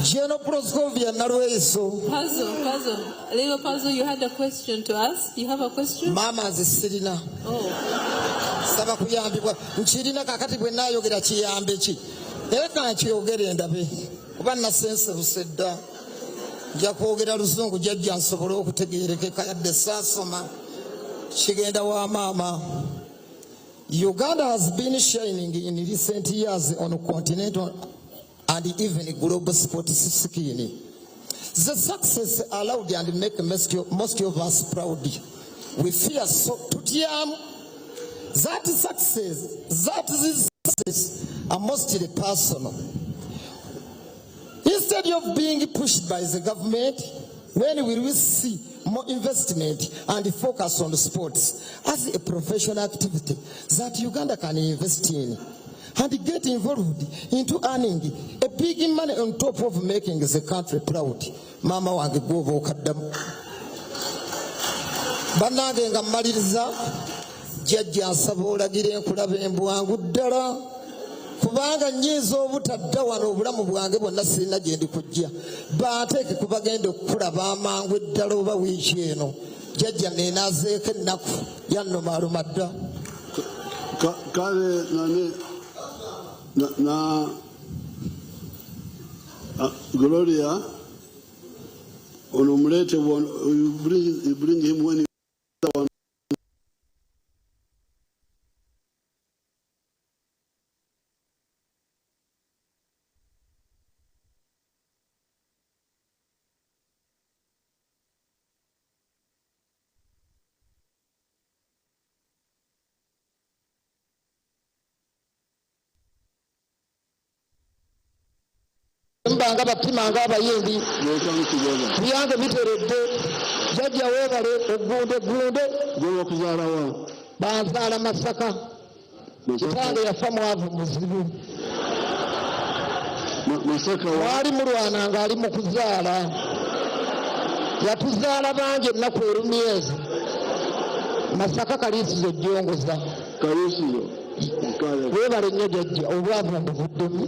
General Proscovia Narweso. Little puzzle, you had a question to ask? You have a question? Mama zisirina. Oh. Saba kuyambibwa nchirina kakati bwe nayogera kiyambe ki. Era kankyogere ndabe. Kuba nasense busedda. Nja kwogera Luzungu jjajja nsobole okutegeerekeka yadde saasoma. Kigenda wa maama. Uganda has been shining in recent years on continental and even global sports scene. The success allowed and make most of us proud. we fear so tutyamu. That is success are mostly personal. Instead of being pushed by the government, when we will see more investment and focus on sports as a professional activity that Uganda can invest in and get involved into earning a big money on top of making the country proud. Mama wange gobo okaddamu. Bannange nga mmaliriza jjajja nsaba olagire enkulaba embwangu ddala kubanga nyiiza obutadda wano obulamu bwange bwonna sirina gye ndi kujja banteeke ku bagenda okukulaba amangu eddala oba wiiki eno jjajja neenaazeeko ennaku yannomaluma dda. Kale Gloria, Onomulete, you bring him when Mbanga bapimanga abayimbi byange biteredde jjajja weebale ogunde gwokuzaalawo banzaala Masaka kitange yafa mwavu muzibu mwali mulwana ng'ali mu kuzaala yatuzaala bangi ennaku erumyezi Masaka Kaliisizo jjongoza weebale nnyo jjajja obwavu mbuvuddemu.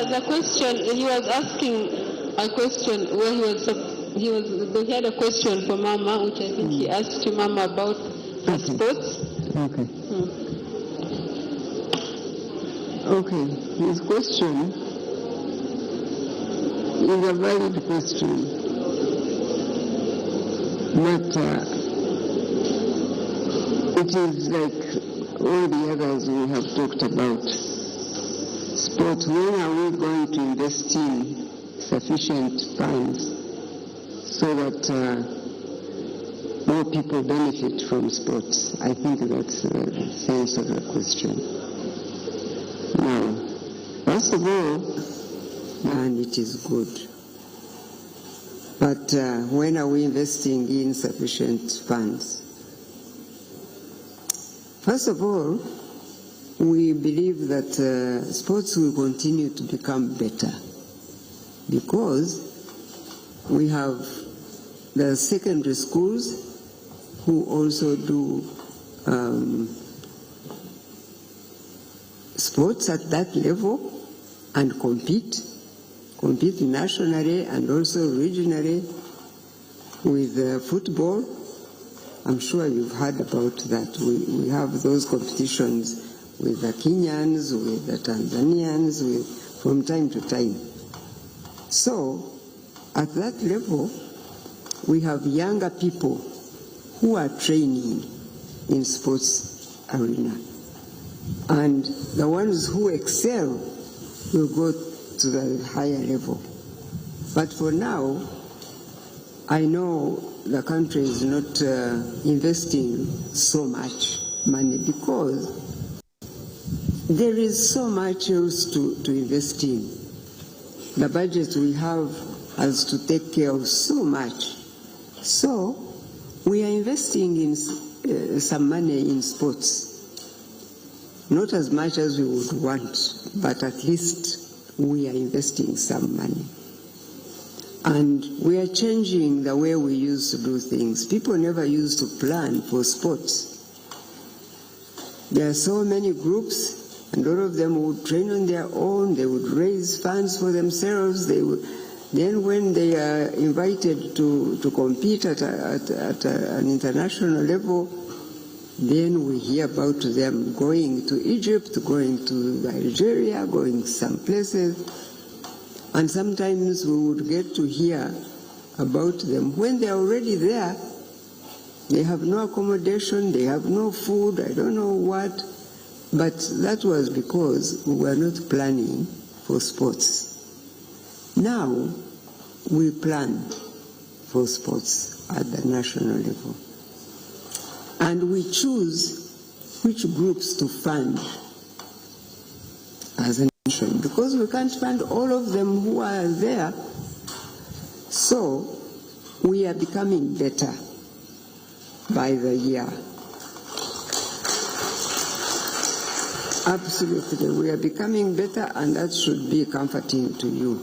The question, he was asking a question where he had a question for Mama, which I think he asked to Mama about sports. Okay. Okay, his question is a valid question. But it is like all the others we have talked about. Sports, when are we going to invest in sufficient funds so that more people benefit from sports? I think that's the sense of the question. Now, first of all, and it is good. But when are we investing in sufficient funds? First of all, we believe that sports will continue to become better because we have the secondary schools who also do sports at that level and compete nationally and also regionally with football. I'm sure you've heard about that. We have those competitions with the Kenyans, with the Tanzanians, from time to time. So, at that level, we have younger people who are training in sports arena. And the ones who excel will go to the higher level. But for now, I know the country is not investing so much money because there is so much else to invest in. The budget we have has to take care of so much. So we are investing in some money in sports. Not as much as we would want, but at least we are investing some money. And we are changing the way we used to do things. People never used to plan for sports. There are so many groups, and all of them would train on their own. They would raise funds for themselves. Then when they are invited to compete at an international level, then we hear about them going to Egypt, going to Nigeria, going some places. And sometimes we would get to hear about them when they're already there. They have no accommodation, they have no food, I don't know what. But that was because we were not planning for sports. Now, we plan for sports at the national level. And we choose which groups to fund as a nation, because we can't fund all of them who are there. So, we are becoming better by the year. Absolutely, we are becoming better, and that should be comforting to you.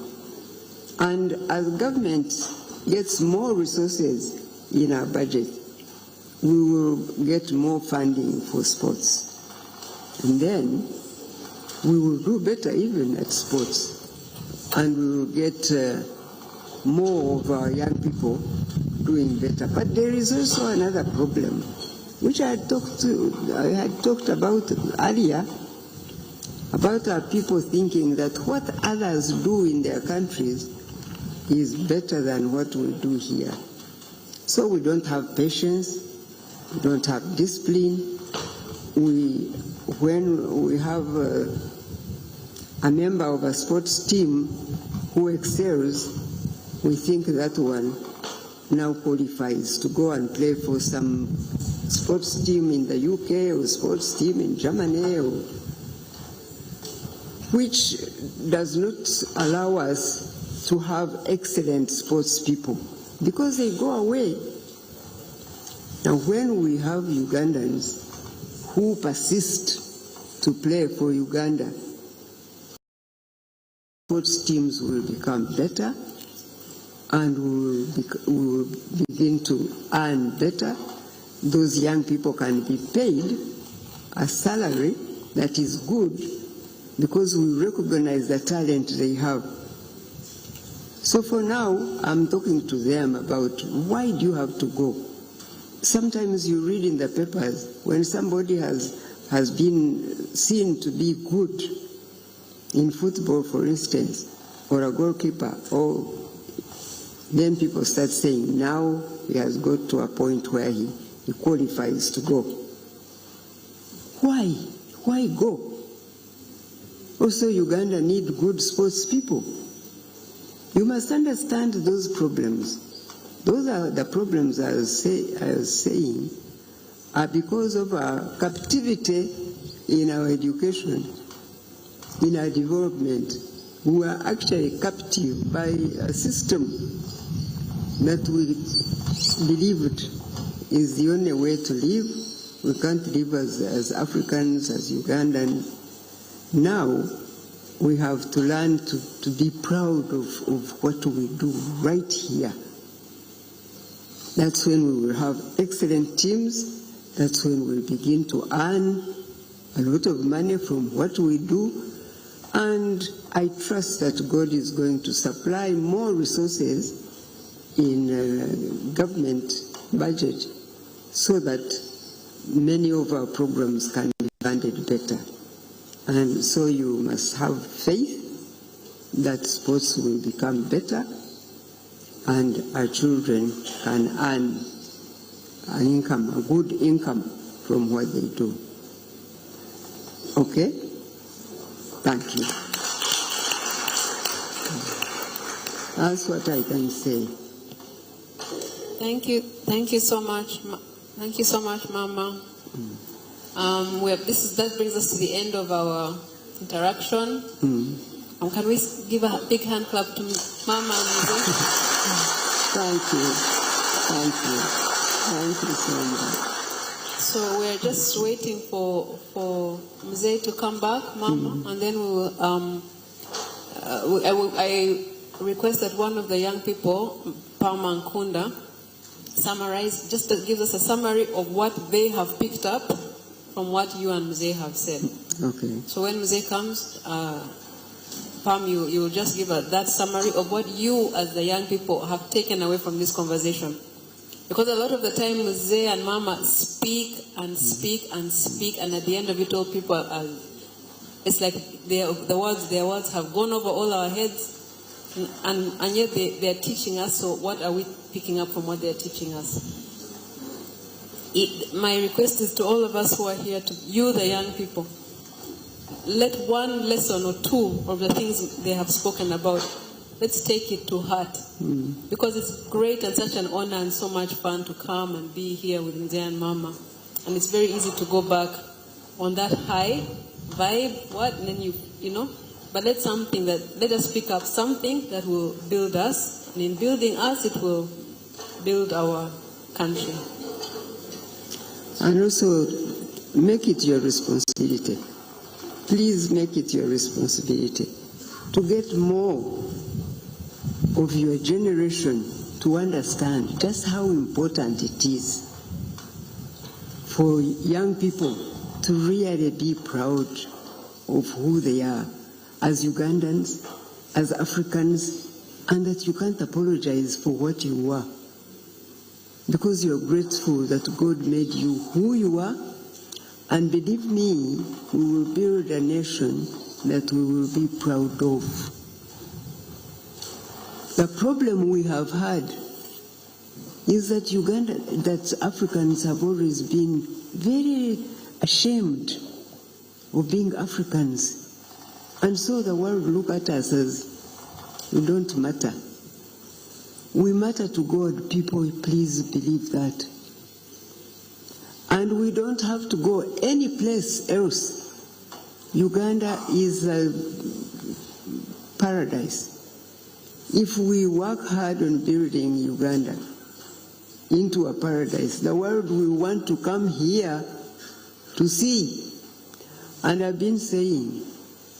And as government gets more resources in our budget, we will get more funding for sports. And then we will do better even at sports. And we will get more of our young people doing better. But there is also another problem, which I had talked about earlier, about our people thinking that what others do in their countries is better than what we do here. So we don't have patience, we don't have discipline. When we have a member of a sports team who excels, we think that one now qualifies to go and play for some sports team in the UK or sports team in Germany, which does not allow us to have excellent sports people because they go away. Now, when we have Ugandans who persist to play for Uganda, sports teams will become better and we will begin to earn better. Those young people can be paid a salary that is good because we recognize the talent they have. So for now, I'm talking to them about why do you have to go? Sometimes you read in the papers when somebody has been seen to be good in football, for instance, or a goalkeeper, or then people start saying, now he has got to a point where he qualifies to go. Why? Why go? Also, Uganda need good sports people. You must understand those problems. Those are the problems I was saying are because of our captivity in our education, in our development. We are actually captive by a system that we believed is the only way to live. We can't live as Africans, as Ugandans. Now, we have to learn to be proud of what we do right here. That's when we will have excellent teams. That's when we'll begin to earn a lot of money from what we do. And I trust that God is going to supply more resources in government budget so that many of our programs can be funded better. And so you must have faith that sports will become better and our children can earn an income, a good income from what they do. Okay? Thank you. That's what I can say. Thank you. Thank you so much. Thank you so much, Mama. That brings us to the end of our interaction. Can we give a big hand clap to Mama and Mzee? Thank you. Thank you. Thank you so much. So we're just waiting for Mzee to come back, Mama, and then we will. I request that one of the young people, Palma and Kunda, gives us a summary of what they have picked up from what you and Mzee have said. Okay. So when Mzee comes, Pam, you will just give that summary of what you as the young people have taken away from this conversation. Because a lot of the time Mzee and Mama speak and speak and speak, and at the end of it all, people it's like their words have gone over all our heads, and yet they are teaching us, so what are we picking up from what they are teaching us? My request is to all of us who are here, to you, the young people, let one lesson or two of the things they have spoken about, let's take it to heart. Because it's great and such an honor and so much fun to come and be here with Nzea and Mama. And it's very easy to go back on that high vibe, and then you know. But let us pick up something that will build us. And in building us, it will build our country. And also, make it your responsibility. Please make it your responsibility to get more of your generation to understand just how important it is for young people to really be proud of who they are as Ugandans, as Africans, and that you can't apologize for what you are, because you're grateful that God made you who you are. And believe me, we will build a nation that we will be proud of. The problem we have had is that that Africans have always been very ashamed of being Africans. And so the world look at us as we don't matter. We matter to God. People, please believe that. And we don't have to go any place else. Uganda is a paradise. If we work hard on building Uganda into a paradise, the world will want to come here to see. And I've been saying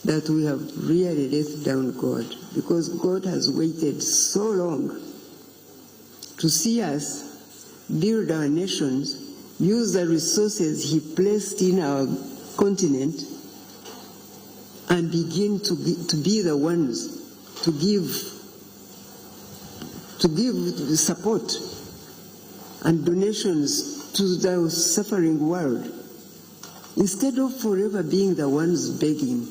that we have really let down God, because God has waited so long to see us build our nations, use the resources He placed in our continent, and begin to be the ones to give support and donations to the suffering world, instead of forever being the ones begging.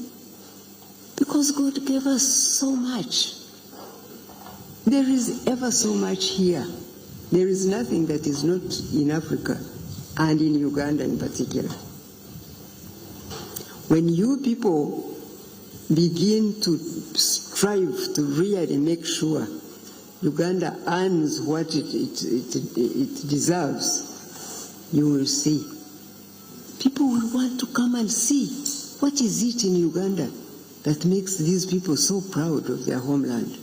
Because God gave us so much. There is ever so much here. There is nothing that is not in Africa, and in Uganda in particular. When you people begin to strive to really make sure Uganda earns what it deserves, you will see. People will want to come and see what is it in Uganda that makes these people so proud of their homeland.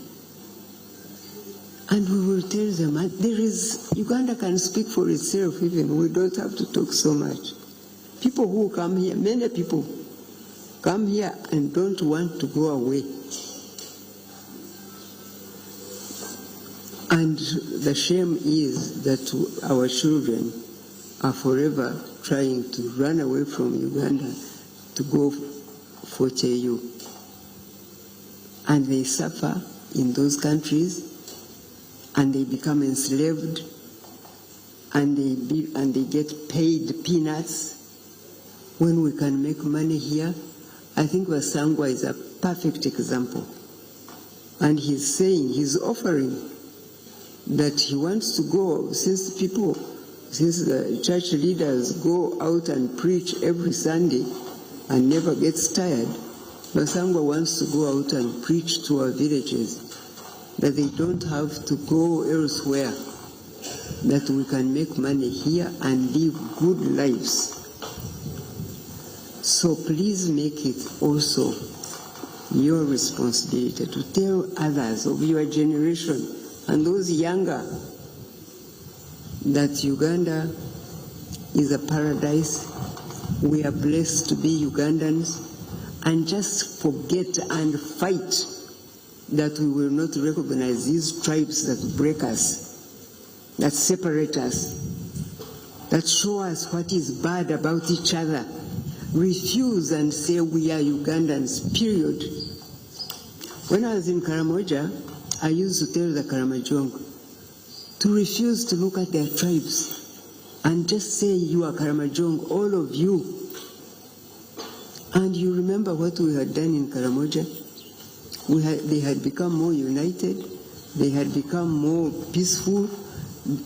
And we will tell them, Uganda can speak for itself even. We don't have to talk so much. People who come here, many people come here and don't want to go away. And the shame is that our children are forever trying to run away from Uganda to go for KU. And they suffer in those countries, and they become enslaved, and they get paid peanuts when we can make money here. I think Wasangwa is a perfect example. And he's offering that he wants to go, since the church leaders go out and preach every Sunday and never gets tired, Wasangwa wants to go out and preach to our villages, that they don't have to go elsewhere, that we can make money here and live good lives. So please make it also your responsibility to tell others of your generation and those younger that Uganda is a paradise. We are blessed to be Ugandans, and just forget and fight that we will not recognize these tribes that break us, that separate us, that show us what is bad about each other. Refuse and say we are Ugandans, period. When I was in Karamoja, I used to tell the Karamojong to refuse to look at their tribes and just say you are Karamojong, all of you. And you remember what we had done in Karamoja? They had become more united, they had become more peaceful,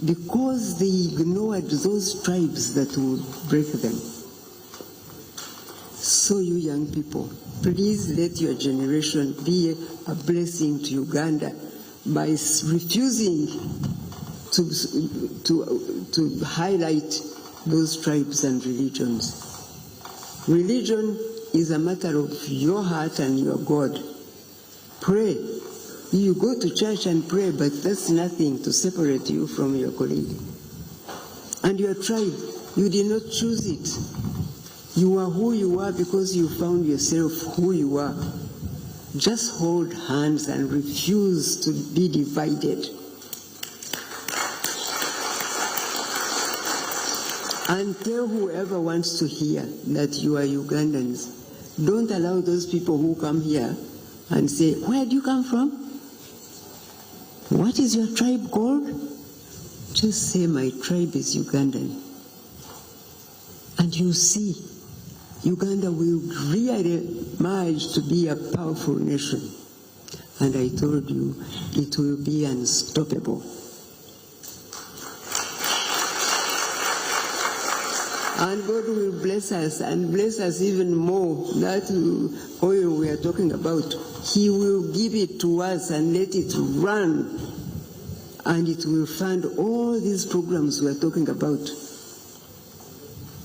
because they ignored those tribes that would break them. So you young people, please let your generation be a blessing to Uganda by refusing to highlight those tribes and religions. Religion is a matter of your heart and your God. Pray. You go to church and pray, but that's nothing to separate you from your colleague. And your tribe, you did not choose it. You are who you are because you found yourself who you are. Just hold hands and refuse to be divided. And tell whoever wants to hear that you are Ugandans. Don't allow those people who come here and say, where do you come from? What is your tribe called? Just say, my tribe is Ugandan. And you see, Uganda will really merge to be a powerful nation. And I told you, it will be unstoppable. And God will bless us, and bless us even more. That oil we are talking about, He will give it to us and let it run. And it will fund all these programs we are talking about.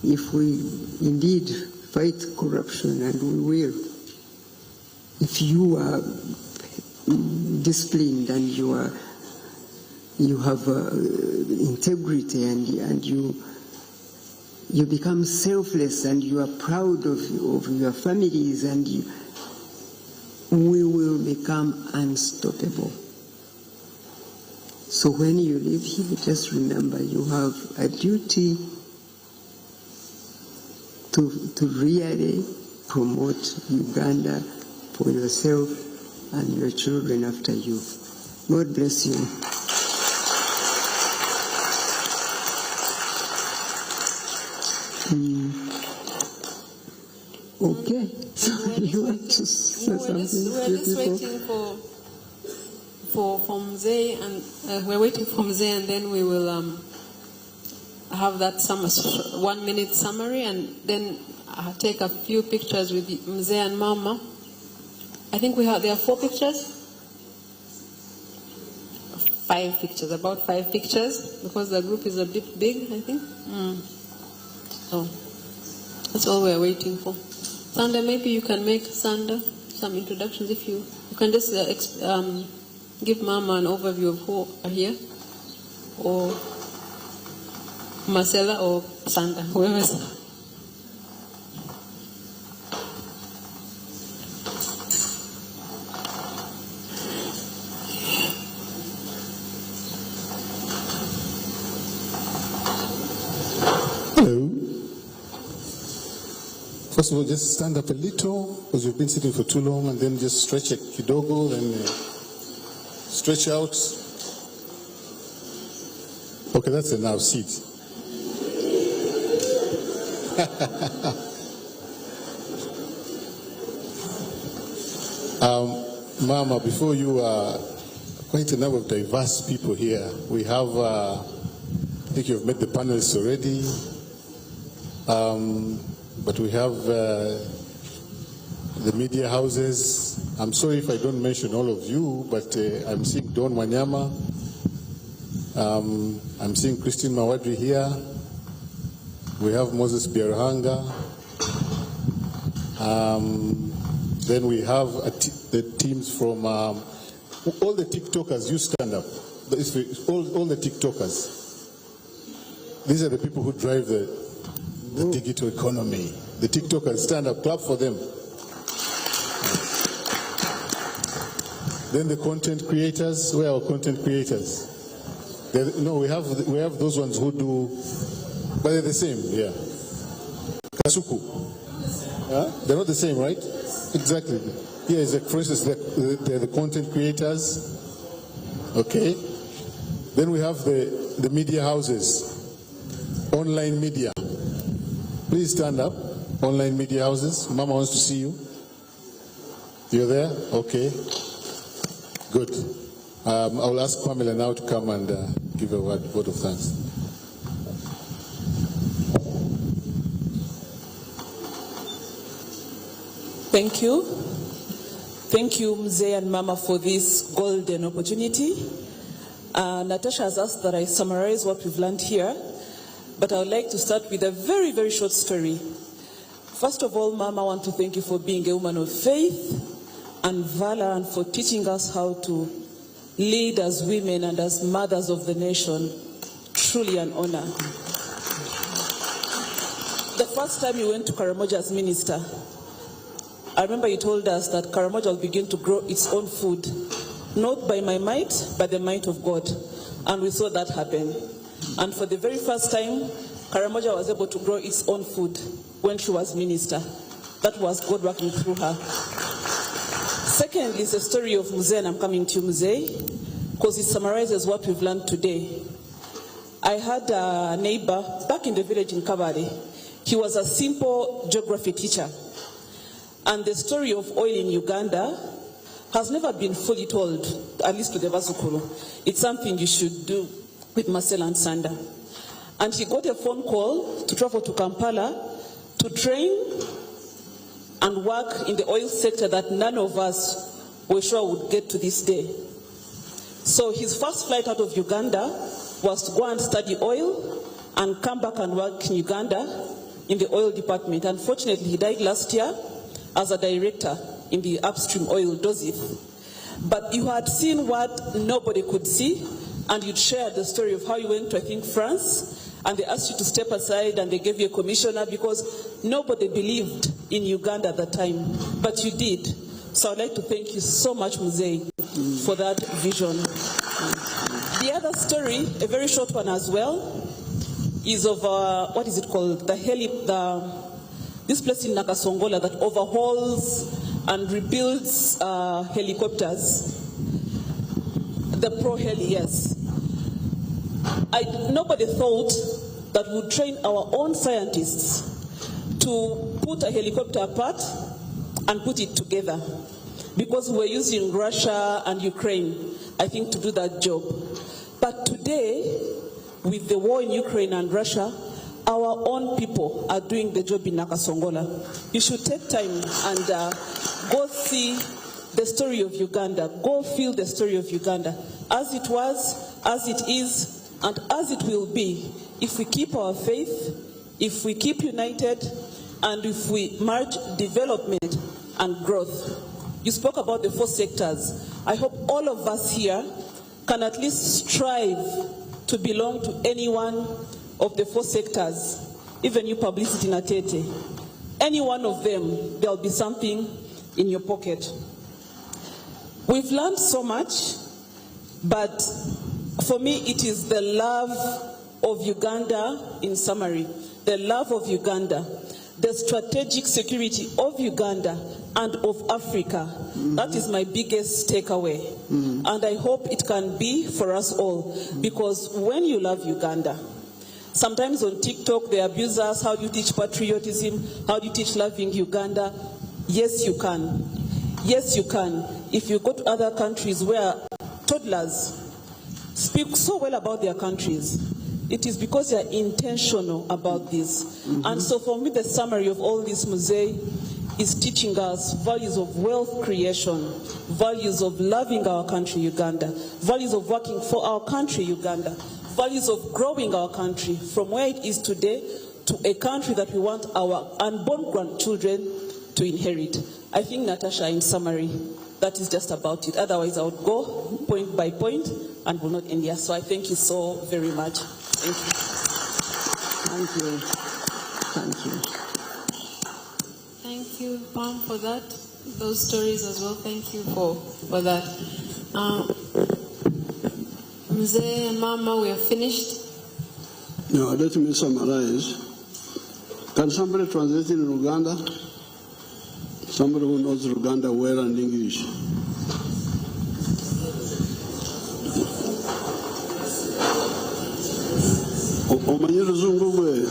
If we indeed fight corruption, and we will. If you are disciplined and you have integrity and you become selfless and you are proud of your families, and we will become unstoppable. So when you live here, just remember you have a duty to really promote Uganda for yourself and your children after you. God bless you. Okay. You want to say something? We're just waiting for Mzee, and we're waiting for Mzee, and then we will have that 1 minute summary, and then take a few pictures with Mzee and Mama. I think there are 4 pictures. 5 pictures, about 5 pictures, because the group is a bit big, I think. So that's all we're waiting for. Sandra, maybe you can make some introductions. If you can just give Mama an overview of who are here, or Marcella or Sandra, whoever is. First of all, just stand up a little, because you've been sitting for too long, and then just stretch a kidogo, and stretch out. Okay, that's enough. Sit. Mama, before you, quite a number of diverse people here. We have, I think you've met the panelists already. But we have the media houses. I'm sorry if I don't mention all of you, but I'm seeing Don Wanyama. I'm seeing Christine Mawadri here. We have Moses Biarhanga. Then we have the teams from all the TikTokers. You stand up. All the TikTokers. These are the people who drive the digital economy. The TikTokers, stand up, clap for them. Then the content creators, where are our content creators? No, we have those ones who do, but they're the same, yeah. Kasuku. They're not the same, right? Exactly. Yeah, for instance, they're the content creators. Okay. Then we have the media houses, online media. Please stand up, online media houses. Mama wants to see you. You're there? Okay. Good. I'll ask Pamela now to come and give a word of thanks. Thank you. Thank you, Mzee and Mama, for this golden opportunity. Natasha has asked that I summarize what we've learned here, but I would like to start with a very, very short story. First of all, Mama, I want to thank you for being a woman of faith and valor and for teaching us how to lead as women and as mothers of the nation. Truly an honor. The first time you went to Karamoja as minister, I remember you told us that Karamoja will begin to grow its own food, not by my might, by the might of God. And we saw that happen. And for the very first time, Karamoja was able to grow its own food when she was minister. That was God working through her. Second is the story of Mzee, and I'm coming to you, Mzee, because it summarizes what we've learned today. I had a neighbor back in the village in Kabale. He was a simple geography teacher. And the story of oil in Uganda has never been fully told, at least to the Basukuru. It's something you should do with Marcel and Sanda. And he got a phone call to travel to Kampala to train and work in the oil sector that none of us were sure would get to this day. So his first flight out of Uganda was to go and study oil and come back and work in Uganda in the oil department. Unfortunately, he died last year as a director in the upstream oil Dozif. But you had seen what nobody could see, and you'd shared the story of how you went to, I think, France, and they asked you to step aside and they gave you a commissioner because nobody believed in Uganda at the time, but you did. So I'd like to thank you so much, Mzee, for that vision. The other story, a very short one as well, is of, what is it called? This place in Nakasongola that overhauls and rebuilds helicopters. The Pro Heli, yes. Nobody thought that we'd train our own scientists to put a helicopter apart and put it together, because we're using Russia and Ukraine, I think, to do that job. But today, with the war in Ukraine and Russia, our own people are doing the job in Nakasongola. You should take time and go see the story of Uganda. Go feel the story of Uganda, as it was, as it is, and as it will be, if we keep our faith, if we keep united, and if we merge development and growth. You spoke about the 4 sectors. I hope all of us here can at least strive to belong to any one of the 4 sectors, even you publicity Natete. Any one of them, there'll be something in your pocket. We've learned so much, but for me it is the love of Uganda in summary, the love of Uganda, the strategic security of Uganda and of Africa. That is my biggest takeaway. And I hope it can be for us all, because when you love Uganda, sometimes on TikTok they abuse us. How do you teach patriotism? How do you teach loving Uganda? Yes, you can. Yes, you can. If you go to other countries where toddlers speak so well about their countries, it is because they are intentional about this. And so for me, the summary of all this, Mzee, is teaching us values of wealth creation, values of loving our country, Uganda, values of working for our country, Uganda, values of growing our country from where it is today to a country that we want our unborn grandchildren to inherit. I think, Natasha, in summary, that is just about it. Otherwise, I would go point by point and will not end here. So I thank you so very much. Thank you. Thank you. Thank you. Thank you, Pam, for that. Those stories as well. Thank you for that. Mzee and Mama, we are finished. No, let me summarize. Can somebody translate in Uganda? Somebody who knows Uganda well and English. Omanyi luzungu gwe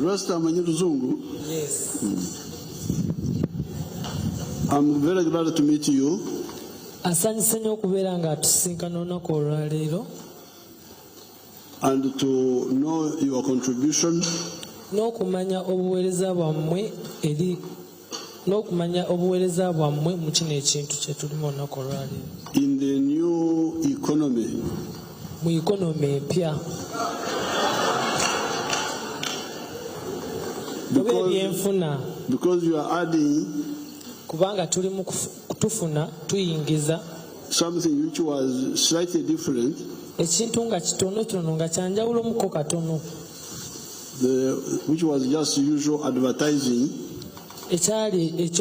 Rasta amanyi luzungu? Yes. I'm very glad to meet you. Asanyise nnyo okubeera nga tusisinkana olunaku olwaleero. And to know your contribution. N'okumanya obuweereza bwammwe mu kino ekintu kye tulimu olunaku olwaleero. In the new economy. Mu ikonomi empya. Because you are adding kubanga tulimu tufuna tuyingiza something which was slightly different. Ekintu nga kitonotono nga kyanjawulomuko katono. Which was just usual advertising. Ekyali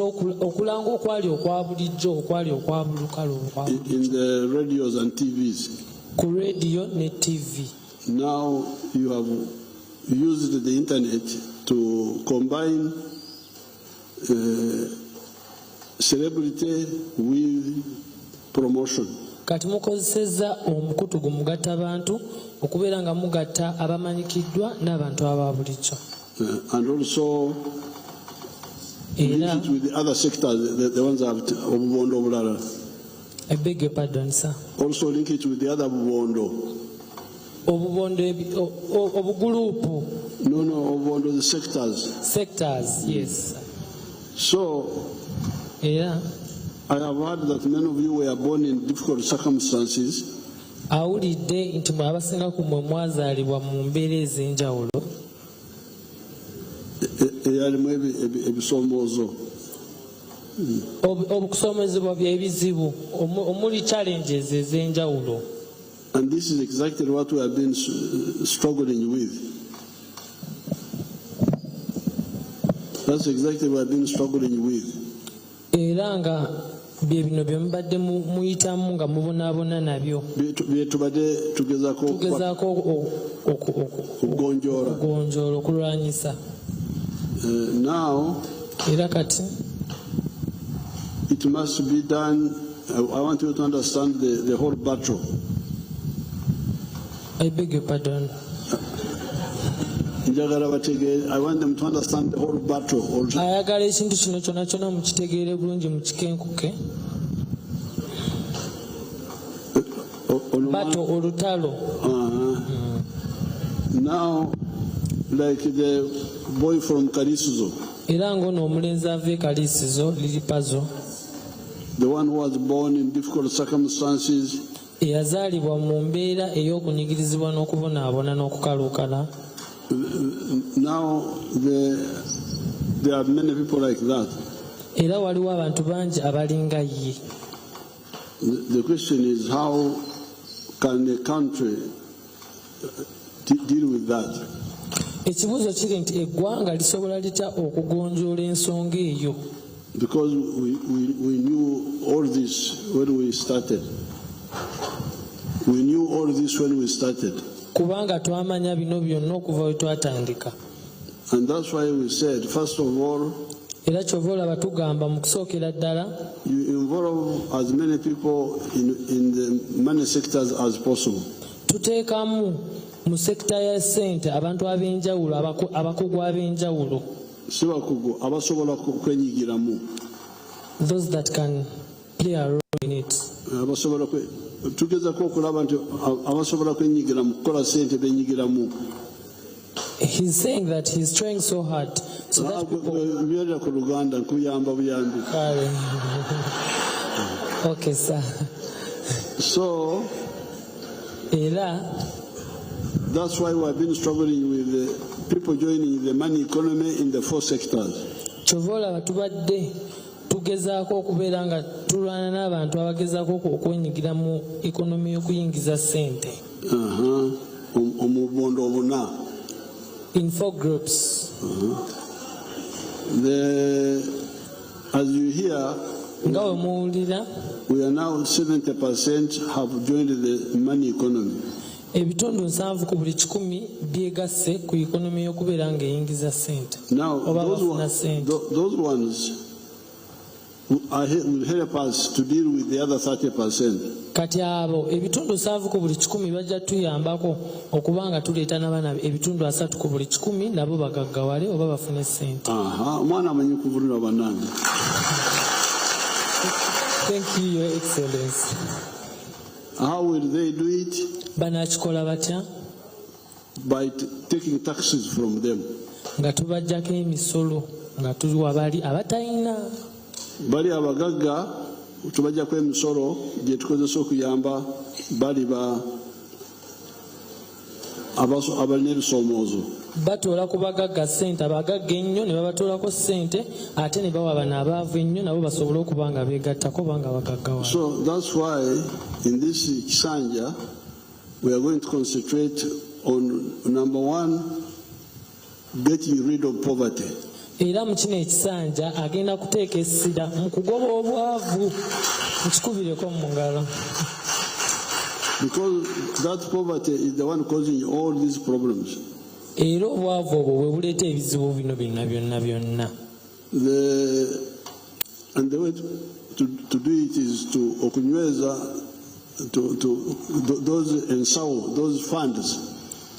okulanga okwali okwa bulijjo okwali okwa bulukale in the radios and TVs. Ku radio ne TV. Now you have used the internet to combine celebrity with promotion. Kati mukozesezza omukutu gumugatta abantu okubeera nga mugatta abamanyikiddwa n'abantu aba bulijjo. And also link it with the other sectors, the ones that have obubondo obulala. I beg your pardon, sir. Also link it with the other obubondo. Obubondo obugulupu. No, obubondo, the sectors. Sectors, yes. So, yeah. I have heard that many of you were born in difficult circumstances. Awulidde nti mwe abasinga ku mwe mwazaalibwa mu mbeera ez'enjawulo. Eyalimu ebisoomoozo. Obukusoomozebwa by'ebizibu omuli challenges ez'enjawulo. And this is exactly what we have been struggling with. That's exactly what we have been struggling with. Era nga bye bino bye mubadde muyitamu nga mubonaabona nabyo. Tubadde tugezaako okugonjoola okulwanyisa. Now, era kati it must be done. I want you to understand the whole battle. I beg your pardon. I want them to understand the whole battle. Ayagala ekintu kino kyonna kyonna mukitegeere bulungi mukikenkuke. Battle olutalo. Now, like the boy from Kalisizo. Era ng'ono omulenzi ava e Kalisizo liripazo. The one who was born in difficult circumstances. Eyazaalibwa mu mbeera ey'okunyigirizibwa n'okubonaabona n'okukaluukana. Now there are many people like that. Era waliwo abantu bangi abalinga ye. The question is, how can a country deal with that? Ekibuuzo kiri nti eggwanga lisobola litya okugonjoola ensonga eyo. Because we knew all this when we started. We knew all this when we started. Kubanga twamanya bino byonna okuva we twatandika. And that's why we said, first of all, era kyova olaba tugamba mu kusookera ddala, you involve as many people in the money sectors as possible. Tuteekamu mu sekita ya ssente abantu ab'enjawulo, abakugu ab'enjawulo. Si bakugu abasobola kwenyigiramu. Those that can play a role in it. Abasobola tugezaako okulaba nti abasobola kwenyigira mu kukola ssente benyigiramu. He's saying that he's trying so hard so that people. Ku Luganda nkuyamba buyambi. Okay, sir. So, era that's why we have been struggling with people joining the money economy in the four sectors. Kyova olaba tubadde tugezaako okubeera nga tulwana n'abantu abagezaako okwenyigira mu ikonomi y'okuyingiza ssente. Omubondo obuna. In 4 groups. As you hear, nga we muwulira, we are now 70% have joined the money economy. Ebitundu 7 ku buli 100 byegasse ku ikonomi y'okubeera ng'eyingiza ssente. Now, those ones will help us to deal with the other 30%. Kati abo ebitundu 7 ku buli 100 bajja tuyambako okubanga tuleeta n'abaana ebitundu 3 ku buli 100 nabo bagaggawale oba bafune ssente. Omwana amanyi kuvunula bannange. Thank you, Your Excellency. How will they do it? Banakikola batya? By taking taxes from them. Nga tubajjako emisolo nga tuwa bali abatalina. Bali abagagga tubajjako emisolo gye tukozesa okuyamba bali abalina ebisoomoozo. Batoola ku bagagga ssente, abagagga ennyo ne babatoolako ssente ate ne bawa bano abaavu ennyo nabo basobole okuba nga beegattako oba nga bagagga wano. So that's why in this Kisanja we are going to concentrate on number one, getting rid of poverty. Era mu kino ekisanja agenda kuteeka essira mu kugoba obwavu mukikubireko mu ngalo. Because that poverty is the one causing all these problems. Era obwavu obwo bwe buleeta ebizibu bino byonna. And the way to do it is to okunyweza to those ensawo, those funds.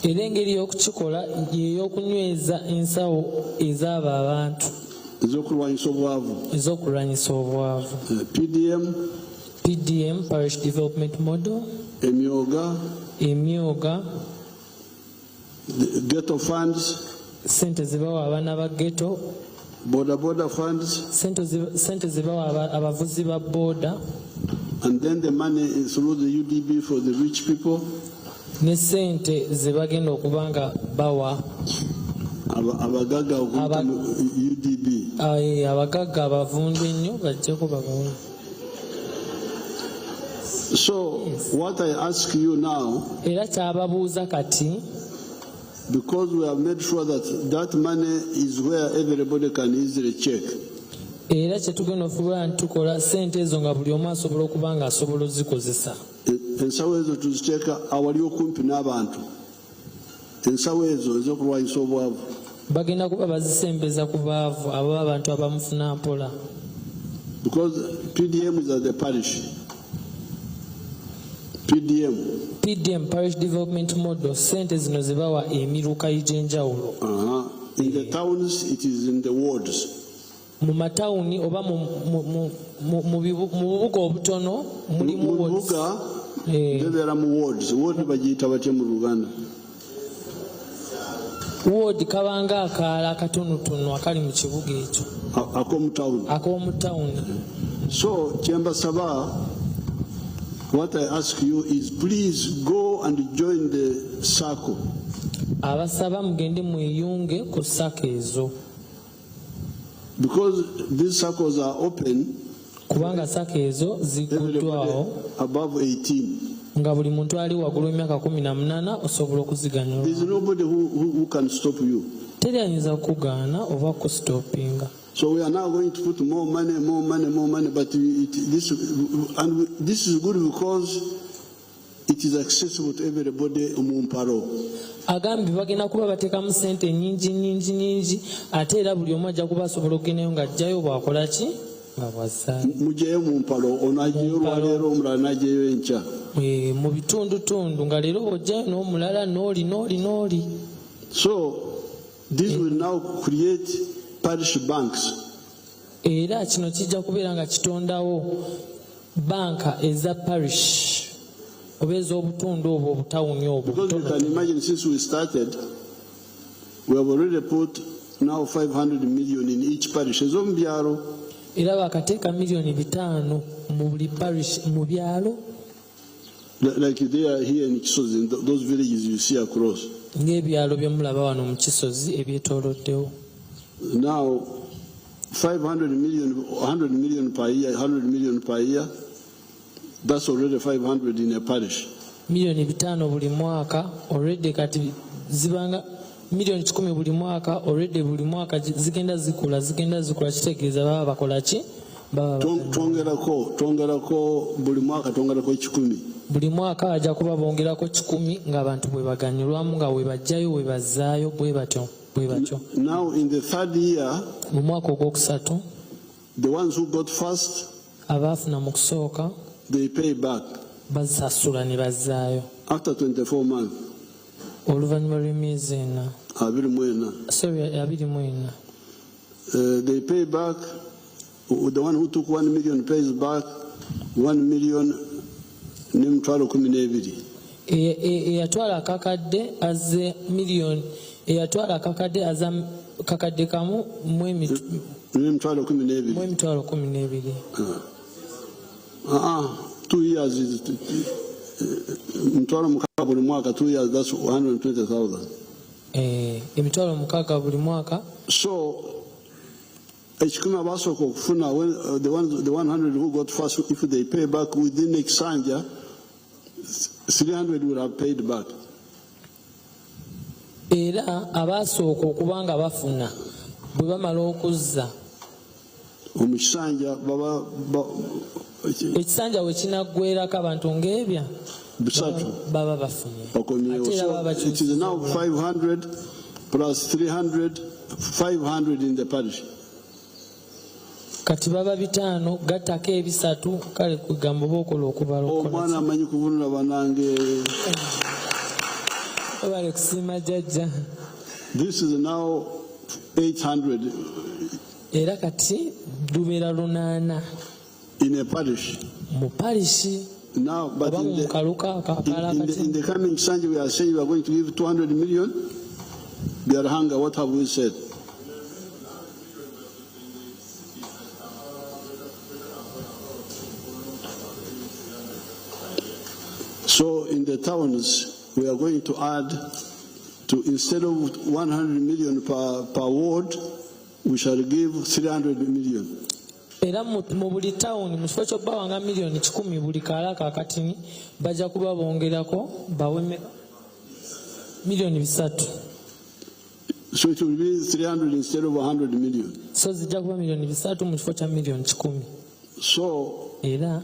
Era engeri y'okukikola y'eyokunyweza ensawo ez'abo abantu ez'okulwanyisa obwavu. PDM, Parish Development Model. Emyoga. Ghetto funds. Sente zibawa abaana ba ghetto. Border funds. Sente zibawa abavuzi ba boda. And then the money is through the UDB for the rich people. Ne sente zebagenda okuba nga bawa abagagga UDB. Abagagga abavundu ennyo bajjeko babawe. So what I ask you now, era kyababuuza kati, because we have made sure that money is where everybody can easily check. Era kyetugenda okuba ntukola ssente ezo nga buli omu asobola okuba nga asobola ozikozesa. Ensawo ezo tuziteeka awali okumpi n'abantu. Ensawo ezo ez'okulwanyisa obwavu. Bagenda kuba bazisembeza ku baavu abo abantu abamufuna mpola. Because PDM is at the parish. PDM, Parish Development Model, sente zino zibawa emiruka egy'enjawulo. In the towns, it is in the wards. Mu matawuni oba mu bubuga obutono mulimu wards. Bebeera mu wards. Ward bagiyita batya mu Luganda? Ward kabanga akaala akatonotono akali mu kibuga ekyo. Ak'omu tawuni. So, kyembasaba, what I ask you is please go and join the circle. Abasaba mugende mweyunge ku sako ezo. Because these circles are open. Kubanga sako ezo ziguddwawo above 18. Nga buli muntu ali waggulu emyaka 18 osobola okuziganyulwa. There is nobody who can stop you. Teri ayinza kugaana oba kustopinga. So we are now going to put more money, but this is good because it is accessible to everybody mumparo. Agambi bagenda kuba bateekamu ssente nyingi ate era buli omu ajja kuba asobola okugendayo ng'ajjayo bwakola ki nga bwazaayo. Mujeyo mumpalo ono ajeyo olwaleero omulala n'ajeyo enkya. Mu bitundutundu nga leero bw'ojjayo n'omulala n'oli. So this will now create parish banks. Era kino kijja kubeera nga kitondawo banka eza parish oba ez'obutundu obwo obutawuni obwo. Because you can imagine since we started, we have already put now 500 million in each parish. Ezomu byalo. Era bakateeka miliyoni 5 mu buli parish mu byalo. Like they are here in Kisozi, those villages you see across. Ng'ebyalo bye mulaba wano mu Kisozi ebyetooloddewo. Now, 500 million, 100 million per year, 100 million per year, that's already 500 in a parish. Miliyoni 5 buli mwaka, already kati zibanga miliyoni 10 buli mwaka, already buli mwaka zigenda zikula kitegeeza baba bakola ki? Twongerako buli mwaka twongerako 10. Buli mwaka ajja kuba bongerako 10 ng'abantu bwe baganyulwamu nga we bajjayo we bazaayo bwe batyo. Now in the third year, mu mwaka ogwokusatu, the ones who got first, abaafuna mu kusooka, they pay back. Basasula ne bazaayo. After 24 months. Oluvannyuma lw'emyezi 4. 24. They pay back. The one who took 1 million pays back 1,012,000. Eyatwala akakadde azze miliyoni, eyatwala akakadde azza kakadde kamu mu emitwalo 12. 2 years is mtwalo mukaaga buli mwaka. 2 years, that's 120,000. Emitwalo mukaaga buli mwaka. So ekikumi abasooka okufuna, the 100 who got first, if they pay back within Exanja, 300 would have paid back. Era abasooka okubanga bafuna bwe bamala okuzza omukisanja ekisanja we kinaggwerako abantu ng'ebya baba bafunye. It is now 500 plus 300, 500 in the parish. Kati baba 5 gattako ebisatu, kale kugamba oba okola okubala omwana amanyi kuvunula banange. Obale kusiima jjajja. This is now 800. Era kati lubeera 800 in a parish. Mu parishi. Now, but in the coming Sunday, we are saying we are going to give 200 million. Biarhanga, what have we said? So in the towns, we are going to add to, instead of 100 million per ward, we shall give 300 million. Era mu buli tawuni mu kifo ky'obbawanga miliyoni 10 buli kalaka akatini bajja kuba bongerako bawe miliyoni 3. So it will be 300 instead of 100 million. So zijja kuba miliyoni 3 mu kifo kya miliyoni 10. So era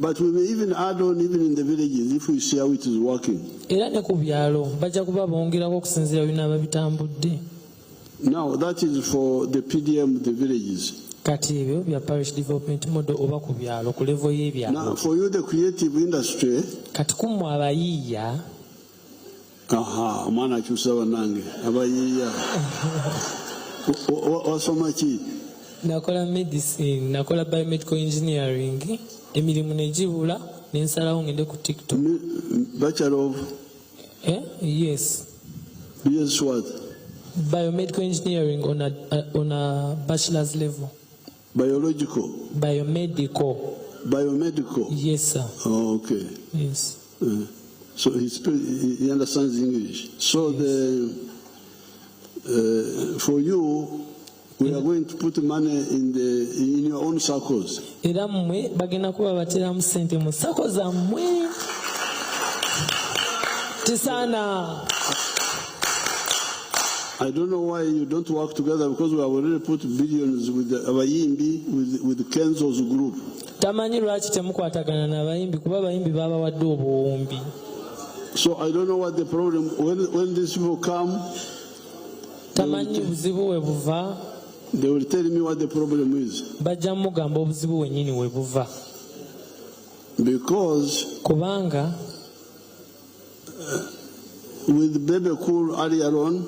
but we may even add on even in the villages if we see how it is working. Era ne ku byalo bajja kuba bongerako okusinziira binaaba bitambudde. Now that is for the PDM, the villages. Kati ebyo bya parish development model oba ku byalo ku level y'ebyalo. Now for you the creative industry. Kati kumwe abayiiya. Omwana akyusa bannange abayiiya. Wasoma ki? Nakola medicine, nakola biomedical engineering, emirimu negibula nensalawo ngende ku TikTok. Bachelor of? Yes. Yes, what? Biomedical engineering on a bachelor's level. Biological? Biomedical. Biomedical? Yes, sir. Oh, okay. Yes. So he understands English. So yes. For you, we are going to put money in your own circles. Era mmwe bagenda kuba bateramu ssente mu sako zammwe. Tisana. I don't know why you don't work together, because we have already put billions with the Abayimbi, with Kenzo's group. Tamanyi lwaki temukwatagana n'abayimbi kuba abayimbi babawadde obuwumbi. So I don't know what the problem, when these people come, tamanyi buzibu we buva. They will tell me what the problem is. Bajja mugamba obuzibu wennyini we buva. Because kubanga with Bebe Cool earlier on,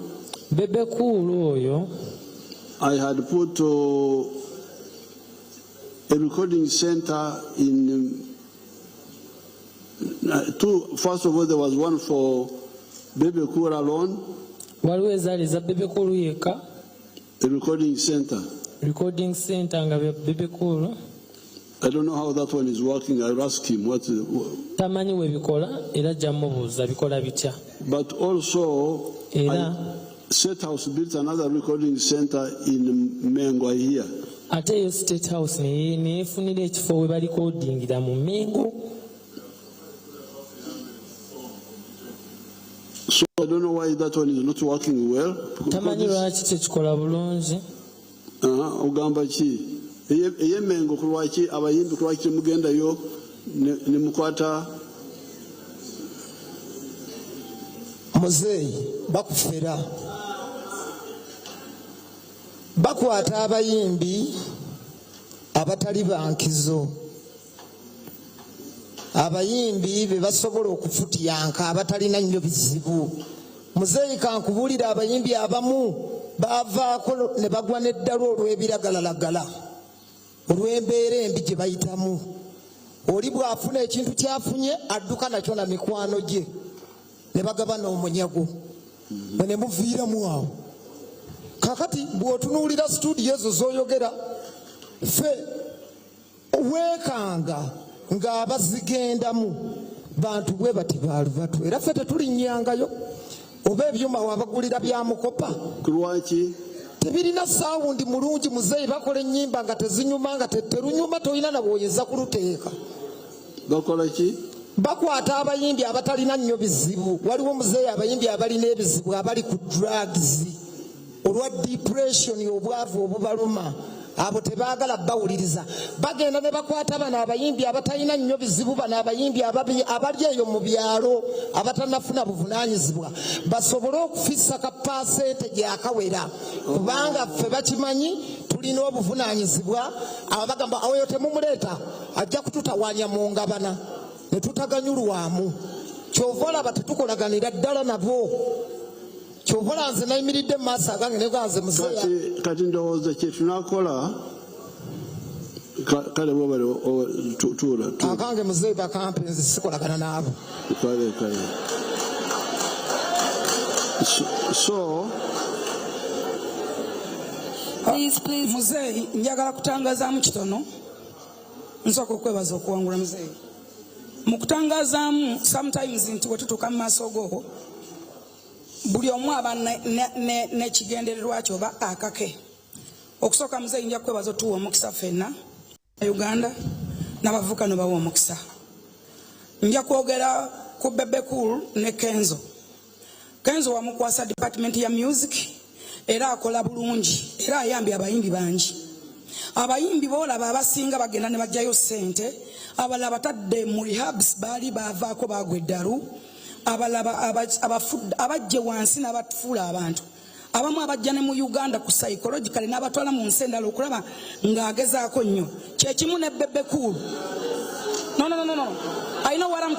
Bebe Cool oyo, I had put a recording center in two. First of all, there was one for Bebe Cool alone. Waliwo ezaali za Bebe Cool yekka. A recording center. Recording center nga Bebe Cool. I don't know how that one is working. I'll ask him what. Tamanyi we bikola era ajja mubuuza bikola bitya. But also, State House built another recording center in Mengo here. Ate yo State House neefunira ekifo we balikodingira mu Mengo. So I don't know why that one is not working well. Tamanyi lwaki tekikola bulungi. Ogamba ki? Eyemengo kulwaki abayimbi kulwaki mugendayo ne mukwata muzeeyi bakufera bakwata abayimbi abatali bankizo, abayimbi be basobola okufutyanka abatalina nnyo bizibu. Muzeeyi kankubuulira abayimbi abamu bavaako ne bagwa n'eddalo olw'ebiragalalagala olw'embeera embi gye bayitamu. Oli bw'afuna ekintu kyafunye adduka nakyo na mikwano gye ne bagaba n'omunyago ne muviiramu awo. Kakati bw'otunuulira studio ezo z'oyogera ffe weekanga ng'abazigendamu bantu bwe bati baalubatu era ffe tetulinnyangayo oba ebyuma wabagulira bya mukopa kulwaki tebirina saawundi mulungi muzeeyi bakola ennyimba nga tezinyuma nga terunyuma tolina nabwoyeza kuluteeka. bakola ki? Bakwata abayimbi abatalina nnyo bizibu. Waliwo muzeeyi abayimbi abalina ebizibu abali ku drugs olwa depression obwavu obubaluma abo tebaagala bawuliriza bagenda ne bakwata bano abayimbi abatalina nnyo bizibu bano abayimbi abali eyo mu byalo abatanafuna buvunaanyizibwa basobole okufissa ka pasente gyakawera kubanga ffe bakimanyi tulina obuvunaanyizibwa abo bagamba aweyo temumuleeta ajja kututawaanya mu ngabana ne tutaganyulwamu kyova olaba tetukolaganira ddala nabo kyovola nze nayimiridde mu maaso agange ne ganze muzeeya kati ndowooza kye tunakola kale bwobale tuula akange muzeeyi bakampenzi sikolagana naabo kale so muzeeyi njagala kutangazaamu kitono nsooka okwebaza okuwangula muzeeyi mu kutangazaamu sometimes nti bwe tutuuka mu maaso go buli omu aba n'ekigendererwa kyoba akake. Okusooka muzeeyi nja kwebaza otuwa omukisa ffenna Uganda n'abavubuka ne bawa omukisa. Nja kwogera ku Bebe Cool ne Kenzo. Kenzo wamukwasa department ya music era akola bulungi era ayambye abayimbi bangi. Abayimbi boolaba abasinga bagenda ne bajjayo ssente abalala batadde mu rehabs baali baavaako baagwa eddalu abalaba abajje wansi n'abafuula abantu abamu abajja ne mu Uganda ku psychologically n'abatwala mu nsi endala okulaba ng'agezaako nnyo kyekimu ne Bebe Cool. No. I know what I'm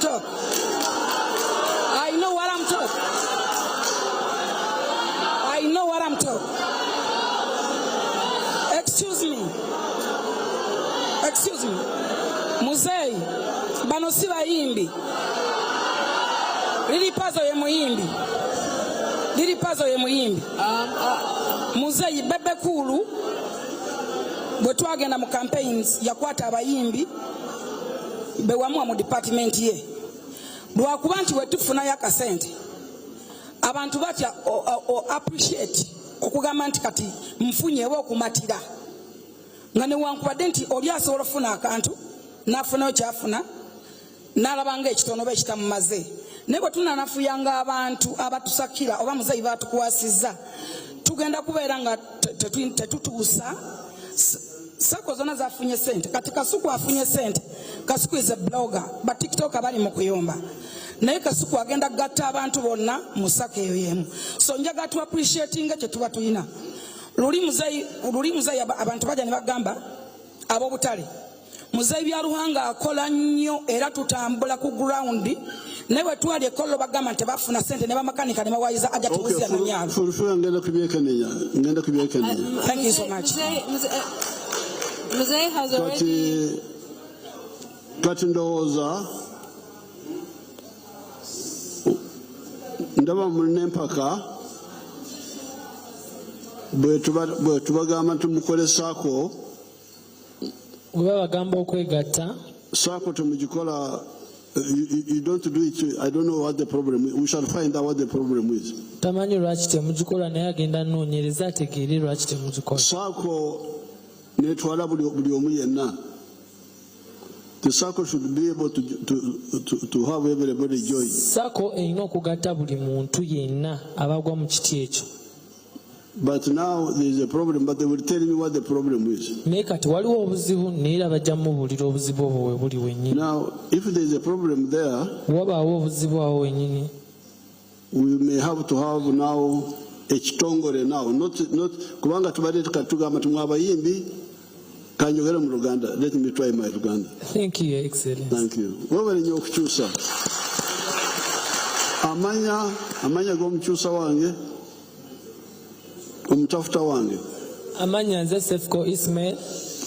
talking. Excuse me. Muzeeyi bano si bayimbi. Lili pazo ye muyimbi. Muzeeyi Bebe Cool bwe twagenda mu campaigns yakwata abayimbi bewamuwa mu department ye lwakuba nti wetufunayo akasente abantu batya appreciate okugamba nti kati nfunyeewo okumatira nga newankubadde nti oli asobola ofuna akantu n'afunayo kyafuna n'alabanga ekitono oba ekitamumaze naye bwe tunanafuyanga abantu abatusakira oba muzeeyi batukwasizza tugenda kubeera nga tetutuusa sako zonna zafunye sente kati Kasuku afunye sente. Kasuku is a blogger ba TikTok abali mu kuyomba naye Kasuku agenda gatta abantu bonna mu sako eyo yemu. So njaga tu appreciating kye tuba tulina luli muzeeyi abantu bajja ne bagamba ab'obutale muzeeyi byaluhanga akola nnyo era tutambula ku ground naye bwe twali ekkollo bagamba nti bafuna sente ne bamakanika ne bawayiza ajja tubuzira na myalo. Thank you so much. Muzeeyi has already kati ndowooza ndaba mulina empaka bwe tubagamba tumukole saako bwe bagamba okwegatta saako temugikola. You don't do it. I don't know what the problem is. We shall find out what the problem is. Tamanyi lwaki temugikola naye agenda anoonyereza ategeere lwaki temugikola. Saako netwala buli omu yenna. The circle should be able to have everybody join. Sako erina okugatta buli muntu yenna abagwa mu kiti ekyo. But now there is a problem, but they will tell me what the problem is. Naye kati waliwo obuzibu naye era bajja mubuulira obuzibu obwo we buli wennyini. Now, if there is a problem there, wabaawo obuzibu awo wennyini, we may have to have now ekitongole now, not kubanga tubadde tugamba tumwe abayimbi kanjogera mu Luganda. Let me try my Luganda. Thank you, Your Excellency. Thank you. Wabale nnyo okukyusa amanya g'omukyusa wange Omutafuta wange. Amanya nze Sefco Ismail.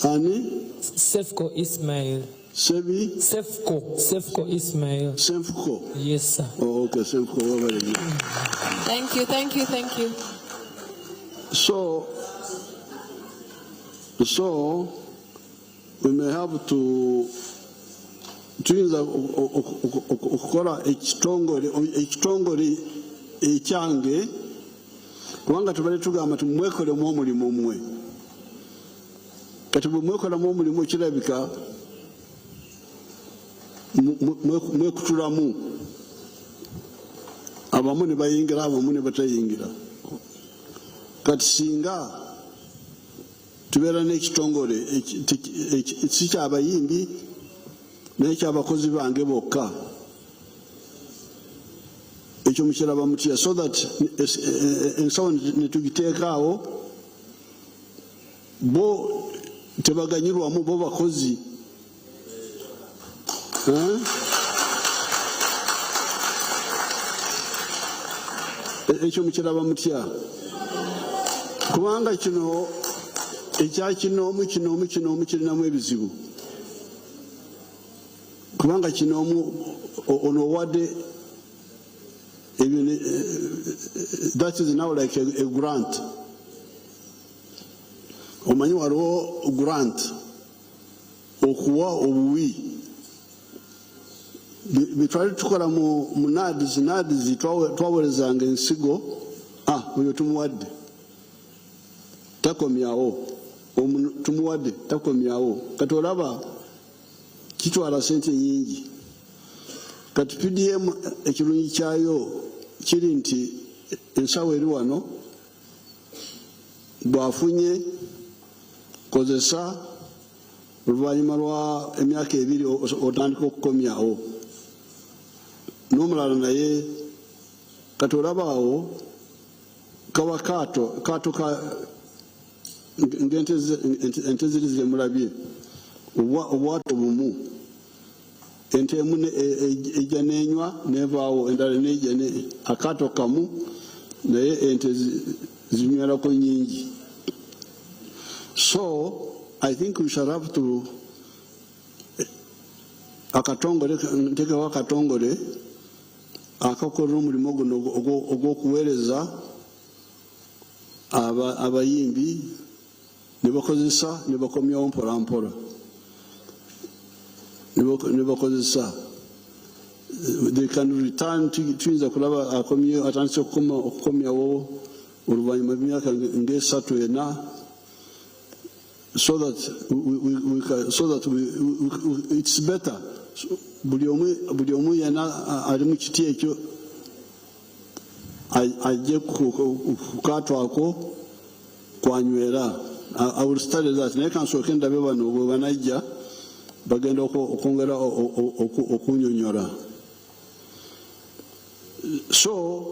Ani? Sefco Ismail. Sebi? Sefco Ismail. Sefco? Yes, sir. Oh, okay, Sefco. Thank you. So we may have to okukora ekitongole ekyange kubanga tubale tugamba tumwekolemu omulimu omwe kati bwe mwekolemu omulimu kirabika mwekutulamu abamu ne bayingira abamu ne batayingira kati singa tubeera n'ekitongole si kyabayimbi naye ky'abakozi bange bokka ekyo mukiraba mutya so that ensawo netugiteekaawo bo tebaganyirwamu bo bakozi ekyo mukiraba mutya kubanga kino ekyakinoomu kirinamu ebizibu kubanga kinoomu ono owadde that is now like a grant omanyi waliwo grant okuwa obuwi bitwali tukola mu NADS twawerezanga ensigo oyo tumuwadde takomyawo tumuwadde takomyawo kati olaba kitwala sente nyingi kati PDM ekirungi kyayo kiri nti ensawo eri wano bwafunye kozesa oluvannyuma lwa emyaka 2 otandika okukomyawo n'omulala naye kati olabaawo kaba kaato ng'ente ziri zemulabye obwato bumu ente emu ejja nenywa nevaawo endala nejja akaato kamu naye ente zinywerako nyingi. So I think we shall have to nteekawo akatongole akakola omulimu guno ogw'okuweereza abayimbi ne bakozesa ne bakomyawo mpolampola ne bakozesa they can return tuyinza kulaba akomyewo atandise okukomyawo oluvannyuma b'emyaka ng'esatu ena so that it's better buli omu yena ali mu kiti ekyo ajje kukatwako kwanywera. I will study that naye kansooke ndabe bano bwe banajja bagenda okwongera okunyonyola. So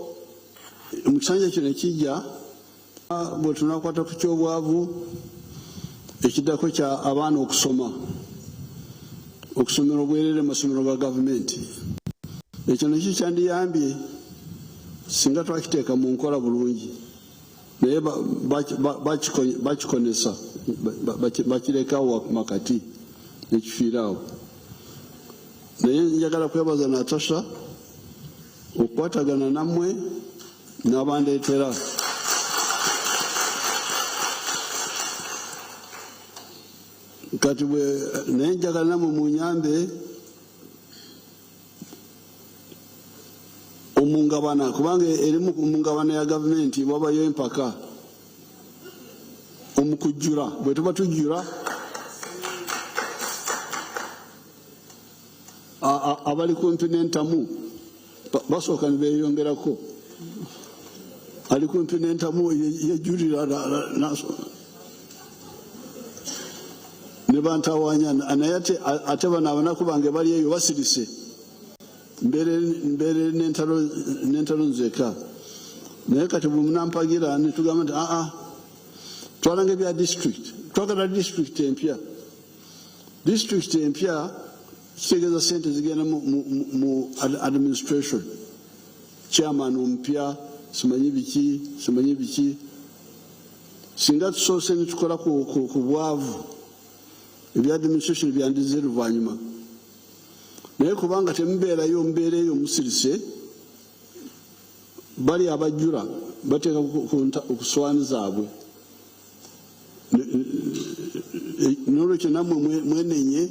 mu kisanja kino ekijja bwe tunakwata ku kyobwavu ekiddako kya abaana okusomera obwerere mu masomero ga gavumenti. Ekyo nakyo kyandiyambye singa twakiteeka mu nkola bulungi naye bakikonesa bakirekawo makati nekifiiraawo. Naye njagala kwebaza Natasha okukwatagana nammwe n'abandeetera kati naye njagala nammwe munyambe omungabana kubanga erimu omungabana ya gavumenti wabayo empaka omukujjula bwe tuba tujjula abali kumpi n'entamu basooka ne beeyongerako ali kumpi n'entamu yejjulira ne bantawanya naye ate bano abanaku bange bali eyo basirise mbeere n'entalo nzeka naye kati bwe munampagira netugamba nti twalanga ebya district twagala district empya kitegeeza sente zigenda mu administration chairman omupya simanyi biki singa tusoose ne tukola ku bwavu ebya administration byandize luvannyuma naye kubanga temubeerayo mbeera eyo musirise bali abajjula bateeka ku ssowaani zaabwe n'olwekyo nammwe mwenenye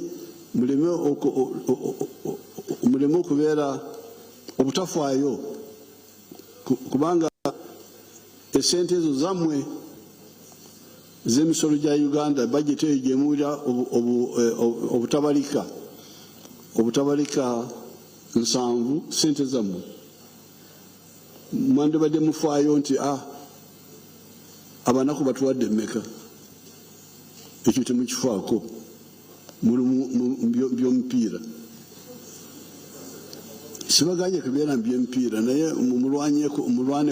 muleme okubeera obutafaayo kubanga esente ezo zammwe z'emisolo gya Uganda budget eyo gyemuwulira obutabalika 7 sente zammwe mwandibadde mufaayo nti abanaku batuwadde mmeka ekyo temukifaako byomupiira sibaganye kubeera by'emipiira naye mulwane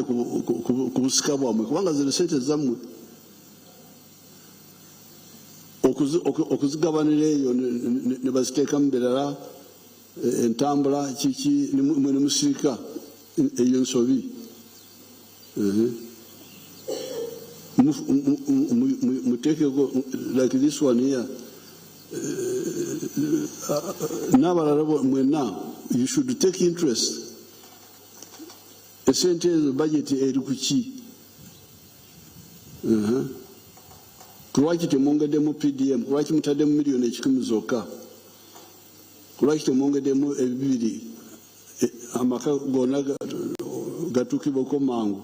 ku busika bwamwe kubanga zino sente zammwe okuzigabanira eyo ne baziteekamu birala entambula kiki mwe ne musirika eyo nsobi muteekeko like this one here n'abalala mwenna you should take interest esente ezo budget eri ku ki kulwaki temwongeddemu PDM kulwaki mutaddemu miliyoni 100 zokka kulwaki temwongeddemu 2 amaka gonna gatuukibweko mangu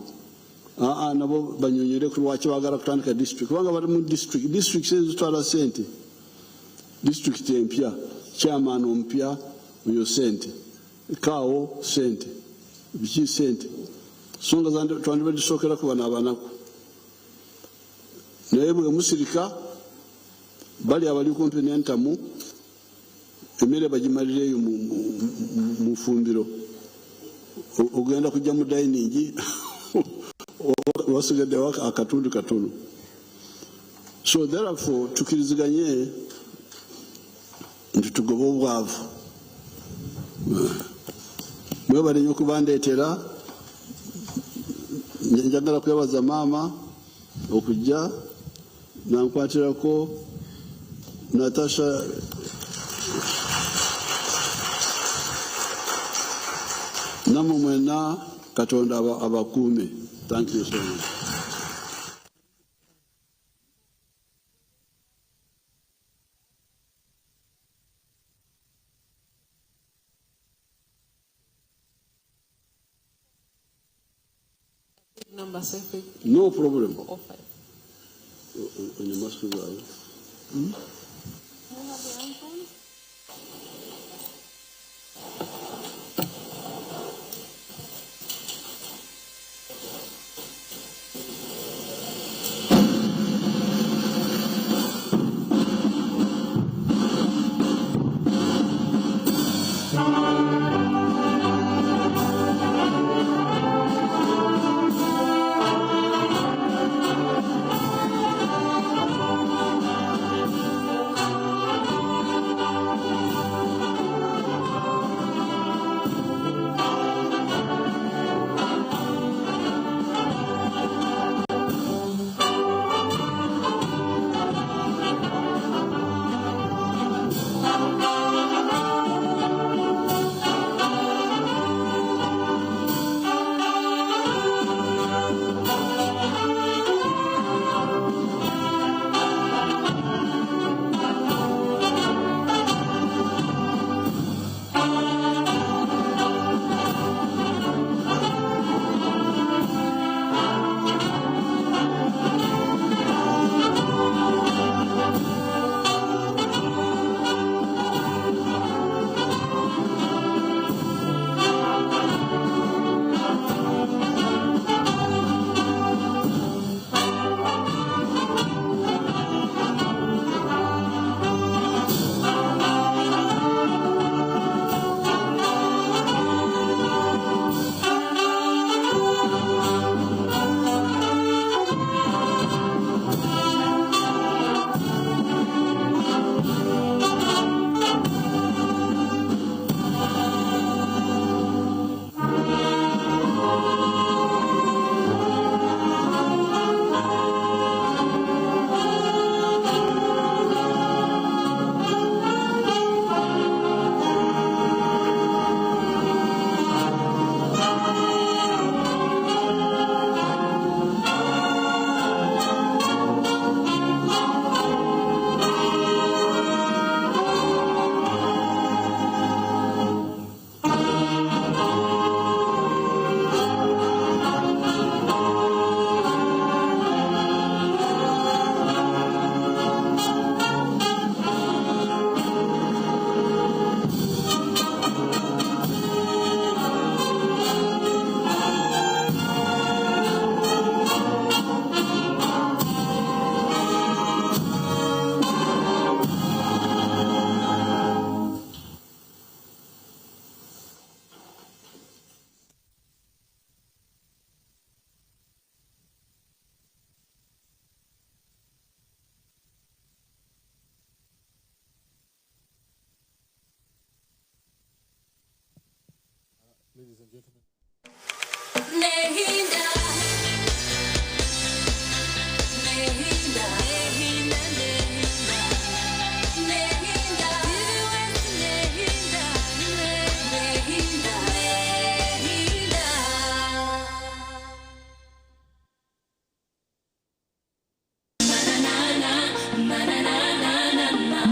nabo banyonyere ku lwaki baagala kutandika district kubanga bali mu district ezitwala sente district empya chairman ompya oyo sente kaawo sente biki sente songa twandibadde tusookera ku bano abanaku naye bwe musirika bali abali kumpi n'entamu emmere bagimalira eyo mu fumbiro ogenda kujja mu dining wasigaddewo akatundu katono so therefore tukiriziganye nti tugobe obwavu mwebale nnyo okubandeetera njagala kwebaza maama okujja nankwatirako Natasha namwe mwena Katonda abakuume. Thank you so much. Number 7. No problem. 05. You must be well. ladies and gentlemen.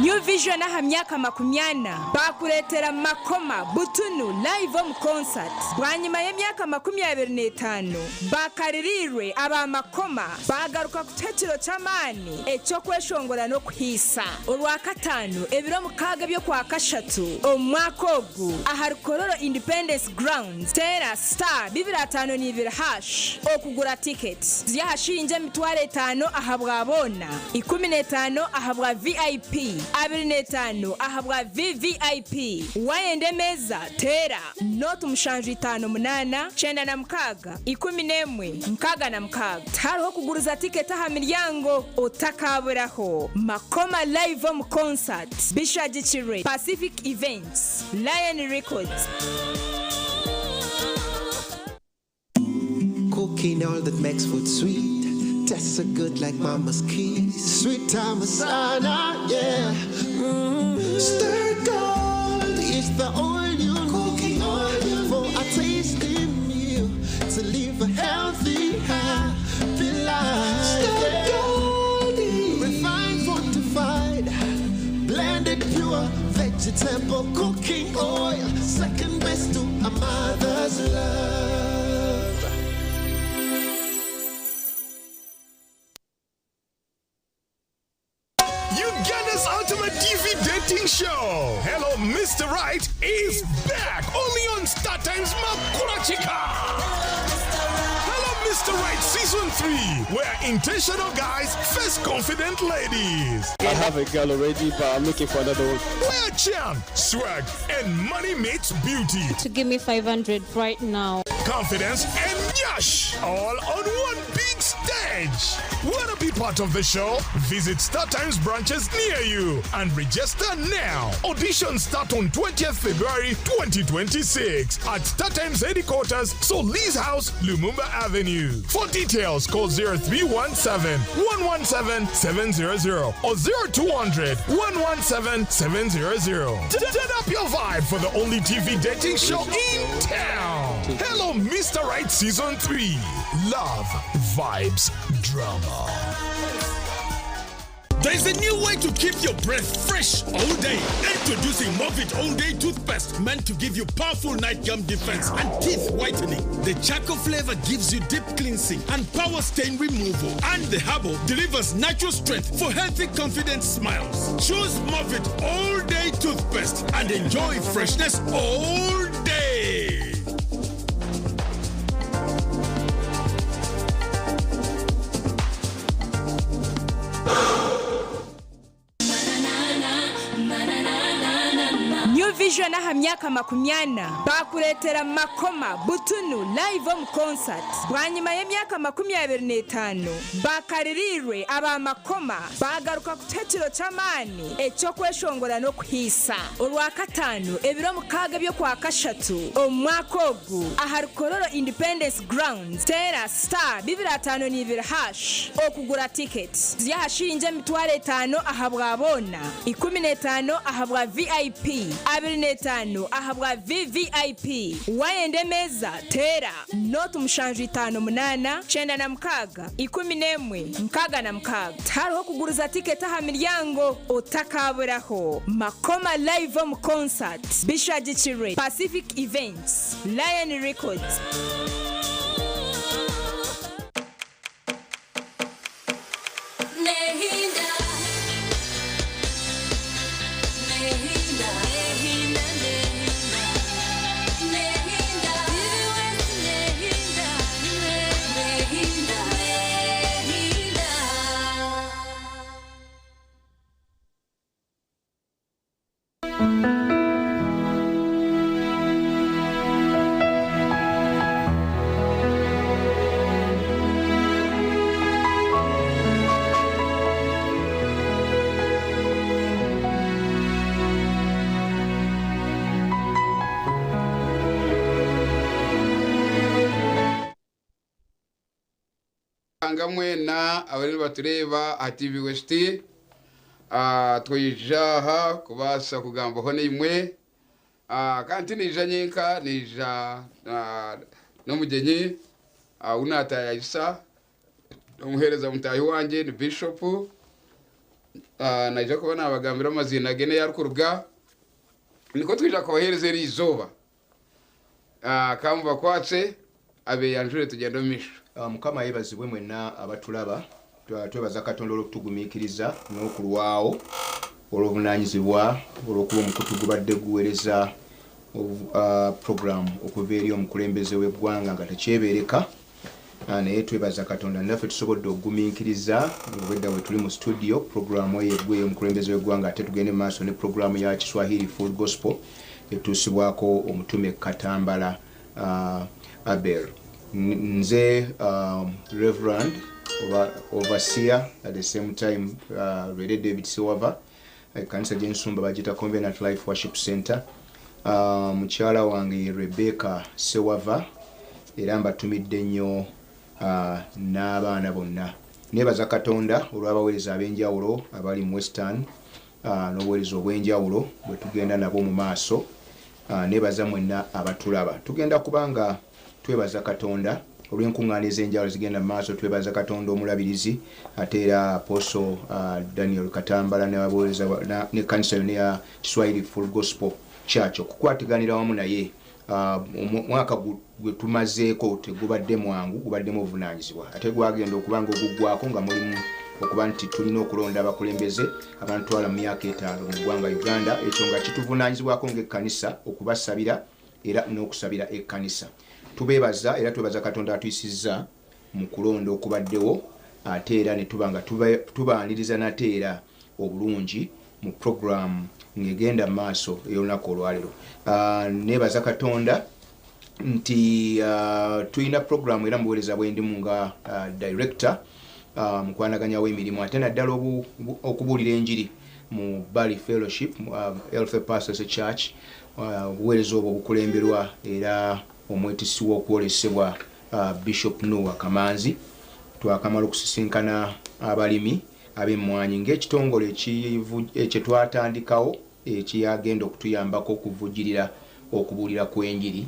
New Vision aha myaka 80 bakuretera makoma butunu live on concert bwanyuma y'imyaka 25 bakaririrwe aba makoma bagaruka ku tetiro cy'amani ecyo kweshongora no kwisa urwa katanu ebiro mukaga byo kwa kashatu omwakogu ahari kororo Independence Grounds Tera Star 252 okugura tickets ziyahashinje mitware 5 ahabwa bona 15 ahabwa VIP 25 ahabwa VVIP wayende meza Tera not mushanju 58 chenda na mkaga 11 mkaga na mkaga tariho kuguruza ticket aha miryango utakaburaho makoma live on concert Bishagikire Pacific Events Lion Records. Cooking all that makes food sweet, tastes so good like mama's kiss. Sweet Tamasana, yeah. Stir gold is the oil you need for a tasty meal to live a healthy, happy life. Stir gold, refined, fortified, blended pure vegetable cooking oil, second best to a mother's love. Uganda's ultimate TV dating show, Hello Mr. Right, is back only on Star Times Makurachika. Hello Mr. Right Season 3, where intentional guys face confident ladies. I have a girl already, but I'm looking for another one. Where charm, swag, and money meets beauty. To give me 500 right now. Confidence and nyash, all on one big stage. Wanna be part of the show? Visit StarTimes branches near you and register now. Auditions start on 20th February 2026 at StarTimes headquarters, Solis House, Lumumba Avenue. For details, call 0317-117-700 or 0200-117-700. Set up your vibe for the only TV dating show in town. Hello Mr. Right Season 3. Love, vibes, drama. There's a new way to keep your breath fresh all day. Introducing Movit All Day Toothpaste, meant to give you powerful night gum defense and teeth whitening. The charcoal flavor gives you deep cleansing and power stain removal. And the herbal delivers natural strength for healthy, confident smiles. Choose Movit All Day Toothpaste and enjoy freshness all day. New Vision aha myaka 80 bakuretera makoma butunu live on concert bwanyuma y'imyaka 25 bakaririrwe aba makoma bagaruka ku tetiro cy'amani ecyo kweshongora no kwisa urwa katanu ebiro mukaga byo kwa kashatu omwakogu ahari kororo Independence Grounds Tera Star 252 okugura tickets ziyahashinje mitware 5 ahabwa bona 15 ahabwa VIP 25 ahabwa VVIP wayende meza Tera not mushanju 58 chenda na mkaga 11 mkaga na mkaga tariho kuguruza ticket aha miryango utakaburaho makoma live on concert Bishagikire Pacific Events Lion Records. kubasanga mwena abari batureba a TV West twijaha kubasa kugambaho nimwe kandi nija nyinka nija n'umugenyi unataya Isa umuhereza mutayi wanje ni Bishop naje kubona abagambira amazina gene yarukuruga niko twija kubahereza rizoba kamva kwatse abe yanjure tugenda misho mukama yebazibwe mwena abatulaba twebaza Katonda olw'okutugumikiriza n'okulwawo olw'obunanyizibwa olw'okuba omukutu gubadde guweereza program okuva eri omukulembeze w'eggwanga nga tekyebeereka naye twebaza Katonda naffe tusobodde okugumikiriza obwedda bwe tuli mu studio programu eyo eggwe omukulembeze w'eggwanga ate tugende maaso ne programu ya Kiswahili Full Gospel etuusibwako omutume Katambala Abel. Nze Reverend Overseer at the same time Rede David Sewava kanisa gyensumba bagita Covenant Life Worship Center. Mukyala wange Rebecca Sewava era mbatumidde nnyo n'abaana bonna. Nebaza Katonda olw'abaweereza ab'enjawulo abali mu Western n'obuweereza obw'enjawulo bwe tugenda nabo mu maaso. Nebaza mwenna abatulaba. Tugenda kubanga twebaza Katonda olw'enkuŋŋaana ez'enjawulo zigenda mu maaso. Twebaza Katonda omulabirizi ate era Apostle Daniel Katambala n'abaweereza n'ekkanisa yonna ya Kiswahili Full Gospel Church okukwatiganira wamu naye. Mwaka gwe tumazeeko tegubadde mwangu, gubaddemu obuvunaanyizibwa ate gwagenda okubanga oguggwako nga mulimu okuba nti tulina okulonda abakulembeze abantwala mu myaka 5 mu ggwanga Uganda. Ekyo nga kituvunaanyizibwako ng'ekkanisa okubasabira era n'okusabira ekkanisa. Tubeebaza era twebaza Katonda atuyisizza mu kulonda okubaddewo ate era ne tuba nga tubaaniriza nate era obulungi mu program ngegenda maaso ey'olunaku olwaleero. Nebaza Katonda nti tulina program era muweereza bwendimu nga director mukwanaganya w'emirimu ate naddala okubuulira enjiri mu Bali Fellowship Health Pastors Church. Obuweereza obwo bukulemberwa era omwetisi w'okwolesebwa Bishop Noah Kamanzi. Twakamala okusisinkana abalimi ab'emmwanyi ng'ekitongole ekye twatandikawo ekiyagenda okutuyambako okuvujjirira okubuulira kw'enjiri.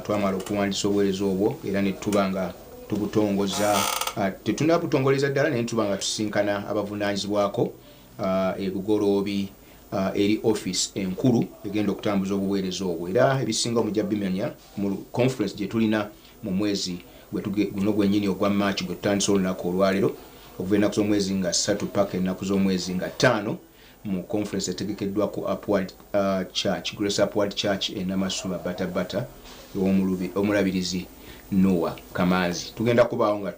Twamala okuwandiisa obuweereza obwo era ne tuba nga tubutongoza tetunabutongoleza ddala naye tuba nga tusisinkana abavunaanyizibwako ebugoloobi eri office enkulu egenda okutambuza obuweereza obwo era ebisinga omujja bimenya mu conference gye tulina mu mwezi guno gwennyini ogwa March gwe tutandisa olunaku olwaleero okuva ennaku z'omwezi nga 3 paka ennaku z'omwezi nga 5 mu conference etegekeddwa ku Upward Church, Grace Upward Church Namasula Batabata omulabirizi Noah Kamanzi. Tugenda kubaawo nga